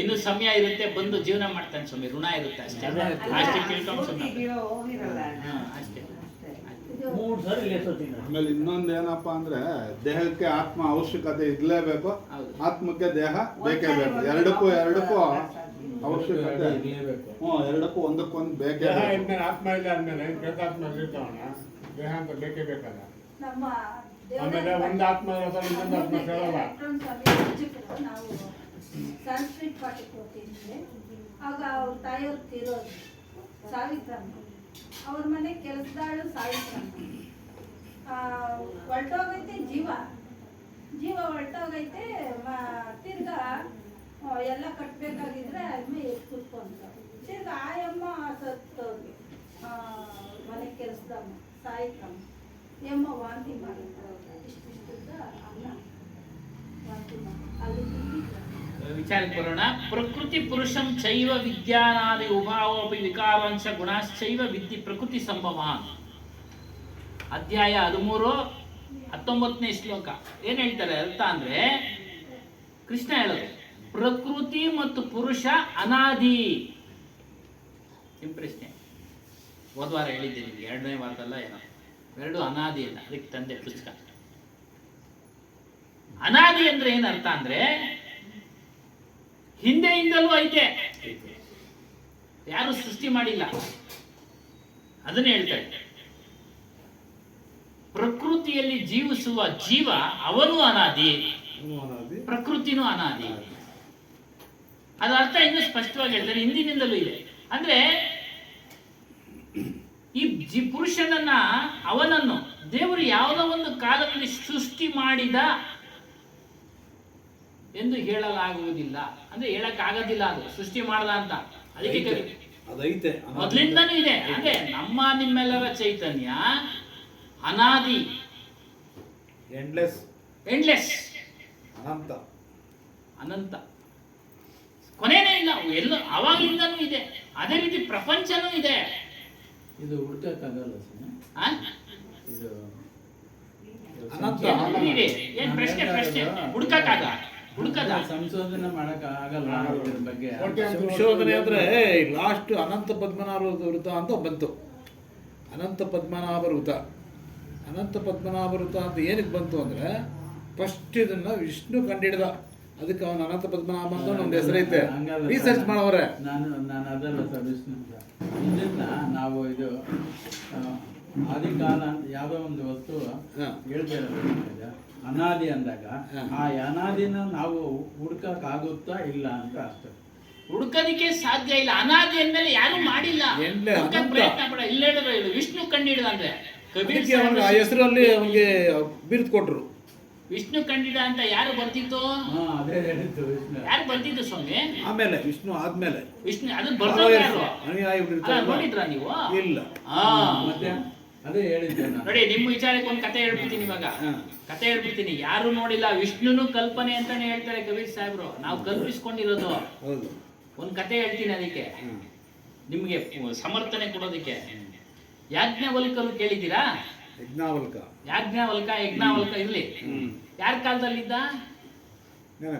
ಇನ್ನು ಸಮಯ ಇರುತ್ತೆ, ಬಂದು ಜೀವನ ಮಾಡ್ತಾನೆ ಸ್ವಾಮಿ, ಋಣ ಇರುತ್ತೆ ಅಷ್ಟೇ. ಅಷ್ಟೇ ತಿಳ್ಕೊಂಡು ಸ್ವಾಮಿ. ಅಷ್ಟೇ. 3 ಸಾರಿ ಲೇಸೋತೀನಿ. ಆಮೇಲೆ ಇನ್ನೊಂದು ಏನಪ್ಪಾ ಅಂದ್ರೆ ದೇಹಕ್ಕೆ ಆತ್ಮ ಅವಶ್ಯಕತೆ ಇರ್ಲೇಬೇಕು, ಆತ್ಮಕ್ಕೆ ದೇಹ ಬೇಕೇ ಬೇಕು. ಎರಡಕ್ಕೂ ಅವಶ್ಯಕತೆ ಇರಲೇಬೇಕು. ಎರಡಕ್ಕೂ ಒಂದಕ್ಕೊಂದು ಬೇಕೇ ದೇಹ ಬೇಕು. ಇದ್ಮೇಲೆ ಆತ್ಮ ಇದೆ ಆದ್ಮೇಲೆ ಪ್ರೇತಾತ್ಮ ಇರ್ತಾವಣ, ದೇಹ ಅಂತ ಬೇಕೇ ಬೇಕಲ್ಲ. ನಮ್ಮ ಆಮೇಲೆ ಒಂದು ಆತ್ಮ ಇರೋದು ಇನ್ನೊಂದು ಆತ್ಮ ಸೇರಲ್ಲ. ನಾವು ಸಂಸ್ಕೃತ್ ಪಾಠಕ್ಕೆ ಹೋಗ್ತಿದ್ವಿ. ಆಗ ಅವ್ರ ತಾಯಿಯವ್ರು ತೀರೋದು, ಸಾವಿತ್ರಮ್ಮ. ಅವ್ರ ಮನೆ ಕೆಲಸದಾಳು ಸಾವಿತ್ರಮ್ಮ. ಹೊರಟೋಗೈತೆ ಜೀವ ಹೊರಟೋಗೈತೆ. ತಿರ್ಗಾ ಎಲ್ಲ ಕಟ್ಟಬೇಕಾಗಿದ್ರೆ ಅಮ್ಮ ಎದ್ದು ಕೂತ್ಕೊಂಡು ತಿರ್ಗಾ ಆಯಮ್ಮ ಸತ್ತೋಗಿ ಮನೆ ಕೆಲಸದಮ್ಮ ಸಾಯಿತಮ್ಮ. ಎಮ್ಮ ವಾಂತಿ ಮಾಡಿದ್ರು, ಇಷ್ಟಿಷ್ಟುದ್ದ ಅನ್ನ ವಾಂತಿ ಮಾಡಿ ಅಲ್ಲಿ ತಿಂದಿದ್ರು. ವಿಚಾರಕ್ಕೆ ಬರೋಣ. ಪ್ರಕೃತಿ ಪುರುಷಂ ಚೈವ ವಿದ್ಯಾನಾದಿ ಉಭಾವೋಪಿ ವಿಕಾರಾಂಶ ಗುಣಾಶ್ಚೈವ ವಿದ್ಯೆ ಪ್ರಕೃತಿ ಸಂಭವಾನ್. ಅಧ್ಯಾಯ 13 19ನೇ ಶ್ಲೋಕ ಏನ್ ಹೇಳ್ತಾರೆ ಅರ್ಥ ಅಂದ್ರೆ, ಕೃಷ್ಣ ಹೇಳೋದು ಪ್ರಕೃತಿ ಮತ್ತು ಪುರುಷ ಅನಾದಿ. ಪ್ರಶ್ನೆ ಹೋದ್ವಾರ ಹೇಳಿದ್ದೆ ನಿಮ್ಗೆ, 2ನೇ ವಾರದಲ್ಲ ಏನೋ, 2 ಅನಾದಿ ಅಲ್ಲ, ಅದಕ್ಕೆ ತಂದೆ ಪುಸ್ತಕ. ಅನಾದಿ ಅಂದ್ರೆ ಏನರ್ಥ ಅಂದ್ರೆ ಹಿಂದೆಯಿಂದಲೂ ಐತೆ, ಯಾರು ಸೃಷ್ಟಿ ಮಾಡಿಲ್ಲ, ಅದನ್ನ ಹೇಳ್ತಾರೆ. ಪ್ರಕೃತಿಯಲ್ಲಿ ಜೀವಿಸುವ ಜೀವ ಅವನು ಅನಾದಿ, ಪ್ರಕೃತಿನೂ ಅನಾದಿ. ಅದರ ಅರ್ಥ ಇನ್ನೂ ಸ್ಪಷ್ಟವಾಗಿ ಹೇಳ್ತಾರೆ, ಹಿಂದಿನಿಂದಲೂ ಇದೆ. ಅಂದ್ರೆ ಈ ಪುರುಷನನ್ನ ಅವನನ್ನು ದೇವರು ಯಾವುದೋ ಒಂದು ಕಾಲದಲ್ಲಿ ಸೃಷ್ಟಿ ಮಾಡಿದ ಎಂದು ಹೇಳಲಾಗುವುದಿಲ್ಲ. ಅಂದ್ರೆ ಹೇಳಕ್ ಆಗೋದಿಲ್ಲ, ಅದು ಸೃಷ್ಟಿ ಮಾಡದ ಅಂತ. ಅದಕ್ಕೆ ಅದೈತೆ, ಮೊದಲಿಂದನೂ ಇದೆ. ಅಂದ್ರೆ ನಮ್ಮ ನಿಮ್ಮೆಲ್ಲರ ಚೈತನ್ಯ ಅನಾದಿ, ಎಂಡ್ಲೆಸ್, ಅನಂತ, ಕೊನೆನೇ ಇಲ್ಲ, ಎಲ್ಲ ಅವಾಗಲಿಂದನೂ ಇದೆ. ಅದೇ ರೀತಿ ಪ್ರಪಂಚನೂ ಇದೆ. ಇದು ಹುಡ್ಕಕ್ಕಾಗಲ್ಲ ಸ್ವಾಮಿ. ಇದು ಅನಂತ. ಇದೆ. ಏನ್ ಪ್ರಶ್ನೆ ಹುಡುಕದ ಸಂಶೋಧನೆ ಮಾಡಕ್ ಆಗಲ್ಲ ಇದ್ರ ಬಗ್ಗೆ. ಸಂಶೋಧನೆ ಅಂದ್ರೆ ಲಾಸ್ಟ್ ಅನಂತ ಪದ್ಮನಾಭ ವೃತ ಅಂತ ಬಂತು. ಅನಂತ ಪದ್ಮನಾಭ ವೃತ ಅಂತ ಏನಕ್ಕೆ ಬಂತು ಅಂದ್ರೆ, ಫಸ್ಟ್ ಇದನ್ನ ವಿಷ್ಣು ಕಂಡಿಡ್ದ, ಅದಕ್ಕೆ ಅವನು ಅನಂತ ಪದ್ಮನಾಭ ಅಂತ ಒಂದು ಹೆಸರೈತೆ. ರಿಸರ್ಚ್ ಮಾಡವ್ರೆ. ನಾನು ಅದಲ್ಲ ಸರ್, ವಿಷ್ಣು ಅಂತ. ಇದನ್ನ ನಾವು ಇದು ಆದಿಕಾಲ ಅಂತ ಯಾವುದೋ ಒಂದು ವಸ್ತು ಹೇಳ್ತೇವೆ ಅನಾದಿ ಅಂದಾಗ, ಆ ಅನಾದಿನ ನಾವು ಹುಡ್ಕಕ್ ಆಗುತ್ತಾ ಇಲ್ಲ ಅಂತ ಅಷ್ಟೇ. ಹುಡುಕೋದಿಕ್ಕೆ ಸಾಧ್ಯ ಇಲ್ಲ. ಅನಾದಿ ಅಂದ್ಮೇಲೆ ಯಾರು ಮಾಡಿಲ್ಲ, ಹುಡ್ಕಕ್ ಪ್ರಯತ್ನ ಪಡ. ಇಲ್ಲ ವಿಷ್ಣು ಕಂಡಿಡ್ದ ಅಂದ್ರೆ ಆ ಹೆಸರಲ್ಲಿ ಅವನಿಗೆ ಬಿರುದು ಕೊಟ್ರು. ವಿಷ್ಣು ಕಂಡಿಡ ಅಂತ ಯಾರು ಬರ್ತಿತ್ತು? ಅದೇ ಹೇಳಿದ್ದು ವಿಷ್ಣು. ಯಾರು ಬರ್ತಿದ್ದು ಸ್ವಾಮಿ? ಆಮೇಲೆ ವಿಷ್ಣು ಆದ್ಮೇಲೆ ವಿಷ್ಣು ಅದನ್ನ ಬರ್ದವ್ರು ಯಾರು? ಅನುಯಾಯಿ ನೋಡಿದ್ರ ನೀವು? ಇಲ್ಲ. ಮತ್ತೆ ಅದೇ ಹೇಳಿದ್ದೆ ನೋಡಿ, ನಿಮ್ಮ ವಿಚಾರಕ್ಕೆ ಒಂದು ಕತೆ ಹೇಳ್ಬಿಡ್ತೀನಿ ಇವಾಗ. ಕತೆ ಹೇಳ್ಬಿಡ್ತೀನಿ. ಯಾರು ನೋಡಿಲ್ಲ, ವಿಷ್ಣುನು ಕಲ್ಪನೆ ಅಂತಾನೆ ಹೇಳ್ತಾರೆ ಕಬೀರ್ ಸಾಹೇಬ್ರು. ನಾವು ಕಲ್ಪಿಸ್ಕೊಂಡಿರೋದು. ಒಂದು ಕತೆ ಹೇಳ್ತೀನಿ ಅದಕ್ಕೆ ನಿಮ್ಗೆ ಸಮರ್ಥನೆ ಕೊಡೋದಕ್ಕೆ. ಯಾಜ್ಞವಲ್ಕರು ಕೇಳಿದ್ದೀರಾ? ಯಜ್ಞಾವಲ್ಕ ಇರ್ಲಿ. ಯಾರ ಕಾಲದಲ್ಲಿದ್ದ?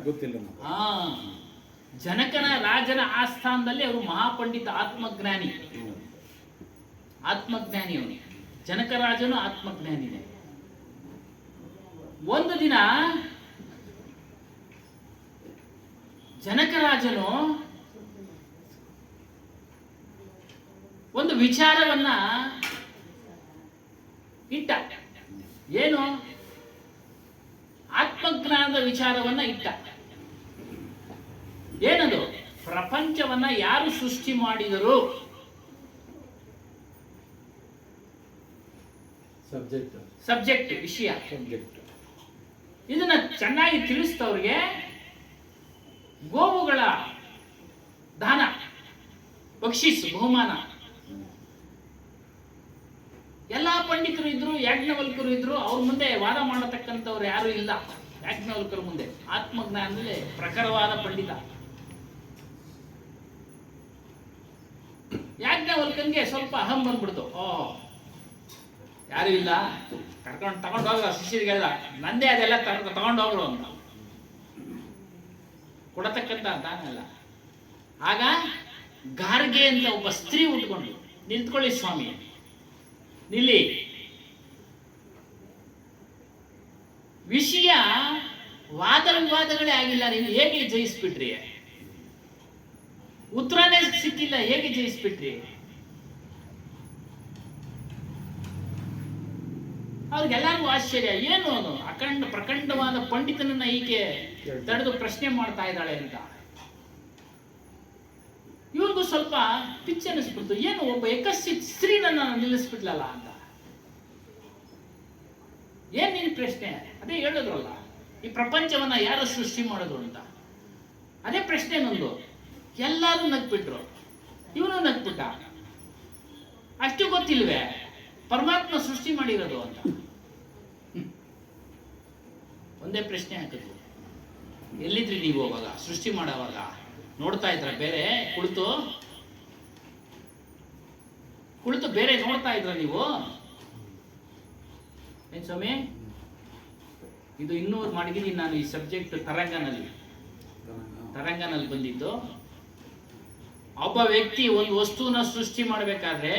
ಗೊತ್ತಿಲ್ಲ. ಜನಕನ ರಾಜನ ಆಸ್ಥಾನದಲ್ಲಿ ಅವರು ಮಹಾಪಂಡಿತ, ಆತ್ಮಜ್ಞಾನಿ ಅವನು. ಜನಕರಾಜನು ಆತ್ಮಜ್ಞಾನಿನೇ. ಒಂದು ದಿನ ಜನಕರಾಜನು ಒಂದು ವಿಚಾರವನ್ನ ಇಟ್ಟ. ಏನು? ಆತ್ಮಜ್ಞಾನದ ವಿಚಾರವನ್ನ ಇಟ್ಟ. ಏನದು? ಪ್ರಪಂಚವನ್ನ ಯಾರು ಸೃಷ್ಟಿ ಮಾಡಿದರು? ಸಬ್ಜೆಕ್ಟ್, ವಿಷಯ. ಇದನ್ನ ಚೆನ್ನಾಗಿ ತಿಳಿಸ್ತವ್ರಿಗೆ ಗೋವುಗಳ ದಾನ, ಬಕ್ಷಿಸ್, ಬಹುಮಾನ. ಎಲ್ಲ ಪಂಡಿತರು ಇದ್ರು, ಯಾಜ್ಞವಲ್ಕರು ಇದ್ರು. ಅವ್ರ ಮುಂದೆ ವಾದ ಮಾಡತಕ್ಕಂಥವ್ರು ಯಾರು ಇಲ್ಲ. ಯಾಜ್ಞವಲ್ಕರ ಮುಂದೆ ಆತ್ಮಜ್ಞಾನದಲ್ಲಿ ಪ್ರಖರವಾದ ಪಂಡಿತ. ಯಾಜ್ಞವಲ್ಕನ್ಗೆ ಸ್ವಲ್ಪ ಅಹಂ ಬಂದ್ಬಿಡ್ತು. ಯಾರು ಇಲ್ಲ, ತಗೊಂಡು ಹೋಗ್ರ ಶಿಷ್ಯರಿಗೆಲ್ಲ, ನಂದೇ ಅದೆಲ್ಲ ತಗೊಂಡು ಹೋಗ್ರು ಅಂತ ಕೊಡತಕ್ಕಂಥ ದಾನ ಅಲ್ಲ. ಆಗ ಗಾರ್ಗೆ ಅಂತ ಒಬ್ಬ ಸ್ತ್ರೀ ಉಟ್ಕೊಂಡು, ನಿಂತ್ಕೊಳ್ಳಿ ಸ್ವಾಮಿ, ನಿಲ್ಲಿ, ವಿಷಯ ವಾದ ವಿವಾದಗಳೇ ಆಗಿಲ್ಲ, ನೀವು ಹೇಗೆ ಜಯಿಸ್ಬಿಟ್ರಿ? ಉತ್ತರನೇ ಸಿಕ್ಕಿಲ್ಲ, ಹೇಗೆ ಜಯಿಸ್ಬಿಟ್ರಿ? ಅವ್ರಿಗೆಲ್ಲರಿಗೂ ಆಶ್ಚರ್ಯ, ಏನು ಅವನು ಪ್ರಖಂಡವಾದ ಪಂಡಿತನನ್ನ ಈಕೆ ತಡೆದು ಪ್ರಶ್ನೆ ಮಾಡ್ತಾ ಇದ್ದಾಳೆ ಅಂತ. ಇವ್ರಿಗೂ ಸ್ವಲ್ಪ ಪಿಚ್ಚ ಅನಿಸ್ಬಿಡ್ತು, ಏನು ಒಬ್ಬ ಏಕಸ್ಸಿತ್ ಸ್ತ್ರೀ ನನ್ನ ನಿಲ್ಲಿಸ್ಬಿಟ್ಲಲ್ಲ ಅಂತ. ಏನ್ ನಿನ್ ಪ್ರಶ್ನೆ? ಅದೇ ಹೇಳಿದ್ರಲ್ಲ, ಈ ಪ್ರಪಂಚವನ್ನ ಯಾರು ಸೃಷ್ಟಿ ಮಾಡೋದು ಅಂತ. ಅದೇ ಪ್ರಶ್ನೆ ನಂದು. ಎಲ್ಲರೂ ನಗ್ಬಿಟ್ರು, ಇವನು ನಗ್ಬಿಟ್ಟ. ಅಷ್ಟು ಗೊತ್ತಿಲ್ವೇ ಪರಮಾತ್ಮ ಸೃಷ್ಟಿ ಮಾಡಿರೋದು ಅಂತ? ಒಂದೇ ಪ್ರಶ್ನೆ ಹಾಕಿದ್ರು, ಎಲ್ಲಿದ್ರಿ ನೀವು ಅವಾಗ ಸೃಷ್ಟಿ ಮಾಡೋವಾಗ? ನೋಡ್ತಾ ಇದ್ರ ಬೇರೆ ಕುಳಿತು ಬೇರೆ ನೋಡ್ತಾ ಇದ್ರ ನೀವು? ಏನ್ ಸ್ವಾಮಿ, ಇದು ಇನ್ನೂ ಮಾಡಿದ್ದೀನಿ ನಾನು ಈ ಸಬ್ಜೆಕ್ಟ್ ತರಂಗನಲ್ಲಿ ಬಂದಿದ್ದು. ಒಬ್ಬ ವ್ಯಕ್ತಿ ಒಂದು ವಸ್ತುನ ಸೃಷ್ಟಿ ಮಾಡಬೇಕಾದ್ರೆ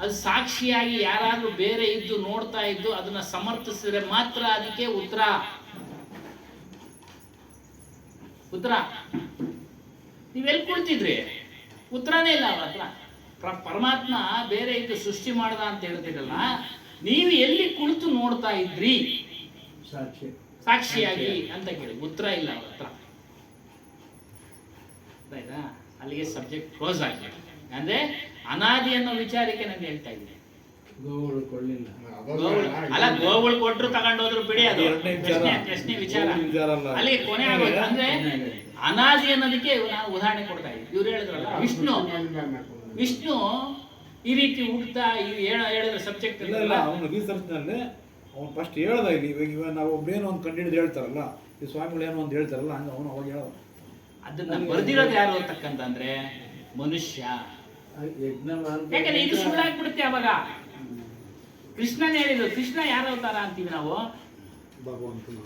ಅದು ಸಾಕ್ಷಿಯಾಗಿ ಯಾರಾದ್ರೂ ಬೇರೆ ಇದ್ದು ನೋಡ್ತಾ ಇದ್ದು ಅದನ್ನ ಸಮರ್ಥಿಸಿದ್ರೆ ಮಾತ್ರ ಅದಕ್ಕೆ ಉತ್ತರ. ನೀವೆಲ್ಲಿ ಕುಳಿತಿದ್ರಿ? ಉತ್ತರನೇ ಇಲ್ಲ ಅವ್ರ ಹತ್ರ. ಪರಮಾತ್ಮ ಬೇರೆ ಇದ್ದು ಸೃಷ್ಟಿ ಮಾಡ್ದ ಅಂತ ಹೇಳ್ತಿರಲ್ಲ, ನೀವು ಎಲ್ಲಿ ಕುಳಿತು ನೋಡ್ತಾ ಇದ್ರಿ ಸಾಕ್ಷಿಯಾಗಿ ಅಂತ ಕೇಳಿ, ಉತ್ತರ ಇಲ್ಲ ಅವ್ರ ಹತ್ರ. ಆಯ್ತಾ? ಅಲ್ಲಿಗೆ ಸಬ್ಜೆಕ್ಟ್ ಕ್ಲೋಸ್ ಆಗಿದೆ. ಅಂದ್ರೆ ಅನಾದಿ ಅನ್ನೋ ವಿಚಾರಕ್ಕೆ ನಾನು ಹೇಳ್ತಾ ಇದ್ದೀನಿ. ಗೋವುಗಳು ಕೊಳ್ಳಿಲ್ಲ. ಅಲ್ಲ, ಗೋವುಗಳು ಕೊಟ್ಟರು ತಗೊಂಡೋದ್ರು ಬಿಡಿ, ಅದು ಪ್ರಶ್ನೆ ವಿಚಾರ. ಅಲ್ಲಿಗೆ ಕೊನೆ ಆಗೋದು. ಅಂದ್ರೆ ಅನಾದಿ ಅನ್ನೋದಕ್ಕೆ ನಾನು ಉದಾಹರಣೆ ಕೊಡ್ತಾ ಇದ್ದೀನಿ. ಇವ್ರು ಹೇಳಿದ್ರಲ್ಲ, ವಿಷ್ಣು ಈ ರೀತಿ ಹುಡ್ತಾ ಹೇಳಿದ್ರೆ ಸಬ್ಜೆಕ್ಟ್ ಇಲ್ಲ, ಅವನು ರಿಸರ್ಚ್ ನಲ್ಲಿ ಅವನು ಫಸ್ಟ್ ಹೇಳ್ದ. ಇವಾಗ ನಾವು ಒಬ್ಬೇನೋ ಒಂದು ಕಂಡಿಡಿದು ಹೇಳ್ತಾರಲ್ಲ, ಈ ಸ್ವಾಮಿಗಳು ಏನೋ ಒಂದು ಹೇಳ್ತಾರಲ್ಲ, ಹಂಗ ಅವನು ಅವಾಗ ಹೇಳ. ಅದನ್ನ ಬರ್ದಿರೋದು ಯಾರು ಅಂತಕ್ಕಂತಂದ್ರೆ ಮನುಷ್ಯ. ಯಾಕಂದ್ರೆ ಇದು ಸುಳ್ಳಾಗ್ಬಿಡುತ್ತೆ ಅವಾಗ. ಕೃಷ್ಣನೇ ಹೇಳಿದ್ರು. ಕೃಷ್ಣ ಯಾರ ಅವತಾರ ಅಂತೀವಿ ನಾವು?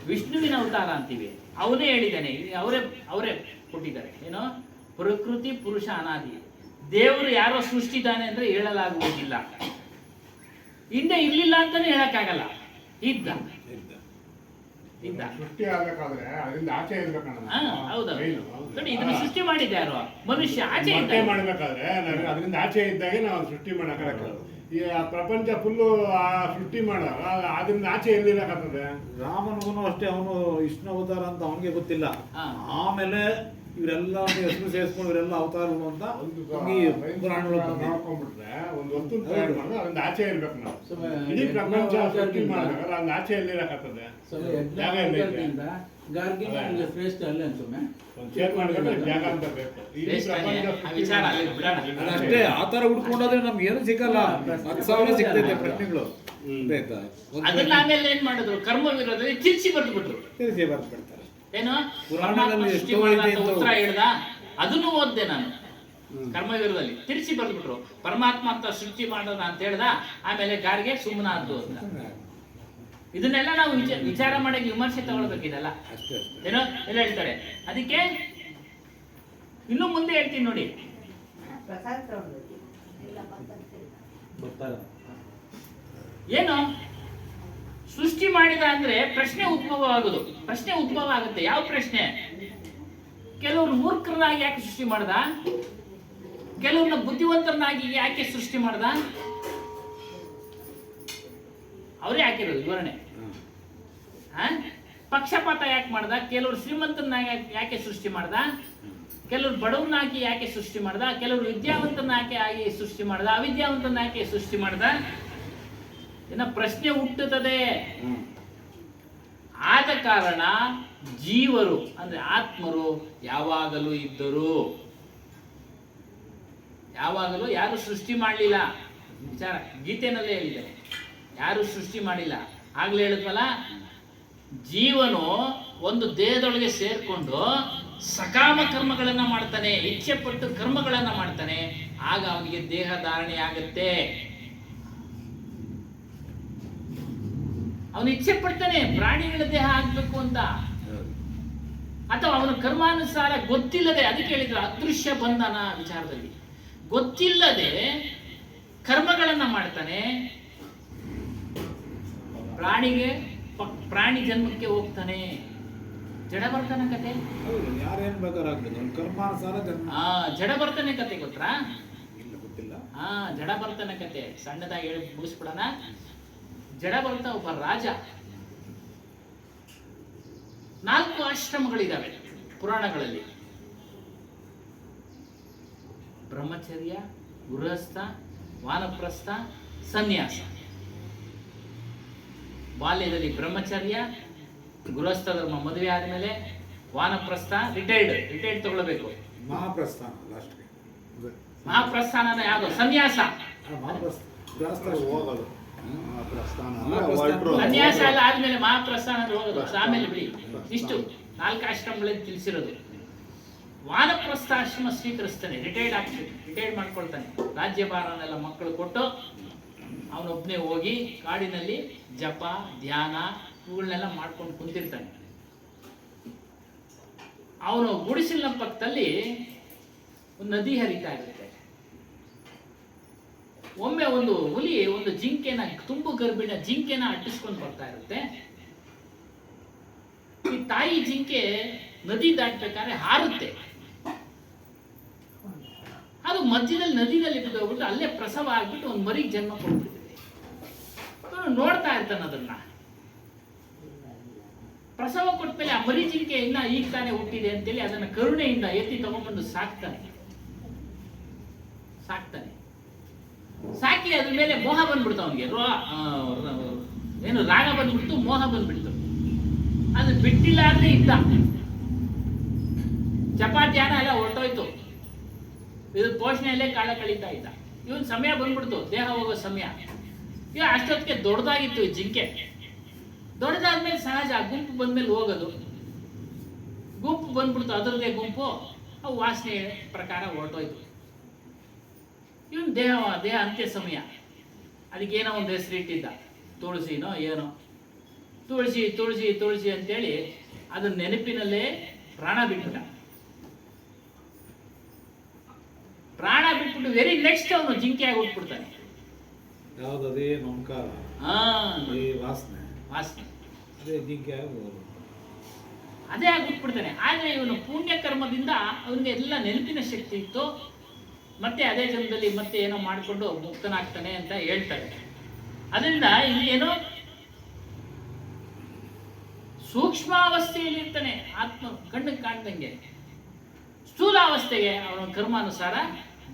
ವಿಷ್ಣುವಿನ ಅವತಾರ ಅಂತೀವಿ. ಅವನೇ ಹೇಳಿದ್ದಾನೆ, ಅವರೇ ಕೊಟ್ಟಿದ್ದಾರೆ. ಏನೋ ಪ್ರಕೃತಿ ಪುರುಷ ಅನಾದಿ. ದೇವರು ಯಾರೋ ಸೃಷ್ಟಿದಾನೆ ಅಂದ್ರೆ ಹೇಳಲಾಗುವುದಿಲ್ಲ. ಹಿಂದೆ ಇರ್ಲಿಲ್ಲ ಅಂತಾನೆ ಹೇಳಕ್ಕಾಗಲ್ಲ. ಇದ್ದ ಸೃಷ್ಟಿ ಆಗ್ಬೇಕಾದ್ರೆ ಅದರಿಂದ ಆಚೆ ಇರ್ಬೇಕಣ್ಣ. ಹೌದಾ? ನೋಡಿ, ಇದನ್ನ ಸೃಷ್ಟಿ ಮಾಡಿದ್ದೆ ಯಾರು? ಮನುಷ್ಯ. ಆಚೆ ಮಾಡ್ಬೇಕಾದ್ರೆ ಅದರಿಂದ ಆಚೆ ಇದ್ದಾಗೆ ನಾವು ಸೃಷ್ಟಿ ಮಾಡಕ್ಕಾಗಲ್ಲ. ಈ ಪ್ರಪಂಚ ಫುಲ್ಲು ಸೃಷ್ಟಿ ಮಾಡಾಗ ಅದರಿಂದ ಆಚೆ ಎಲ್ಲಿರಕ್ಕಾಗ್ತದೆ? ರಾಮನಿಗೂ ಅಷ್ಟೇ, ಅವನು ವಿಷ್ಣು ಅವತಾರ ಅಂತ ಅವನಿಗೆ ಗೊತ್ತಿಲ್ಲ. ಆಮೇಲೆ ಇವರೆಲ್ಲ ಹೆಸರು ಸೇರಿಸ್ಕೊಂಡು ಇವರೆಲ್ಲ ಅವತಾರಗಳು ಅಂತ ನೋಡ್ಕೊಂಡ್ಬಿಟ್ರೆ ಒಂದು ವಸ್ತು ತಯಾರು ಮಾಡಿದ್ರೆ ಅದರಿಂದ ಆಚೆ ಇರ್ಬೇಕು ನಾವು. ಇಡೀ ಪ್ರಪಂಚ ಸೃಷ್ಟಿ ಮಾಡಿದಾಗ ಅದರಿಂದ ಆಚೆ ಎಲ್ಲಿರಕ್ಕಾಗ್ತದೆ? ಶ್ರೇಷ್ಠ ಅಲ್ಲ ಸುಮ್ಮನೆ ಶೇರ್ ಮಾಡ್ಕೊಂಡ್ರೆ ಜಾಗ ಅಂತ ಬೇಕು. ಇಡೀ ವಿಚಾರ ಅಷ್ಟೇ. ಆ ತರ ಹುಡ್ಕೊಂಡಾದ್ರೆ ನಮ್ಗೆ ಏನು ಸಿಕ್ಕಲ್ಲ. 10,000 ಸಿಗ್ತೈತೆ ಪ್ರಶ್ನೆಗಳು. ಅದನ್ನ ಆಮೇಲೆ ಏನ್ ಮಾಡಿದ್ರು? ಕರ್ಮ ವಿರೋಧದಲ್ಲಿ ತಿರ್ಸಿ ಬರ್ದ್ಬಿಟ್ರು. ತಿರ್ಸಿ ಬರ್ದ್ಬಿಡ್ತಾರೆ. ಏನು ಪುರಾಣದಲ್ಲಿ ಎಷ್ಟೋ ಉತ್ತರ ಹೇಳ್ದ, ಅದನ್ನು ಓದ್ದೆ ನಾನು. ಕರ್ಮ ವಿರೋಧದಲ್ಲಿ ತಿರ್ಸಿ ಬರ್ದ್ಬಿಟ್ರು. ಪರಮಾತ್ಮ ಅಂತ ಸೃಷ್ಟಿ ಮಾಡೋಣ ಅಂತ ಹೇಳ್ದ. ಆಮೇಲೆ ಗಾರಿಗೆ ಸುಮ್ಮನಾದ್ದು ಅಂತ. ಇದನ್ನೆಲ್ಲ ನಾವು ವಿಚಾರ ಮಾಡಿ ವಿಮರ್ಶೆ ತಗೊಳ್ಬೇಕಿದೆಲ್ಲ. ಏನೋ ಎಲ್ಲ ಹೇಳ್ತಾರೆ. ಅದಕ್ಕೆ ಇನ್ನು ಮುಂದೆ ಹೇಳ್ತೀನಿ ನೋಡಿ. ಏನು ಸೃಷ್ಟಿ ಮಾಡಿದ ಅಂದ್ರೆ ಪ್ರಶ್ನೆ ಉದ್ಭವ ಆಗುತ್ತೆ. ಯಾವ ಪ್ರಶ್ನೆ? ಕೆಲವರು ಮೂರ್ಖರನ್ನಾಗಿ ಯಾಕೆ ಸೃಷ್ಟಿ ಮಾಡ್ದ? ಕೆಲವ್ರನ್ನ ಬುದ್ಧಿವಂತರನ್ನಾಗಿ ಯಾಕೆ ಸೃಷ್ಟಿ ಮಾಡ್ದ? ಅವರೇ ಹಾಕಿರೋದು ವಿವರಣೆ. ಪಕ್ಷಪಾತ ಯಾಕೆ ಮಾಡ್ದ? ಕೆಲವರು ಶ್ರೀಮಂತರನ್ನಾಗಿ ಯಾಕೆ ಸೃಷ್ಟಿ ಮಾಡ್ದ? ಕೆಲವರು ಬಡವನಾಗಿ ಯಾಕೆ ಸೃಷ್ಟಿ ಮಾಡ್ದ? ಕೆಲವರು ವಿದ್ಯಾವಂತನ ಯಾಕೆ ಸೃಷ್ಟಿ ಮಾಡ್ದ? ಅವಿದ್ಯಾವಂತನ ಯಾಕೆ ಸೃಷ್ಟಿ ಮಾಡ್ದ? ಪ್ರಶ್ನೆ ಹುಟ್ಟುತ್ತದೆ. ಆದ ಕಾರಣ ಜೀವರು ಅಂದ್ರೆ ಆತ್ಮರು ಯಾವಾಗಲೂ ಇದ್ದರು. ಯಾವಾಗಲೂ ಯಾರು ಸೃಷ್ಟಿ ಮಾಡಲಿಲ್ಲ. ವಿಚಾರ ಗೀತೆನಲ್ಲೇ ಹೇಳಿದ್ದಾರೆ, ಯಾರು ಸೃಷ್ಟಿ ಮಾಡಿಲ್ಲ. ಆಗ್ಲೇ ಹೇಳಿದ್ವಲ್ಲ, ಜೀವನು ಒಂದು ದೇಹದೊಳಗೆ ಸೇರ್ಕೊಂಡು ಸಕಾಮ ಕರ್ಮಗಳನ್ನ ಮಾಡ್ತಾನೆ, ಇಚ್ಛೆ ಪಟ್ಟು ಕರ್ಮಗಳನ್ನ ಮಾಡ್ತಾನೆ. ಆಗ ಅವನಿಗೆ ದೇಹ ಧಾರಣೆ ಆಗುತ್ತೆ. ಅವನು ಇಚ್ಛೆ ಪಡ್ತಾನೆ ಪ್ರಾಣಿಗಳ ದೇಹ ಆಗ್ಬೇಕು ಅಂತ, ಅಥವಾ ಅವನ ಕರ್ಮಾನುಸಾರ ಗೊತ್ತಿಲ್ಲದೆ, ಅದಕ್ಕೆ ಹೇಳಿದ್ರು ಅದೃಶ್ಯ ಬಂಧನ ವಿಚಾರದಲ್ಲಿ, ಗೊತ್ತಿಲ್ಲದೆ ಕರ್ಮಗಳನ್ನ ಮಾಡ್ತಾನೆ. ಪ್ರಾಣಿ ಜನ್ಮಕ್ಕೆ ಹೋಗ್ತಾನೆ. ಜಡಭರ್ತನ ಕತೆ, ಯಾರೇನ್ ಬೇಕಾರಾಗ್ತದೆ ಅವ್ನ ಕರ್ಮಾನುಸಾರ ಜನ್ಮ. ಜಡಭರ್ತನ ಕತೆ ಗೊತ್ತಾ? ಇಲ್ಲ, ಗೊತ್ತಿಲ್ಲ. ಜಡಭರ್ತನ ಕತೆ ಸಣ್ಣದಾಗಿ ಹೇಳಿ ಮುಗಿಸ್ಬಿಡೋಣ. ಜಡಭರ್ತ ಒಬ್ಬ ರಾಜ. 4 ಆಶ್ರಮಗಳಿದಾವೆ ಪುರಾಣಗಳಲ್ಲಿ: ಬ್ರಹ್ಮಚರ್ಯ, ಗೃಹಸ್ಥ, ವಾನಪ್ರಸ್ಥ, ಸನ್ಯಾಸ. ಬಾಲ್ಯದಲ್ಲಿ ಬ್ರಹ್ಮಚರ್ಯ, ಗೃಹಸ್ಥ ಧರ್ಮ ಮದುವೆ ಆದಮೇಲೆ, ವಾನಪ್ರಸ್ಥ ರಿಟೈರ್ಡ್ ತಗೊಳ್ಬೇಕು, ಮಹಾಪ್ರಸ್ಥಾನ ಲಾಸ್ಟ್ಗೆ. ಮಹಾಪ್ರಸ್ಥಾನ ಯಾವುದು? ಸನ್ಯಾಸ. ಹೋಗೋದು ಪ್ರಸ್ಥಾನ ಸನ್ಯಾಸ ಎಲ್ಲ ಆದ್ಮೇಲೆ ಮಹಾಪ್ರಸ್ಥಾನ ಅಂದ್ರೆ ಹೋಗೋದು, ಆಮೇಲೆ ಬಿಡಿ. ಇಷ್ಟು 4 ಆಶ್ರಮಗಳಲ್ಲಿ ತಿಳಿಸಿರೋದು. ವಾನಪ್ರಸ್ಥಾಶ್ರಮ ಸ್ವೀಕರಿಸ್ತಾನೆ, ರಿಟೈರ್ಡ್ ಮಾಡ್ಕೊಳ್ತಾನೆ. ರಾಜ್ಯಭಾರನೆಲ್ಲ ಮಕ್ಕಳು ಕೊಟ್ಟು ಅವನೊಬ್ಬನೇ ಹೋಗಿ ಕಾಡಿನಲ್ಲಿ ಜಪ ಧ್ಯಾನ ಇವುಗಳನ್ನೆಲ್ಲ ಮಾಡ್ಕೊಂಡು ಕುಂತಿರ್ತಾನೆ. ಅವನು ಗುಡಿಸಿಲಿನ ಪಕ್ಕದಲ್ಲಿ ಒಂದು ನದಿ ಹರಿತಾ ಇರುತ್ತೆ. ಒಮ್ಮೆ ಒಂದು ಹುಲಿ ಒಂದು ಜಿಂಕೆನ, ತುಂಬು ಗರ್ಭಿಣ ಜಿಂಕೆನ ಅಟ್ಟಿಸ್ಕೊಂಡು ಬರ್ತಾ ಇರುತ್ತೆ. ಈ ತಾಯಿ ಜಿಂಕೆ ನದಿ ದಾಟಬೇಕಾದ್ರೆ ಹಾರುತ್ತೆ. ಅದು ಮಧ್ಯದಲ್ಲಿ ನದಿನಲ್ಲಿ ಬಿದ್ದೋಗ್ಬಿಟ್ಟು ಅಲ್ಲೇ ಪ್ರಸವ ಆಗ್ಬಿಟ್ಟು ಒಂದು ಮರಿಗೆ ಜನ್ಮ ಕೊಟ್ಬಿಟ್ಟಿದೆ. ನೋಡ್ತಾ ಇರ್ತಾನೆ ಅದನ್ನ. ಪ್ರಸವ ಕೊಟ್ಮೇಲೆ ಆ ಮರಿ ಜಿಂಕೆ ಇನ್ನ ಈಗ ತಾನೇ ಹುಟ್ಟಿದೆ ಅಂತೇಳಿ ಅದನ್ನ ಕರುಣೆಯಿಂದ ಎತ್ತಿ ತಗೊಂಡ್ಬಂದು ಸಾಕ್ತಾನೆ. ಸಾಕಿ ಅದ್ರ ಮೇಲೆ ಮೋಹ ಬಂದ್ಬಿಡ್ತು ಅವನಿಗೆ. ಏನು ರಾಗ ಬಂದ್ಬಿಡ್ತು, ಮೋಹ ಬಂದ್ಬಿಡ್ತು. ಅದು ಬಿಟ್ಟಿಲ್ಲ ಅಂದ್ರೆ ಇದ್ದ ಚಪಾತ್ಯಾನ ಎಲ್ಲ ಹೊರಟೋಯ್ತು. ಇದು ಪೋಷಣೆಯಲ್ಲೇ ಕಾಲ ಕಳೀತಾ ಇದ್ದ. ಇವನ್ ಸಮಯ ಬಂದ್ಬಿಡ್ತು, ದೇಹ ಹೋಗೋ ಸಮಯ. ಈಗ ಅಷ್ಟೊತ್ತಿಗೆ ದೊಡ್ಡದಾಗಿತ್ತು ಈ ಜಿಂಕೆ. ದೊಡ್ಡದಾದ್ಮೇಲೆ ಸಹಜ ಗುಂಪು ಬಂದ್ಮೇಲೆ ಹೋಗೋದು. ಗುಂಪು ಬಂದ್ಬಿಡ್ತು, ಅದರದೇ ಗುಂಪು. ಅವು ವಾಸನೆ ಪ್ರಕಾರ ಹೊರಟೋಯ್ತು. ಇವನ್ ದೇಹ ಅಂತ್ಯ ಸಮಯ. ಅದಕ್ಕೇನೋ ಒಂದು ಹೆಸರು ಇಟ್ಟಿದ್ದ, ತುಳಸಿನೋ ಏನೋ. ತುಳಸಿ ಅಂತೇಳಿ ಅದ್ರ ನೆನಪಿನಲ್ಲೇ ಪ್ರಾಣ ಬಿಟ್ಬಿಟ್ಟು ವೆರಿ ನೆಕ್ಸ್ಟ್ ಅವನು ಜಿಂಕೆಯಾಗಿ ಹುಟ್ಬಿಡ್ತಾನೆ. ಯಾವುದೇ ನಮಕಾರ ವಾಸನೆ ಅದೇ ಜಿಂಕೆ ಅದೇ ಆಗಿ ಹುಟ್ಬಿಡ್ತಾನೆ. ಆದ್ರೆ ಇವನು ಪುಣ್ಯ ಕರ್ಮದಿಂದ ಅವನಿಗೆ ಎಲ್ಲ ನೆನಪಿನ ಶಕ್ತಿ ಇತ್ತು. ಮತ್ತೆ ಅದೇ ಜನ್ಮದಲ್ಲಿ ಮತ್ತೆ ಏನೋ ಮಾಡಿಕೊಂಡು ಮುಕ್ತನಾಗ್ತಾನೆ ಅಂತ ಹೇಳ್ತಾರೆ. ಅದರಿಂದ ಇಲ್ಲಿ ಏನೋ ಸೂಕ್ಷ್ಮಾವಸ್ಥೆಯಲ್ಲಿ ಇರ್ತಾನೆ ಆತ್ಮ, ಕಣ್ಣಿಗೆ ಕಾಣ್ದಂಗೆ. ಸ್ಥೂಲಾವಸ್ಥೆಗೆ ಅವನ ಕರ್ಮಾನುಸಾರ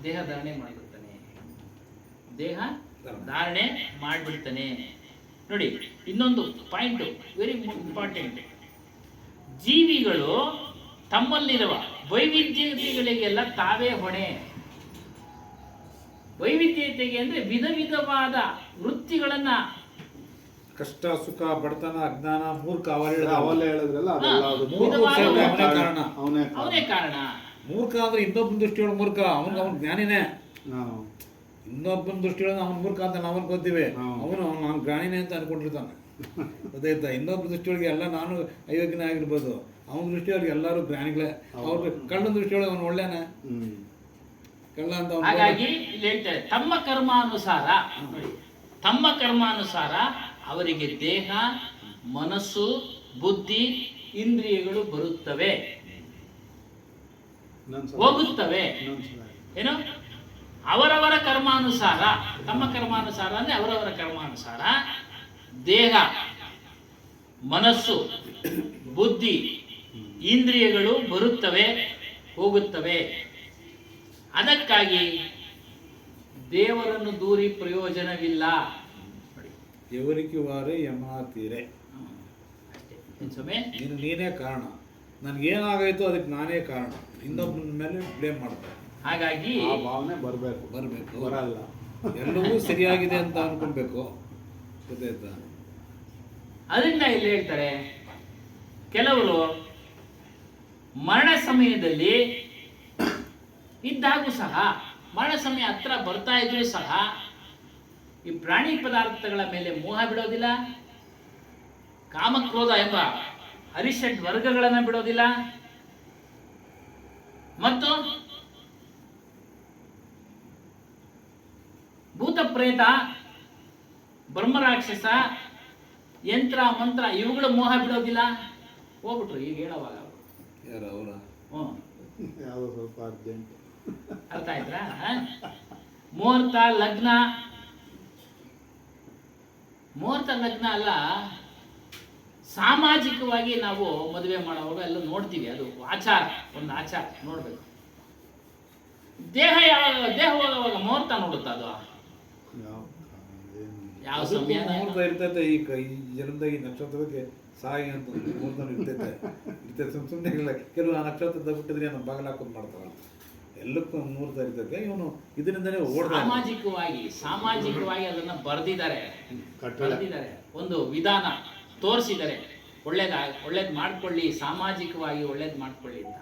ದೇಹ ಧಾರಣೆ ಮಾಡಿಬಿಡ್ತಾನೆ. ನೋಡಿ, ಇನ್ನೊಂದು ಪಾಯಿಂಟ್ ವೆರಿ ಇಂಪಾರ್ಟೆಂಟ್. ಜೀವಿಗಳು ತಮ್ಮಲ್ಲಿರುವ ವೈವಿಧ್ಯತೆಗಳಿಗೆಲ್ಲ ತಾವೇ ಹೊಣೆ. ವೈವಿಧ್ಯತೆಗೆ ಅಂದ್ರೆ ವಿಧ ವಿಧವಾದ ವೃತ್ತಿಗಳನ್ನ, ಕಷ್ಟ ಸುಖ ಬಡತನ ಅಜ್ಞಾನ ಮೂರ್ಖ ಅವಲ್ಲೇ ಹೇಳಿದ್ರಲ್ಲ, ಅವನೇ ಕಾರಣ. ಮೂರ್ಖ ಅಂದ್ರೆ ಇನ್ನೊಬ್ಬನ ದೃಷ್ಟಿಯೊಳಗೆ ಮೂರ್ಖ, ಅವನ್ ಜ್ಞಾನಿನೇ. ಇನ್ನೊಬ್ಬನ ದೃಷ್ಟಿಯೊಳಗೆ ಅವನ್ ಮೂರ್ಖ ಅಂತ ನಾವು ಅನ್ಕೋತೀವಿ. ಅವನು ನಾನು ಜ್ಞಾನಿನೇ ಅಂತ ಅನ್ಕೊಂಡಿರ್ತಾನೆ. ಗೊತ್ತಾಯ್ತಾ? ಇನ್ನೊಬ್ಬನ ದೃಷ್ಟಿಯೊಳಗೆ ಎಲ್ಲ ನಾನು ಅಯೋಗ್ಯನೇ ಆಗಿರ್ಬೋದು, ಅವನ ದೃಷ್ಟಿಯೊಳಗೆ ಎಲ್ಲರೂ ಜ್ಞಾನಿಗಳೇ. ಅವ್ರ ಕಳ್ಳನ ದೃಷ್ಟಿಯೊಳಗೆ ಅವನು ಒಳ್ಳೆನೆ ಕಳ್ಳ ಅಂತ. ಹಾಗಾಗಿ ಇಲ್ಲಿ ಹೇಳ್ತಾರೆ, ತಮ್ಮ ಕರ್ಮಾನುಸಾರ ಅವರಿಗೆ ದೇಹ, ಮನಸ್ಸು, ಬುದ್ಧಿ, ಇಂದ್ರಿಯಗಳು ಬರುತ್ತವೆ, ಹೋಗುತ್ತವೆ. ಏನು? ಅವರವರ ಕರ್ಮಾನುಸಾರ, ತಮ್ಮ ಕರ್ಮಾನುಸಾರ ಅಂದ್ರೆ ಅವರವರ ಕರ್ಮಾನುಸಾರ ದೇಹ, ಮನಸ್ಸು, ಬುದ್ಧಿ, ಇಂದ್ರಿಯಗಳು ಬರುತ್ತವೆ, ಹೋಗುತ್ತವೆ. ಅದಕ್ಕಾಗಿ ದೇವರನ್ನು ದೂರಿ ಪ್ರಯೋಜನವಿಲ್ಲ. ఎవరికి వారే యమాతీరే. ಏನ್ ಸ್ವಾಮಿ? ನೀನೇ ಕಾರಣ, ನನಗೇನಾಗಾಯ್ತು ಅದಕ್ಕೆ ನಾನೇ ಕಾರಣ, ಇನ್ನೊಬ್ಬನ ಮೇಲೆ ಬ್ಲೇಮ್ ಮಾಡ್ತಾರೆ. ಹಾಗಾಗಿ ಆ ಭಾವನೆ ಬರಬೇಕು, ಬರಲ್ಲ. ಎಲ್ಲವೂ ಸರಿಯಾಗಿದೆ ಅಂತ ಅನ್ಕೊಳ್ಬೇಕು, ಗೊತ್ತಾಯ್ತಾ? ಅದರಿಂದ ಇಲ್ಲಿ ಹೇಳ್ತಾರೆ, ಕೆಲವರು ಮರಣ ಸಮಯದಲ್ಲಿ ಇದ್ದಾಗೂ ಸಹ, ಮರಣ ಸಮಯ ಹತ್ರ ಬರ್ತಾ ಇದ್ರೂ ಸಹ ಈ ಪ್ರಾಣಿ ಪದಾರ್ಥಗಳ ಮೇಲೆ ಮೋಹ ಬಿಡೋದಿಲ್ಲ, ಕಾಮಕ್ರೋಧ ಎಂಬ ಅರಿಷಡ್ ವರ್ಗಗಳನ್ನು ಬಿಡೋದಿಲ್ಲ, ಮತ್ತು ಭೂತ ಪ್ರೇತ, ಬ್ರಹ್ಮರಾಕ್ಷಸ, ಯಂತ್ರ ಮಂತ್ರ ಇವುಗಳ ಮೋಹ ಬಿಡೋದಿಲ್ಲ. ಹೋಗ್ಬಿಟ್ರು ಈಗ ಹೇಳೋವಾಗ ಯಾರು ಅವರ? ಯಾವುದೋ ಸ್ವಲ್ಪ ಅರ್ಜೆಂಟ್. ಅರ್ಥ ಆಯ್ತಾ? ಮುಹೂರ್ತ ಲಗ್ನ, ಮುಹೂರ್ತ ಲಗ್ನ ಅಲ್ಲ, ಸಾಮಾಜಿಕವಾಗಿ ನಾವು ಮದುವೆ ಮಾಡುವಾಗ ಎಲ್ಲ ನೋಡ್ತೀವಿ, ಅದು ಆಚಾರ, ಒಂದು ಆಚಾರ ನೋಡ್ಬೇಕು. ದೇಹ ಹೋಗುವಾಗ ಮುಹೂರ್ತ ನೋಡುತ್ತಾ ಅದು ಯಾವ ಅದಕ್ಕೂ ಸಮಯ? ಮುಹೂರ್ತ ಇರ್ತೈತೆ. ಈ ಜನ್ಮದಾಗ ಈ ನಕ್ಷತ್ರಕ್ಕೆ ಸಾಯಿ ಅಂತ ಒಂದು ಮುಹೂರ್ತ ಇರ್ತೈತೆ. ಸುಮ್ಮನೆ ಇಲ್ಲ, ಕೆಲವು ಆ ನಕ್ಷತ್ರ ಬಿಟ್ಟಿದ್ರೆ ನಮ್ಮ ಬಾಗಿಲು ಹಾಕೊಂಡು ಮಾಡ್ತಾರ, ಎಲ್ಲಕ್ಕೂ ಒಂದು ಮುಹೂರ್ತ ಇರ್ತೈತೆ. ಇವನು ಇದರಿಂದನೇ ಸಾಮಾಜಿಕವಾಗಿ ಅದನ್ನ ಬರೆದಿದ್ದಾರೆ, ಒಂದು ವಿಧಾನ ತೋರಿಸಿದ್ದಾರೆ. ಒಳ್ಳೇದು ಮಾಡ್ಕೊಳ್ಳಿ, ಸಾಮಾಜಿಕವಾಗಿ ಒಳ್ಳೇದು ಮಾಡ್ಕೊಳ್ಳಿ ಅಂತ.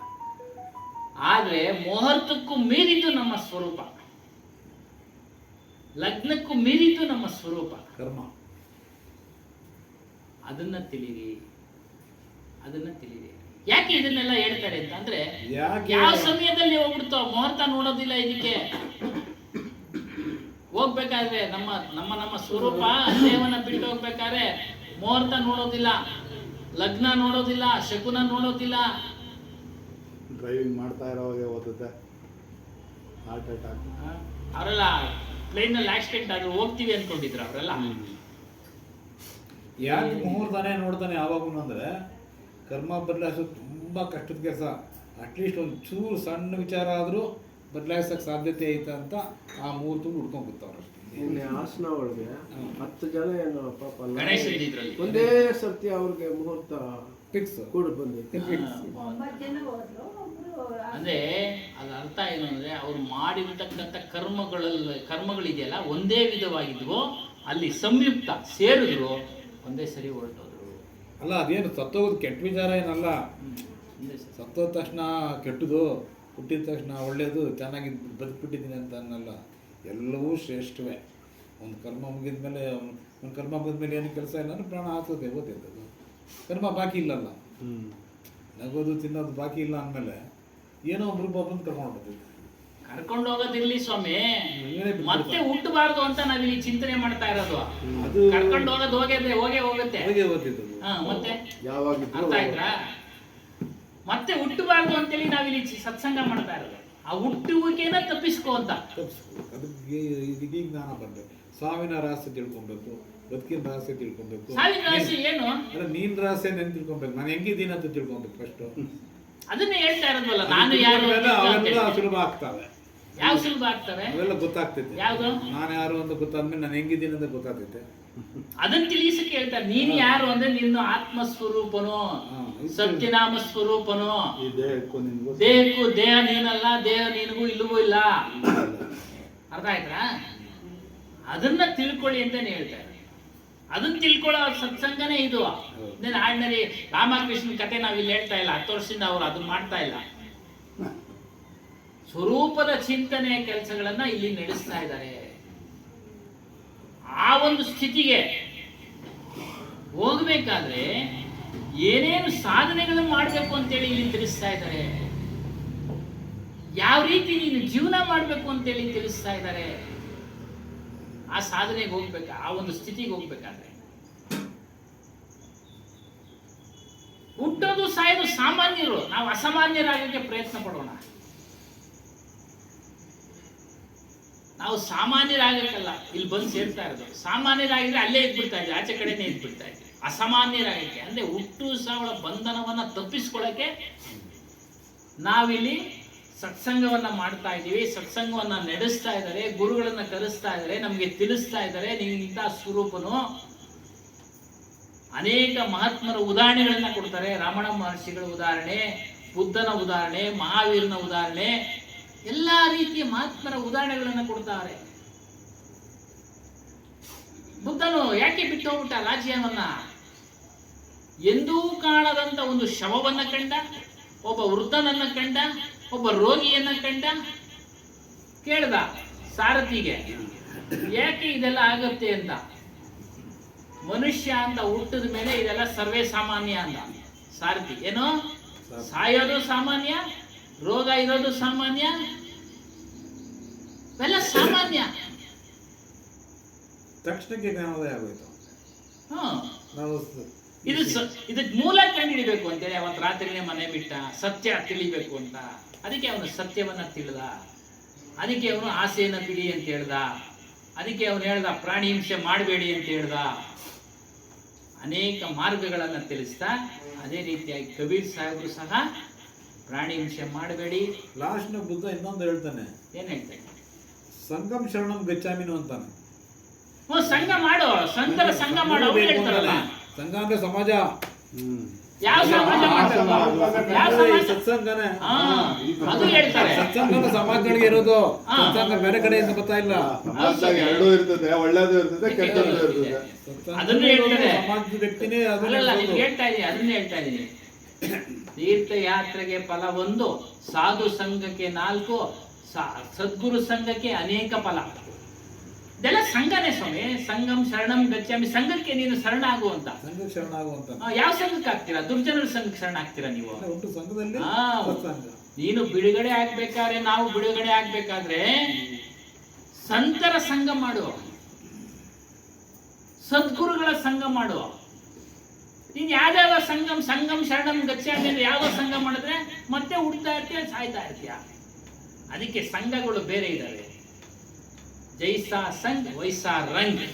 ಆದ್ರೆ ಮುಹೂರ್ತಕ್ಕೂ ಮೀರಿದ್ದು ನಮ್ಮ ಸ್ವರೂಪ, ಲಗ್ನಕ್ಕೂ ಮೀರಿದ್ದು ನಮ್ಮ ಸ್ವರೂಪ, ಕರ್ಮ. ಅದನ್ನ ತಿಳಿರಿ. ಯಾಕೆ ಇದನ್ನೆಲ್ಲ ಹೇಳ್ತಾರೆ ಅಂತ ಅಂದ್ರೆ, ಯಾವ ಸಮಯದಲ್ಲಿ ಹೋಗ್ಬಿಡ್ತೋ ಮುಹೂರ್ತ ನೋಡೋದಿಲ್ಲ. ಇದಕ್ಕೆ ಹೋಗ್ಬೇಕಾದ್ರೆ ನಮ್ಮ ಸ್ವರೂಪ ದೇವನ ಬಿಟ್ಟು ಹೋಗ್ಬೇಕಾದ್ರೆ ಮುಹೂರ್ತ ನೋಡೋದಿಲ್ಲ, ಲಗ್ನ ನೋಡೋದಿಲ್ಲ, ಶಕುನ ನೋಡೋದಿಲ್ಲ. ಡ್ರೈವಿಂಗ್ ಮಾಡ್ತಾ ಇರೋವಾಗ ಓದುತ್ತೆ, ಹಾರ್ಟ್ ಅಟ್ಯಾಕ್. ಅವರೆಲ್ಲ ಪ್ಲೇನಲ್ಲಿ ಆಕ್ಸಿಡೆಂಟ್ ಆದ್ರೆ ಹೋಗ್ತೀವಿ ಅನ್ಕೊಂಡಿದ್ರು ಅವರೆಲ್ಲ. ಯಾಕೆ ಮುಹೂರ್ತಾನೆ ನೋಡ್ತಾನೆ ಯಾವಾಗೂ ಅಂದ್ರೆ, ಕರ್ಮ ಬದಲಾಯಿಸೋದು ತುಂಬ ಕಷ್ಟದ ಕೆಲಸ. ಅಟ್ಲೀಸ್ಟ್ ಒಂದು ಚೂರು ಸಣ್ಣ ವಿಚಾರ ಆದರೂ ಬದಲಾಯಿಸೋಕ್ಕೆ ಸಾಧ್ಯತೆ ಐತೆ ಅಂತ ಆ ಮುಹೂರ್ತ ಹುಡ್ಕೊಂಡು ಕೂತವ್ರು ಅಷ್ಟೇ. ಇಲ್ಲಿ ಹಾಸನ ಒಳಗೆ 10 ಜನ ಏನೋ ಪಾಪ ಗಣೇಶ ಇದ್ರಲ್ಲಿ ಒಂದೇ ಸರ್ತಿ ಅವ್ರಿಗೆ ಮುಹೂರ್ತ ಫಿಕ್ಸ್ ಕೂಡ ಬಂದೈತೆ. 9 ಜನ ಹೋದ್ರು, ಒಬ್ರು ಅಂದ್ರೆ ಅದ್ರ ಅರ್ಥ ಏನು ಅಂದ್ರೆ, ಅವ್ರು ಮಾಡಿರ್ತಕ್ಕಂಥ ಕರ್ಮಗಳಿದೆಯಲ್ಲ ಒಂದೇ ವಿಧವಾಗಿದ್ವು, ಅಲ್ಲಿ ಸಂಯುಕ್ತ ಸೇರಿದ್ರು, ಒಂದೇ ಸರಿ ಹೊರಟೋದ್ರು. ಅಲ್ಲ, ಅದೇನು ಸತ್ತೋಗೋದು ಕೆಟ್ಟ ವಿಚಾರ ಏನಲ್ಲ. ಸತ್ತೋದ ತಕ್ಷಣ ಕೆಟ್ಟದು, ಹುಟ್ಟಿದ ತಕ್ಷಣ ಒಳ್ಳೆಯದು, ಚೆನ್ನಾಗಿ ಬದುಕ್ಬಿಟ್ಟಿದ್ದೀನಿ ಅಂತ ಅನ್ನಲ್ಲ. ಎಲ್ಲವೂ ಶ್ರೇಷ್ಠವೇ. ಒಂದು ಕರ್ಮ ಮುಗಿದ ಮೇಲೆ ಏನು ಕೆಲಸ ಇಲ್ಲ ಅಂದ್ರೆ ಪ್ರಾಣ ಹಾಕೋದೆ ಓದಿದ್ದದು. ಕರ್ಮ ಬಾಕಿ ಇಲ್ಲಲ್ಲ, ನಗೋದು ತಿನ್ನೋದು ಬಾಕಿ ಇಲ್ಲ ಅಂದಮೇಲೆ ಏನೋ ಒಂದು ರೂಪ ಬಂದು ಕರ್ಕೊಂಡು ಹೋಗೋದಿರ್ಲಿ ಸ್ವಾಮಿ, ಮತ್ತೆ ಹುಟ್ಟಬಾರ್ದು ಅಂತ ನಾವಿಲ್ಲಿ ಚಿಂತನೆ ಮಾಡ್ತಾ ಇರೋದು. ಅದು ಕರ್ಕೊಂಡು ಹೋಗೋದು ಹೋಗುತ್ತೆ. ಮತ್ತೆ ಅರ್ಥ ಆಯ್ತಾ? ಮತ್ತೆ ಹುಟ್ಟಬಾರ್ದು ಅಂತೇಳಿ ನಾವಿಲ್ಲಿ ಸತ್ಸಂಗ ಮಾಡ್ತಾ ಇರೋದು. ಆ ಹುಟ್ಟುವಿಕೆನ ತಪ್ಪಿಸ್ಕೋ ಅಂತ. ಅದಕ್ಕೆ ಇದೀಗ ಜ್ಞಾನ ಬರಬೇಕು. ಸಾವಿನ ರಹಸ್ಯ ತಿಳ್ಕೊಬೇಕು, ಬದುಕಿನ ರಹಸ್ಯ ತಿಳ್ಕೊಬೇಕು. ಸಾವಿನ ರಹಸ್ಯ ಏನು? ಅಲ್ಲ, ನೀನ್ ರಹಸ್ಯ ನೆನ್ ತಿಳ್ಕೊಬೇಕು, ನಾನು ಹೆಂಗಿದ್ದೀನಿ ಅಂತ ತಿಳ್ಕೊಬೇಕು ಫಸ್ಟ್. ಅದನ್ನೇ ಹೇಳ್ತಾ ಇರೋದ್ವಲ್ಲ, ನಾನು ಯಾರು ಅವೆಲ್ಲ ಸುಲಭ ಆಗ್ತವೆ. ಯಾವ ಸುಲಭ ಆಗ್ತವೆ? ಅವೆಲ್ಲ ಗೊತ್ತಾಗ್ತೈತೆ. ಯಾವ್ದು? ನಾನು ಯಾರು ಅಂತ ಗೊತ್ತಾದ್ಮೇಲೆ ನಾನು ಹೆಂಗಿದ್ದೀನಿ ಅಂತ ಗೊತ್ತಾಗ್ತೈತೆ. ಅದನ್ನ ತಿಳಿಸಕ್ಕೆ ಹೇಳ್ತಾರೆ. ನೀನ್ ಯಾರು ಅಂದ್ರೆ ನಿನ್ನ ಆತ್ಮ ಸ್ವರೂಪನು, ಸತ್ಯನಾಮ ಸ್ವರೂಪನು. ದೇಹಕ್ಕೂ ದೇಹ ನೀನಲ್ಲ, ದೇಹ ನಿನಗೂ ಇಲ್ಲವೂ ಇಲ್ಲ. ಅರ್ಥ ಆಯ್ತಾ? ಅದನ್ನ ತಿಳ್ಕೊಳ್ಳಿ ಅಂತಾನೆ ಹೇಳ್ತಾರೆ. ಅದನ್ನ ತಿಳ್ಕೊಳ್ಳೋ ಸತ್ಸಂಗನೇ ಇದು. ಆರ್ಡಿನರಿ ರಾಮಕೃಷ್ಣನ ಕತೆ ನಾವಿಲ್ಲಿ ಹೇಳ್ತಾ ಇಲ್ಲ, 10 ವರ್ಷದಿಂದ ಅವರು ಅದನ್ನ ಮಾಡ್ತಾ ಇಲ್ಲ. ಸ್ವರೂಪದ ಚಿಂತನೆಯ ಕೆಲಸಗಳನ್ನ ಇಲ್ಲಿ ನಡೆಸ್ತಾ ಇದ್ದಾರೆ. ಆ ಒಂದು ಸ್ಥಿತಿಗೆ ಹೋಗ್ಬೇಕಾದ್ರೆ ಏನೇನು ಸಾಧನೆಗಳನ್ನು ಮಾಡಬೇಕು ಅಂತೇಳಿ ಇಲ್ಲಿ ತಿಳಿಸ್ತಾ ಇದ್ದಾರೆ. ಯಾವ ರೀತಿ ನೀನು ಜೀವನ ಮಾಡಬೇಕು ಅಂತೇಳಿ ತಿಳಿಸ್ತಾ ಇದ್ದಾರೆ. ಆ ಸಾಧನೆಗೆ ಹೋಗ್ಬೇಕು, ಆ ಒಂದು ಸ್ಥಿತಿಗೆ ಹೋಗ್ಬೇಕಾದ್ರೆ ಹುಟ್ಟೋದು ಸಾಯೋದು ಸಾಮಾನ್ಯರು. ನಾವು ಅಸಾಮಾನ್ಯರಾಗಕ್ಕೆ ಪ್ರಯತ್ನ ಪಡೋಣ. ನಾವು ಸಾಮಾನ್ಯರಾಗಕ್ಕಲ್ಲ ಇಲ್ಲಿ ಬಂದು ಸೇರ್ತಾ ಇರೋದು. ಸಾಮಾನ್ಯರಾಗಿದ್ರೆ ಅಲ್ಲೇ ಇದ್ಬಿಡ್ತಾ ಇದ್ವಿ, ಆಚೆ ಕಡೆನೇ ಇದ್ಬಿಡ್ತಾ ಇದ್ವಿ. ಅಸಾಮಾನ್ಯರಾಗಕ್ಕೆ ಅಂದ್ರೆ ಹುಟ್ಟು ಸಾವಳ ಬಂಧನವನ್ನ ತಪ್ಪಿಸ್ಕೊಳ್ಳಕ್ಕೆ ನಾವಿಲ್ಲಿ ಸತ್ಸಂಗವನ್ನ ಮಾಡ್ತಾ ಇದ್ದೀವಿ. ಸತ್ಸಂಗವನ್ನ ನಡೆಸ್ತಾ ಇದ್ದಾರೆ, ಗುರುಗಳನ್ನ ಕರೆಸ್ತಾ ಇದ್ದಾರೆ, ನಮ್ಗೆ ತಿಳಿಸ್ತಾ ಇದ್ದಾರೆ, ನೀವು ಇಂಥ ಸ್ವರೂಪನು ಅನೇಕ ಮಹಾತ್ಮರ ಉದಾಹರಣೆಗಳನ್ನ ಕೊಡ್ತಾರೆ. ರಮಣ ಮಹರ್ಷಿಗಳ ಉದಾಹರಣೆ, ಬುದ್ಧನ ಉದಾಹರಣೆ, ಮಹಾವೀರನ ಉದಾಹರಣೆ, ಎಲ್ಲ ರೀತಿಯ ಮಹಾತ್ಮರ ಉದಾಹರಣೆಗಳನ್ನು ಕೊಡ್ತಾರೆ. ಬುದ್ಧನು ಯಾಕೆ ಬಿಟ್ಟು ಹೋಗ್ಬಿಟ್ಟ ರಾಜ್ಯವನ್ನ? ಎಂದೂ ಕಾಣದಂತ ಒಂದು ಶವವನ್ನ ಕಂಡ, ಒಬ್ಬ ವೃದ್ಧನನ್ನ ಕಂಡ, ಒಬ್ಬ ರೋಗಿಯನ್ನ ಕಂಡ. ಕೇಳ್ದ ಸಾರಥಿಗೆ, ಯಾಕೆ ಇದೆಲ್ಲ ಆಗತ್ತೆ ಅಂತ. ಮನುಷ್ಯ ಅಂತ ಹುಟ್ಟಿದ ಮೇಲೆ ಇದೆಲ್ಲ ಸರ್ವೇ ಸಾಮಾನ್ಯ ಅಂದ ಸಾರಥಿ. ಏನೋ ಸಾಯೋದು ಸಾಮಾನ್ಯ, ರೋಗ ಇರೋದು ಸಾಮಾನ್ಯ, ಇವೆಲ್ಲ ಸಾಮಾನ್ಯ. ತಕ್ಷಣಕ್ಕೆ ಜ್ಞಾನೋದಯ ಆಗೋಯ್ತು. ನಾವು ಇದಕ್ಕೆ ಮೂಲ ಕಂಡುಹಿಡಿಬೇಕು ಅಂತೇಳಿ ಅವತ್ತು ರಾತ್ರಿನೇ ಮನೆ ಬಿಟ್ಟ, ಸತ್ಯ ತಿಳಿಬೇಕು ಅಂತ. ಅದಕ್ಕೆ ಅವನು ಸತ್ಯವನ್ನ ತಿಳಿದ, ಅದಕ್ಕೆ ಅವನು ಆಸೆಯನ್ನ ಬಿಡಿ ಅಂತ ಹೇಳ್ದ, ಅದಕ್ಕೆ ಅವನು ಹೇಳ್ದ ಪ್ರಾಣಿ ಹಿಂಸೆ ಮಾಡಬೇಡಿ ಅಂತ ಹೇಳ್ದ. ಅನೇಕ ಮಾರ್ಗಗಳನ್ನು ತಿಳಿಸ್ತಾ ಅದೇ ರೀತಿಯಾಗಿ ಕಬೀರ್ ಸಾಹೇಬರು ಸಹ ಪ್ರಾಣಿ ಹಿಂಸೆ ಮಾಡಬೇಡಿ. ಲಾಸ್ಟ್ನ ಬುದ್ಧ ಇನ್ನೊಂದು ಹೇಳ್ತಾನೆ, ಏನ್ ಹೇಳ್ತಾನೆ? ಸಂಗಮ್ ಶರಣಂ ಗಚ್ಚಾಮಿನು ಅಂತಾನೆ. ಸಂಘ ಮಾಡೋ, ಸಂಘದ ಸಂಘ ಮಾಡೋ ಹೇಳ್ತಾರಲ್ಲ. ಸಂಘ ಅಂದ್ರೆ ಸಮಾಜ. ಯಾವ ಸಮಾಜ ಮಾಡ್ತಾರೆ? ಸತ್ಸಂಗನೇ. ಅದು ಹೇಳ್ತಾರೆ. ಸತ್ಸಂಗ ಸಮಾಜಗಳಿಗೆ ಇರೋದು, ಸತ್ಸಂಗ ಬೇರೆ ಕಡೆಯಿಂದ ಬರ್ತಾ ಇಲ್ಲ. ಸಮಾಜದಾಗ ಎರಡೂ ಇರ್ತದೆ, ಒಳ್ಳೇದು ಇರ್ತದೆ, ಕೆಟ್ಟದ್ದು ಇರ್ತದೆ. ಅದನ್ನು ಹೇಳ್ತಾರೆ. ಸಮಾಜದ ವ್ಯಕ್ತಿನೇ ಅಲ್ಲ, ನೀವು ಹೇಳ್ತಾ ಇದೀನಿ, ಅದನ್ನ ಹೇಳ್ತಾ ಇದೀನಿ. ತೀರ್ಥಯಾತ್ರೆಗೆ ಫಲ 1, ಸಾಧು ಸಂಘಕ್ಕೆ 4, ಸದ್ಗುರು ಸಂಘಕ್ಕೆ ಅನೇಕ ಫಲ. ಇದೆಲ್ಲ ಸಂಘನೇ ಸ್ವಾಮಿ. ಸಂಘಂ ಶರಣಂ ಗಚ್ಚಾಮಿ. ಸಂಘಕ್ಕೆ ನೀನು ಶರಣ ಆಗುವಂತ. ಸಂಘಕ್ಕೆ ಶರಣ ಆಗುವಂತ. ಯಾವ ಸಂಘಕ್ಕೆ ಆಗ್ತೀರಾ? ದುರ್ಜನರ ಸಂಘಕ್ಕೆ ಶರಣ ಆಗ್ತೀರಾ ನೀವು? ಒಟ್ಟು ಸಂಘದಲ್ಲಿ ನೀನು ಬಿಡುಗಡೆ ಆಗ್ಬೇಕಾದ್ರೆ, ನಾವು ಬಿಡುಗಡೆ ಆಗ್ಬೇಕಾದ್ರೆ ಸಂತರ ಸಂಘ ಮಾಡು, ಸದ್ಗುರುಗಳ ಸಂಘ ಮಾಡು. ನೀನ್ ಯಾವ್ಯಾವ ಸಂಘಂ ಶರಣಂ ಗಚ್ಚಾಮಿ ಅಂದ್ರೆ ಯಾವ್ದೋ ಸಂಘ ಮಾಡಿದ್ರೆ ಮತ್ತೆ ಹುಡ್ತಾ ಇರ್ತೀಯ, ಸಾಯ್ತಾ ಇರ್ತೀಯ. ಅದಕ್ಕೆ ಸಂಘಗಳು ಬೇರೆ ಇದಾವೆ. ಜೈಸಾ ಸಂಘ ವೈಸಾ ರಂಗ್.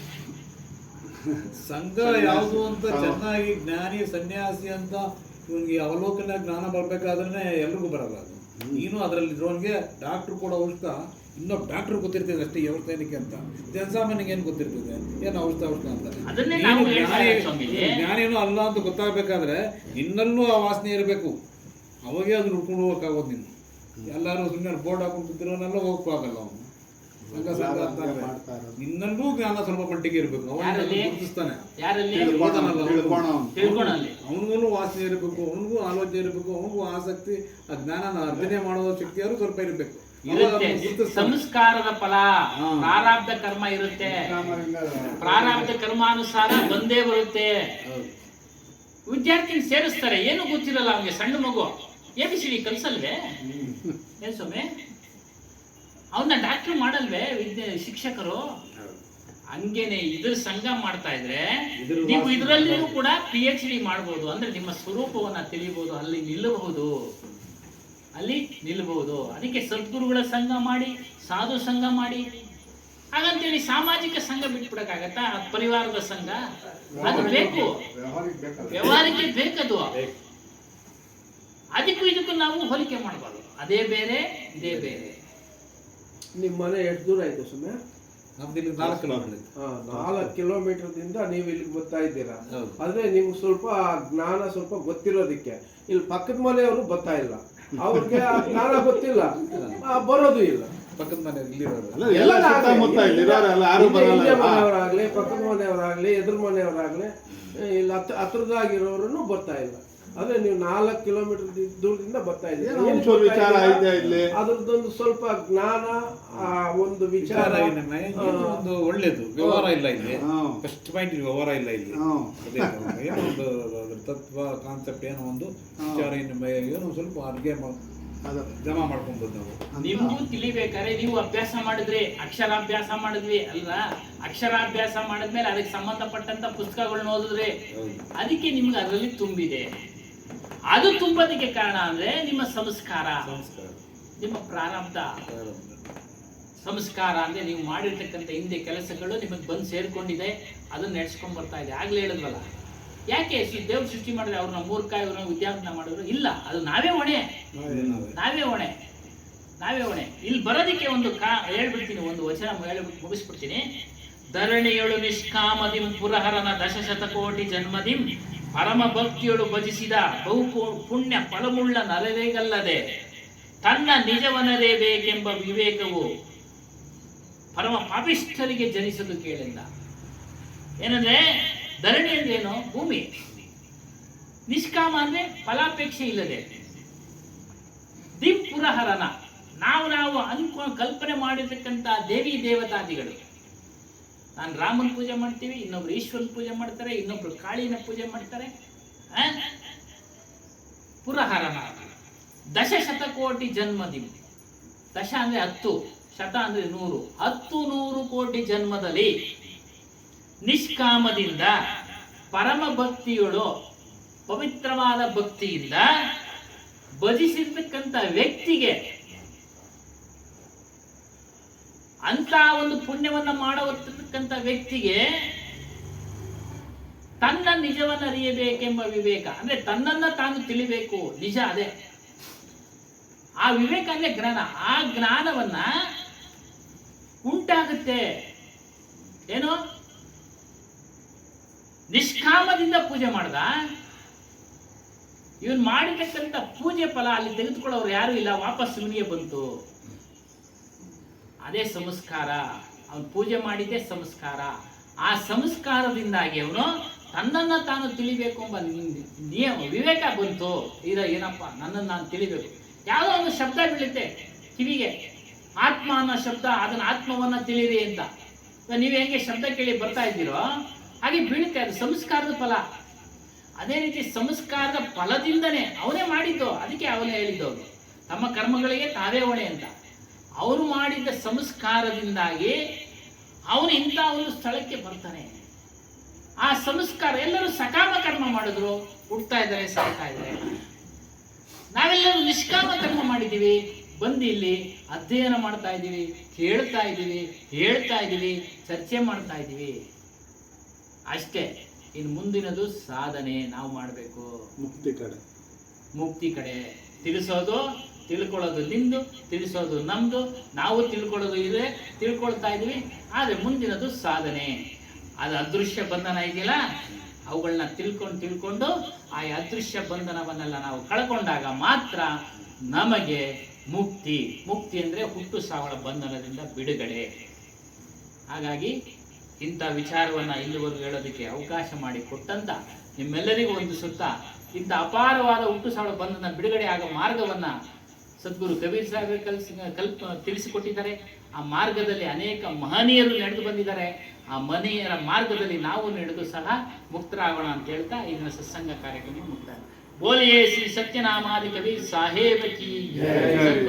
ಸಂಘ ಯಾವುದು ಅಂತ ಚೆನ್ನಾಗಿ ಜ್ಞಾನಿ ಸನ್ಯಾಸಿ ಅಂತ ಇವನಿಗೆ ಅವಲೋಕನ ಜ್ಞಾನ ಬರ್ಬೇಕಾದ್ರೆ ಎಲ್ರಿಗೂ ಬರಲ್ಲ ಅದು. ನೀನು ಅದರಲ್ಲಿ ಇರೋನ್ಗೆ ಡಾಕ್ಟ್ರು ಕೂಡ ಔಷಧ ಇನ್ನೊಬ್ಬ ಡಾಕ್ಟರ್ ಗೊತ್ತಿರ್ತದೆ ಅಷ್ಟೇ ವ್ಯವಸ್ಥೆನಿಕೆ ಅಂತ. ಜನಸಾಮಾನ್ಯನಿಗೆ ಏನು ಗೊತ್ತಿರ್ತದೆ ಏನು ಔಷಧ ಅಂತ. ಜ್ಞಾನಿನೂ ಅಲ್ಲ ಅಂತ ಗೊತ್ತಾಗಬೇಕಾದ್ರೆ ನಿನ್ನಲ್ಲೂ ಆ ವಾಸನೆ ಇರಬೇಕು. ಅವಾಗೇ ಅದನ್ನ ಹುಡ್ಕೊಂಡು ಹೋಗಕ್ಕಾಗೋದು. ನೀನು ಎಲ್ಲರೂ ಸುಮ್ಮನೆ ಬೋರ್ಡ್ ಹಾಕೊಂಡು ಕೂತಿರೋನೆಲ್ಲ ಹೋಗಕ್ಕಾಗಲ್ಲ. ಅವನು ಸಂಘ ಸಂಘ ಅಂತ ನಿನ್ನಲ್ಲೂ ಜ್ಞಾನ ಸ್ವಲ್ಪ ಮಟ್ಟಿಗೆ ಇರಬೇಕು. ಅವನು ಗುರುತಿಸ್ತಾನೆ, ಅವನಿಗೂ ವಾಸನೆ ಇರಬೇಕು, ಅವನಿಗೂ ಆಲೋಚನೆ ಇರಬೇಕು, ಅವನಿಗೂ ಆಸಕ್ತಿ, ಆ ಜ್ಞಾನ ಅರ್ಜನೆ ಮಾಡುವ ಶಕ್ತಿಯಾರು ಸ್ವಲ್ಪ ಇರಬೇಕು. ಸಂಸ್ಕಾರದ ಫಲ, ಪ್ರಾರಬ್ಧ ಕರ್ಮ ಇರುತ್ತೆ. ಪ್ರಾರಬ್ಧ ಕರ್ಮಾನುಸಾರ ಬಂದೇ ಬರುತ್ತೆ. ವಿದ್ಯಾರ್ಥಿ ಸೇರಿಸ್ತಾರೆ, ಏನು ಗೊತ್ತಿರಲ್ಲ ಅವನಿಗೆ, ಸಣ್ಣ ಮಗು ABCD ಕಲ್ಸಲ್ವೇ? ಏನ್ ಸ್ವಾಮಿ, ಅವನ್ನ ಡಾಕ್ಟರ್ ಮಾಡಲ್ವೇ ಶಿಕ್ಷಕರು? ಹಂಗೇನೆ ಇದ್ರ ಸಂಘ ಮಾಡ್ತಾ ಇದ್ರೆ ನೀವು ಇದರಲ್ಲಿಯೂ ಕೂಡ PhD ಮಾಡ್ಬೋದು. ಅಂದ್ರೆ ನಿಮ್ಮ ಸ್ವರೂಪವನ್ನ ತಿಳಿಬಹುದು, ಅಲ್ಲಿ ನಿಲ್ಲಬಹುದು. ಅದಕ್ಕೆ ಸದ್ಗುರುಗಳ ಸಂಘ ಮಾಡಿ, ಸಾಧು ಸಂಘ ಮಾಡಿ. ಹಾಗಂತೇಳಿ ಸಾಮಾಜಿಕ ಸಂಘ ಬಿಟ್ಬಿಡಕ್ಕಾಗತ್ತಾ? ಪರಿವಾರದ ಸಂಘ ಅದು ಬೇಕು, ವ್ಯವಹಾರಕ್ಕೆ ಬೇಕದು. ಅದಕ್ಕೂ ಇದಕ್ಕೂ ನಾವು ಹೋಲಿಕೆ ಮಾಡಬಾರ್ದು. ಅದೇ ಬೇರೆ, ಇದೇ ಬೇರೆ. ನಿಮ್ಮ ಮನೆ ಎಷ್ಟು ದೂರ ಆಯ್ತು ಸುಮ್ಮನೆ? ನಮ್ದು ಇಲ್ಲಿ 4 ಕಿಲೋಮೀಟರ್. 4 ಕಿಲೋಮೀಟರ್ದಿಂದ ನೀವು ಇಲ್ಲಿಗೆ ಬರ್ತಾ ಇದ್ದೀರಾ. ಆದ್ರೆ ನಿಮ್ಗೆ ಸ್ವಲ್ಪ ಜ್ಞಾನ ಸ್ವಲ್ಪ ಗೊತ್ತಿರೋದಕ್ಕೆ ಇಲ್ಲಿ ಪಕ್ಕದ ಮನೆಯವರು ಬರ್ತಾ ಇಲ್ಲ, ಅವ್ರಿಗೆ ಆ ಜ್ಞಾನ ಗೊತ್ತಿಲ್ಲ, ಬರೋದು ಇಲ್ಲ. ಪಕ್ಕದ ಮನೆ ಮನೆಯವರಾಗ್ಲಿ, ಪಕ್ಕದ ಮನೆಯವರಾಗ್ಲಿ, ಎದುರು ಮನೆಯವರಾಗ್ಲಿ, ಇಲ್ಲಿ ಹತ್ರದಾಗಿರೋರು ಬರ್ತಾ ಇಲ್ಲ. ಆದ್ರೆ ನೀವು 4 ಕಿಲೋಮೀಟರ್ ದೂರದಿಂದ ಬರ್ತಾ ಇದ್ದೀರಿ. ಅದ್ರದ್ದೊಂದು ಸ್ವಲ್ಪ ಜ್ಞಾನ, ಒಂದು ವಿಚಾರ, ಒಂದು ಒಳ್ಳೇದು ವ್ಯವಹಾರ ಇಲ್ಲ ಇಲ್ಲಿ. ಫಸ್ಟ್ ಪಾಯಿಂಟ್ ವ್ಯವಹಾರ ಇಲ್ಲ ಇಲ್ಲಿ. ಏನೋ ಒಂದು ತತ್ವ ಕಾನ್ಸೆಪ್ಟ್, ಏನೋ ಒಂದು ವಿಚಾರ, ಏನೋ ಸ್ವಲ್ಪ ಅರ್ಗೆ ಜಮಾ ಮಾಡ್ಕೊಂಡು ನಾವು. ನಿಮ್ಗೂ ತಿಳಿಬೇಕಾದ್ರೆ ನೀವು ಅಭ್ಯಾಸ ಮಾಡಿದ್ರಿ, ಅಕ್ಷರಾಭ್ಯಾಸ ಮಾಡಿದ್ವಿ ಅಲ್ವಾ? ಅಕ್ಷರಾಭ್ಯಾಸ ಮಾಡಿದ್ಮೇಲೆ ಅದಕ್ಕೆ ಸಂಬಂಧಪಟ್ಟಂತ ಪುಸ್ತಕಗಳನ್ನ ಓದಿದ್ರೆ ಅದಕ್ಕೆ ನಿಮ್ಗೆ ಅದರಲ್ಲಿ ತುಂಬಿದೆ. ಅದು ತುಂಬೋದಕ್ಕೆ ಕಾರಣ ಅಂದ್ರೆ ನಿಮ್ಮ ಸಂಸ್ಕಾರ, ನಿಮ್ಮ ಪ್ರಾರಬ್ಧ. ಸಂಸ್ಕಾರ ಅಂದ್ರೆ ನೀವು ಮಾಡಿರ್ತಕ್ಕಂಥ ಹಿಂದೆ ಕೆಲಸಗಳು ನಿಮಗೆ ಬಂದು ಸೇರ್ಕೊಂಡಿದೆ, ಅದನ್ನ ನಡೆಸ್ಕೊಂಡ್ ಬರ್ತಾ ಇದೆ. ಆಗ್ಲೇ ಹೇಳಿದ್ವಲ್ಲ, ಯಾಕೆ ದೇವ್ರು ಸೃಷ್ಟಿ ಮಾಡಿದ್ರೆ ಅವ್ರನ್ನ ಮೂರ್ಖ, ಇವ್ರನ್ನ ವಿದ್ಯಾರ್ಥನ ಮಾಡಿದ್ರು? ಇಲ್ಲ, ಅದು ನಾವೇ ಹೊಣೆ. ಇಲ್ಲಿ ಬರೋದಕ್ಕೆ ಒಂದು ಹೇಳ್ಬಿಡ್ತೀನಿ, ಒಂದು ವಚನ ಹೇಳ್ಬಿಟ್ಟು ಮುಗಿಸ್ಬಿಡ್ತೀನಿ. ಧರಣಿಯೊಳು ನಿಷ್ಕಾಮದಿಂ ಪುರಹರನ ದಶಶತಕೋಟಿ ಜನ್ಮದಿಂ ಪರಮ ಭಕ್ತಿಯೊಳು ಭಜಿಸಿದ ಬಹು ಪುಣ್ಯ ಫಲಮುಳ್ಳ ನರರೇಗಲ್ಲದೆ ತನ್ನ ನಿಜವನರೇಬೇಕೆಂಬ ವಿವೇಕವು ಪರಮ ಪಾಪಿಷ್ಠರಿಗೆ ಜನಿಸದು ಕೇಳೆಂದ. ಏನಂದ್ರೆ ಧರಣಿ ಅಂದ್ರೆ ಏನು? ಭೂಮಿ. ನಿಷ್ಕಾಮ ಅಂದ್ರೆ ಫಲಾಪೇಕ್ಷೆ ಇಲ್ಲದೆ. ದಿಂ ಪುರಹರನ ನಾವು ಕಲ್ಪನೆ ಮಾಡಿರ್ತಕ್ಕಂಥ ದೇವಿ ದೇವತಾದಿಗಳು. ನಾನು ರಾಮನ ಪೂಜೆ ಮಾಡ್ತೀವಿ, ಇನ್ನೊಬ್ರು ಈಶ್ವರನ ಪೂಜೆ ಮಾಡ್ತಾರೆ, ಇನ್ನೊಬ್ರು ಕಾಳಿನ ಪೂಜೆ ಮಾಡ್ತಾರೆ. ಪುರಹರನ ದಶಶತಕೋಟಿ ಜನ್ಮದಿಂ. ದಶ ಅಂದ್ರೆ 10, ಶತ ಅಂದ್ರೆ 100. 100 ಕೋಟಿ ಜನ್ಮದಲ್ಲಿ ನಿಷ್ಕಾಮದಿಂದ ಪರಮ ಭಕ್ತಿಯೊಳು ಪವಿತ್ರವಾದ ಭಕ್ತಿಯಿಂದ ಭಜಿಸಿರ್ತಕ್ಕಂಥ ವ್ಯಕ್ತಿಗೆ ಅಂತ ಒಂದು ಪುಣ್ಯವನ್ನ ಮಾಡತಕ್ಕಂಥ ವ್ಯಕ್ತಿಗೆ ತನ್ನ ನಿಜವನ್ನು ಅರಿಯಬೇಕೆಂಬ ವಿವೇಕ ಅಂದ್ರೆ ತನ್ನನ್ನ ತಾನು ತಿಳಿಬೇಕು. ನಿಜ ಅದೇ ಆ ವಿವೇಕ ಅಂದ್ರೆ ಜ್ಞಾನ. ಆ ಜ್ಞಾನವನ್ನ ಉಂಟಾಗುತ್ತೆ. ಏನು? ನಿಷ್ಕಾಮದಿಂದ ಪೂಜೆ ಮಾಡ್ದ. ಇವನ್ ಮಾಡಿರ್ತಕ್ಕಂಥ ಪೂಜೆ ಫಲ ಅಲ್ಲಿ ತೆಗೆದುಕೊಳ್ಳೋರು ಯಾರು ಇಲ್ಲ, ವಾಪಸ್ ಇವನಿಗೆ ಬಂತು. ಅದೇ ಸಂಸ್ಕಾರ. ಅವನು ಪೂಜೆ ಮಾಡಿದ್ದೇ ಸಂಸ್ಕಾರ. ಆ ಸಂಸ್ಕಾರದಿಂದಾಗಿ ಅವನು ತನ್ನನ್ನ ತಾನು ತಿಳಿಬೇಕು ಎಂಬ ನಿಯಮ ವಿವೇಕ ಬಂತು. ಏನಪ್ಪ ನನ್ನನ್ನು ನಾನು ತಿಳಿಬೇಕು. ಯಾವುದೋ ಒಂದು ಶಬ್ದ ಬೀಳುತ್ತೆ ಕಿವಿಗೆ, ಆತ್ಮ ಅನ್ನೋ ಶಬ್ದ, ಅದನ್ನ ಆತ್ಮವನ್ನ ತಿಳಿರಿ ಅಂತ. ನೀವು ಹೆಂಗೆ ಶಬ್ದ ಕೇಳಿ ಬರ್ತಾ ಇದ್ದೀರೋ ಹಾಗೆ ಬೀಳುತ್ತೆ. ಅದು ಸಂಸ್ಕಾರದ ಫಲ. ಅದೇ ರೀತಿ ಸಂಸ್ಕಾರದ ಫಲದಿಂದನೇ ಅವನೇ ಮಾಡಿದ್ದು. ಅದಕ್ಕೆ ಅವನೇ ಹೇಳಿದ್ದು ಅವರು ತಮ್ಮ ಕರ್ಮಗಳಿಗೆ ತಾವೇ ಹೊಣೆ ಅಂತ. ಅವನು ಮಾಡಿದ್ದ ಸಂಸ್ಕಾರದಿಂದಾಗಿ ಅವನು ಇಂಥ ಒಂದು ಸ್ಥಳಕ್ಕೆ ಬರ್ತಾನೆ. ಆ ಸಂಸ್ಕಾರ ಎಲ್ಲರೂ ಸಕಾಮ ಕರ್ಮ ಮಾಡಿದ್ರು, ಹುಡ್ತಾ ಇದ್ದಾರೆ, ಸಾಯ್ತಾ ಇದ್ದಾರೆ. ನಾವೆಲ್ಲರೂ ನಿಷ್ಕಾಮ ಕರ್ಮ ಮಾಡಿದ್ದೀವಿ, ಬಂದು ಇಲ್ಲಿ ಅಧ್ಯಯನ ಮಾಡ್ತಾ ಇದ್ದೀವಿ, ಕೇಳ್ತಾ ಇದ್ದೀವಿ, ಹೇಳ್ತಾ ಇದ್ದೀವಿ, ಚರ್ಚೆ ಮಾಡ್ತಾ ಇದ್ದೀವಿ ಅಷ್ಟೇ. ಇನ್ನು ಮುಂದಿನದು ಸಾಧನೆ ನಾವು ಮಾಡಬೇಕು. ಮುಕ್ತಿ ಕಡೆ ತಿಳಿಸೋದು, ತಿಳ್ಕೊಳ್ಳೋದು ನಿಮ್ದು, ತಿಳಿಸೋದು ನಮ್ದು. ನಾವು ತಿಳ್ಕೊಳ್ಳೋದು ಇದೆ, ತಿಳ್ಕೊಳ್ತಾ ಇದೀವಿ. ಆದರೆ ಮುಂದಿನದು ಸಾಧನೆ. ಅದು ಅದೃಶ್ಯ ಬಂಧನ ಇದೆಯಲ್ಲ, ಅವುಗಳನ್ನ ತಿಳ್ಕೊಂಡು ಆ ಅದೃಶ್ಯ ಬಂಧನವನ್ನೆಲ್ಲ ನಾವು ಕಳ್ಕೊಂಡಾಗ ಮಾತ್ರ ನಮಗೆ ಮುಕ್ತಿ. ಮುಕ್ತಿ ಅಂದರೆ ಹುಟ್ಟು ಸಾವಳ ಬಂಧನದಿಂದ ಬಿಡುಗಡೆ. ಹಾಗಾಗಿ ಇಂಥ ವಿಚಾರವನ್ನು ಇಲ್ಲಿವರೆಗೂ ಹೇಳೋದಕ್ಕೆ ಅವಕಾಶ ಮಾಡಿ ಕೊಟ್ಟಂತ ನಿಮ್ಮೆಲ್ಲರಿಗೂ ಒಂದು ಸುತ್ತ ಇಂಥ ಅಪಾರವಾದ ಹುಟ್ಟು ಸಾವಳ ಬಂಧನ ಬಿಡುಗಡೆ ಆಗೋ ಮಾರ್ಗವನ್ನು ಸದ್ಗುರು ಕಬೀರ್ ಸಾಹೇಬರು ತಿಳಿಸಿಕೊಟ್ಟಿದ್ದಾರೆ. ಆ ಮಾರ್ಗದಲ್ಲಿ ಅನೇಕ ಮಹನೀಯರು ನಡೆದು ಬಂದಿದ್ದಾರೆ. ಆ ಮಹನೀಯರ ಮಾರ್ಗದಲ್ಲಿ ನಾವು ನಡೆದು ಸಹ ಮುಕ್ತರಾಗೋಣ ಅಂತ ಹೇಳ್ತಾ ಇದನ್ನ ಸತ್ಸಂಗ ಕಾರ್ಯಕ್ರಮ ಮುಕ್ತಾಯ. ಬೋಲಿಯೇ ಶ್ರೀ ಸತ್ಯನಾಮಾದಿ ಕಬೀರ್ ಸಾಹೇಬ್ ಕಿ ಜೈ.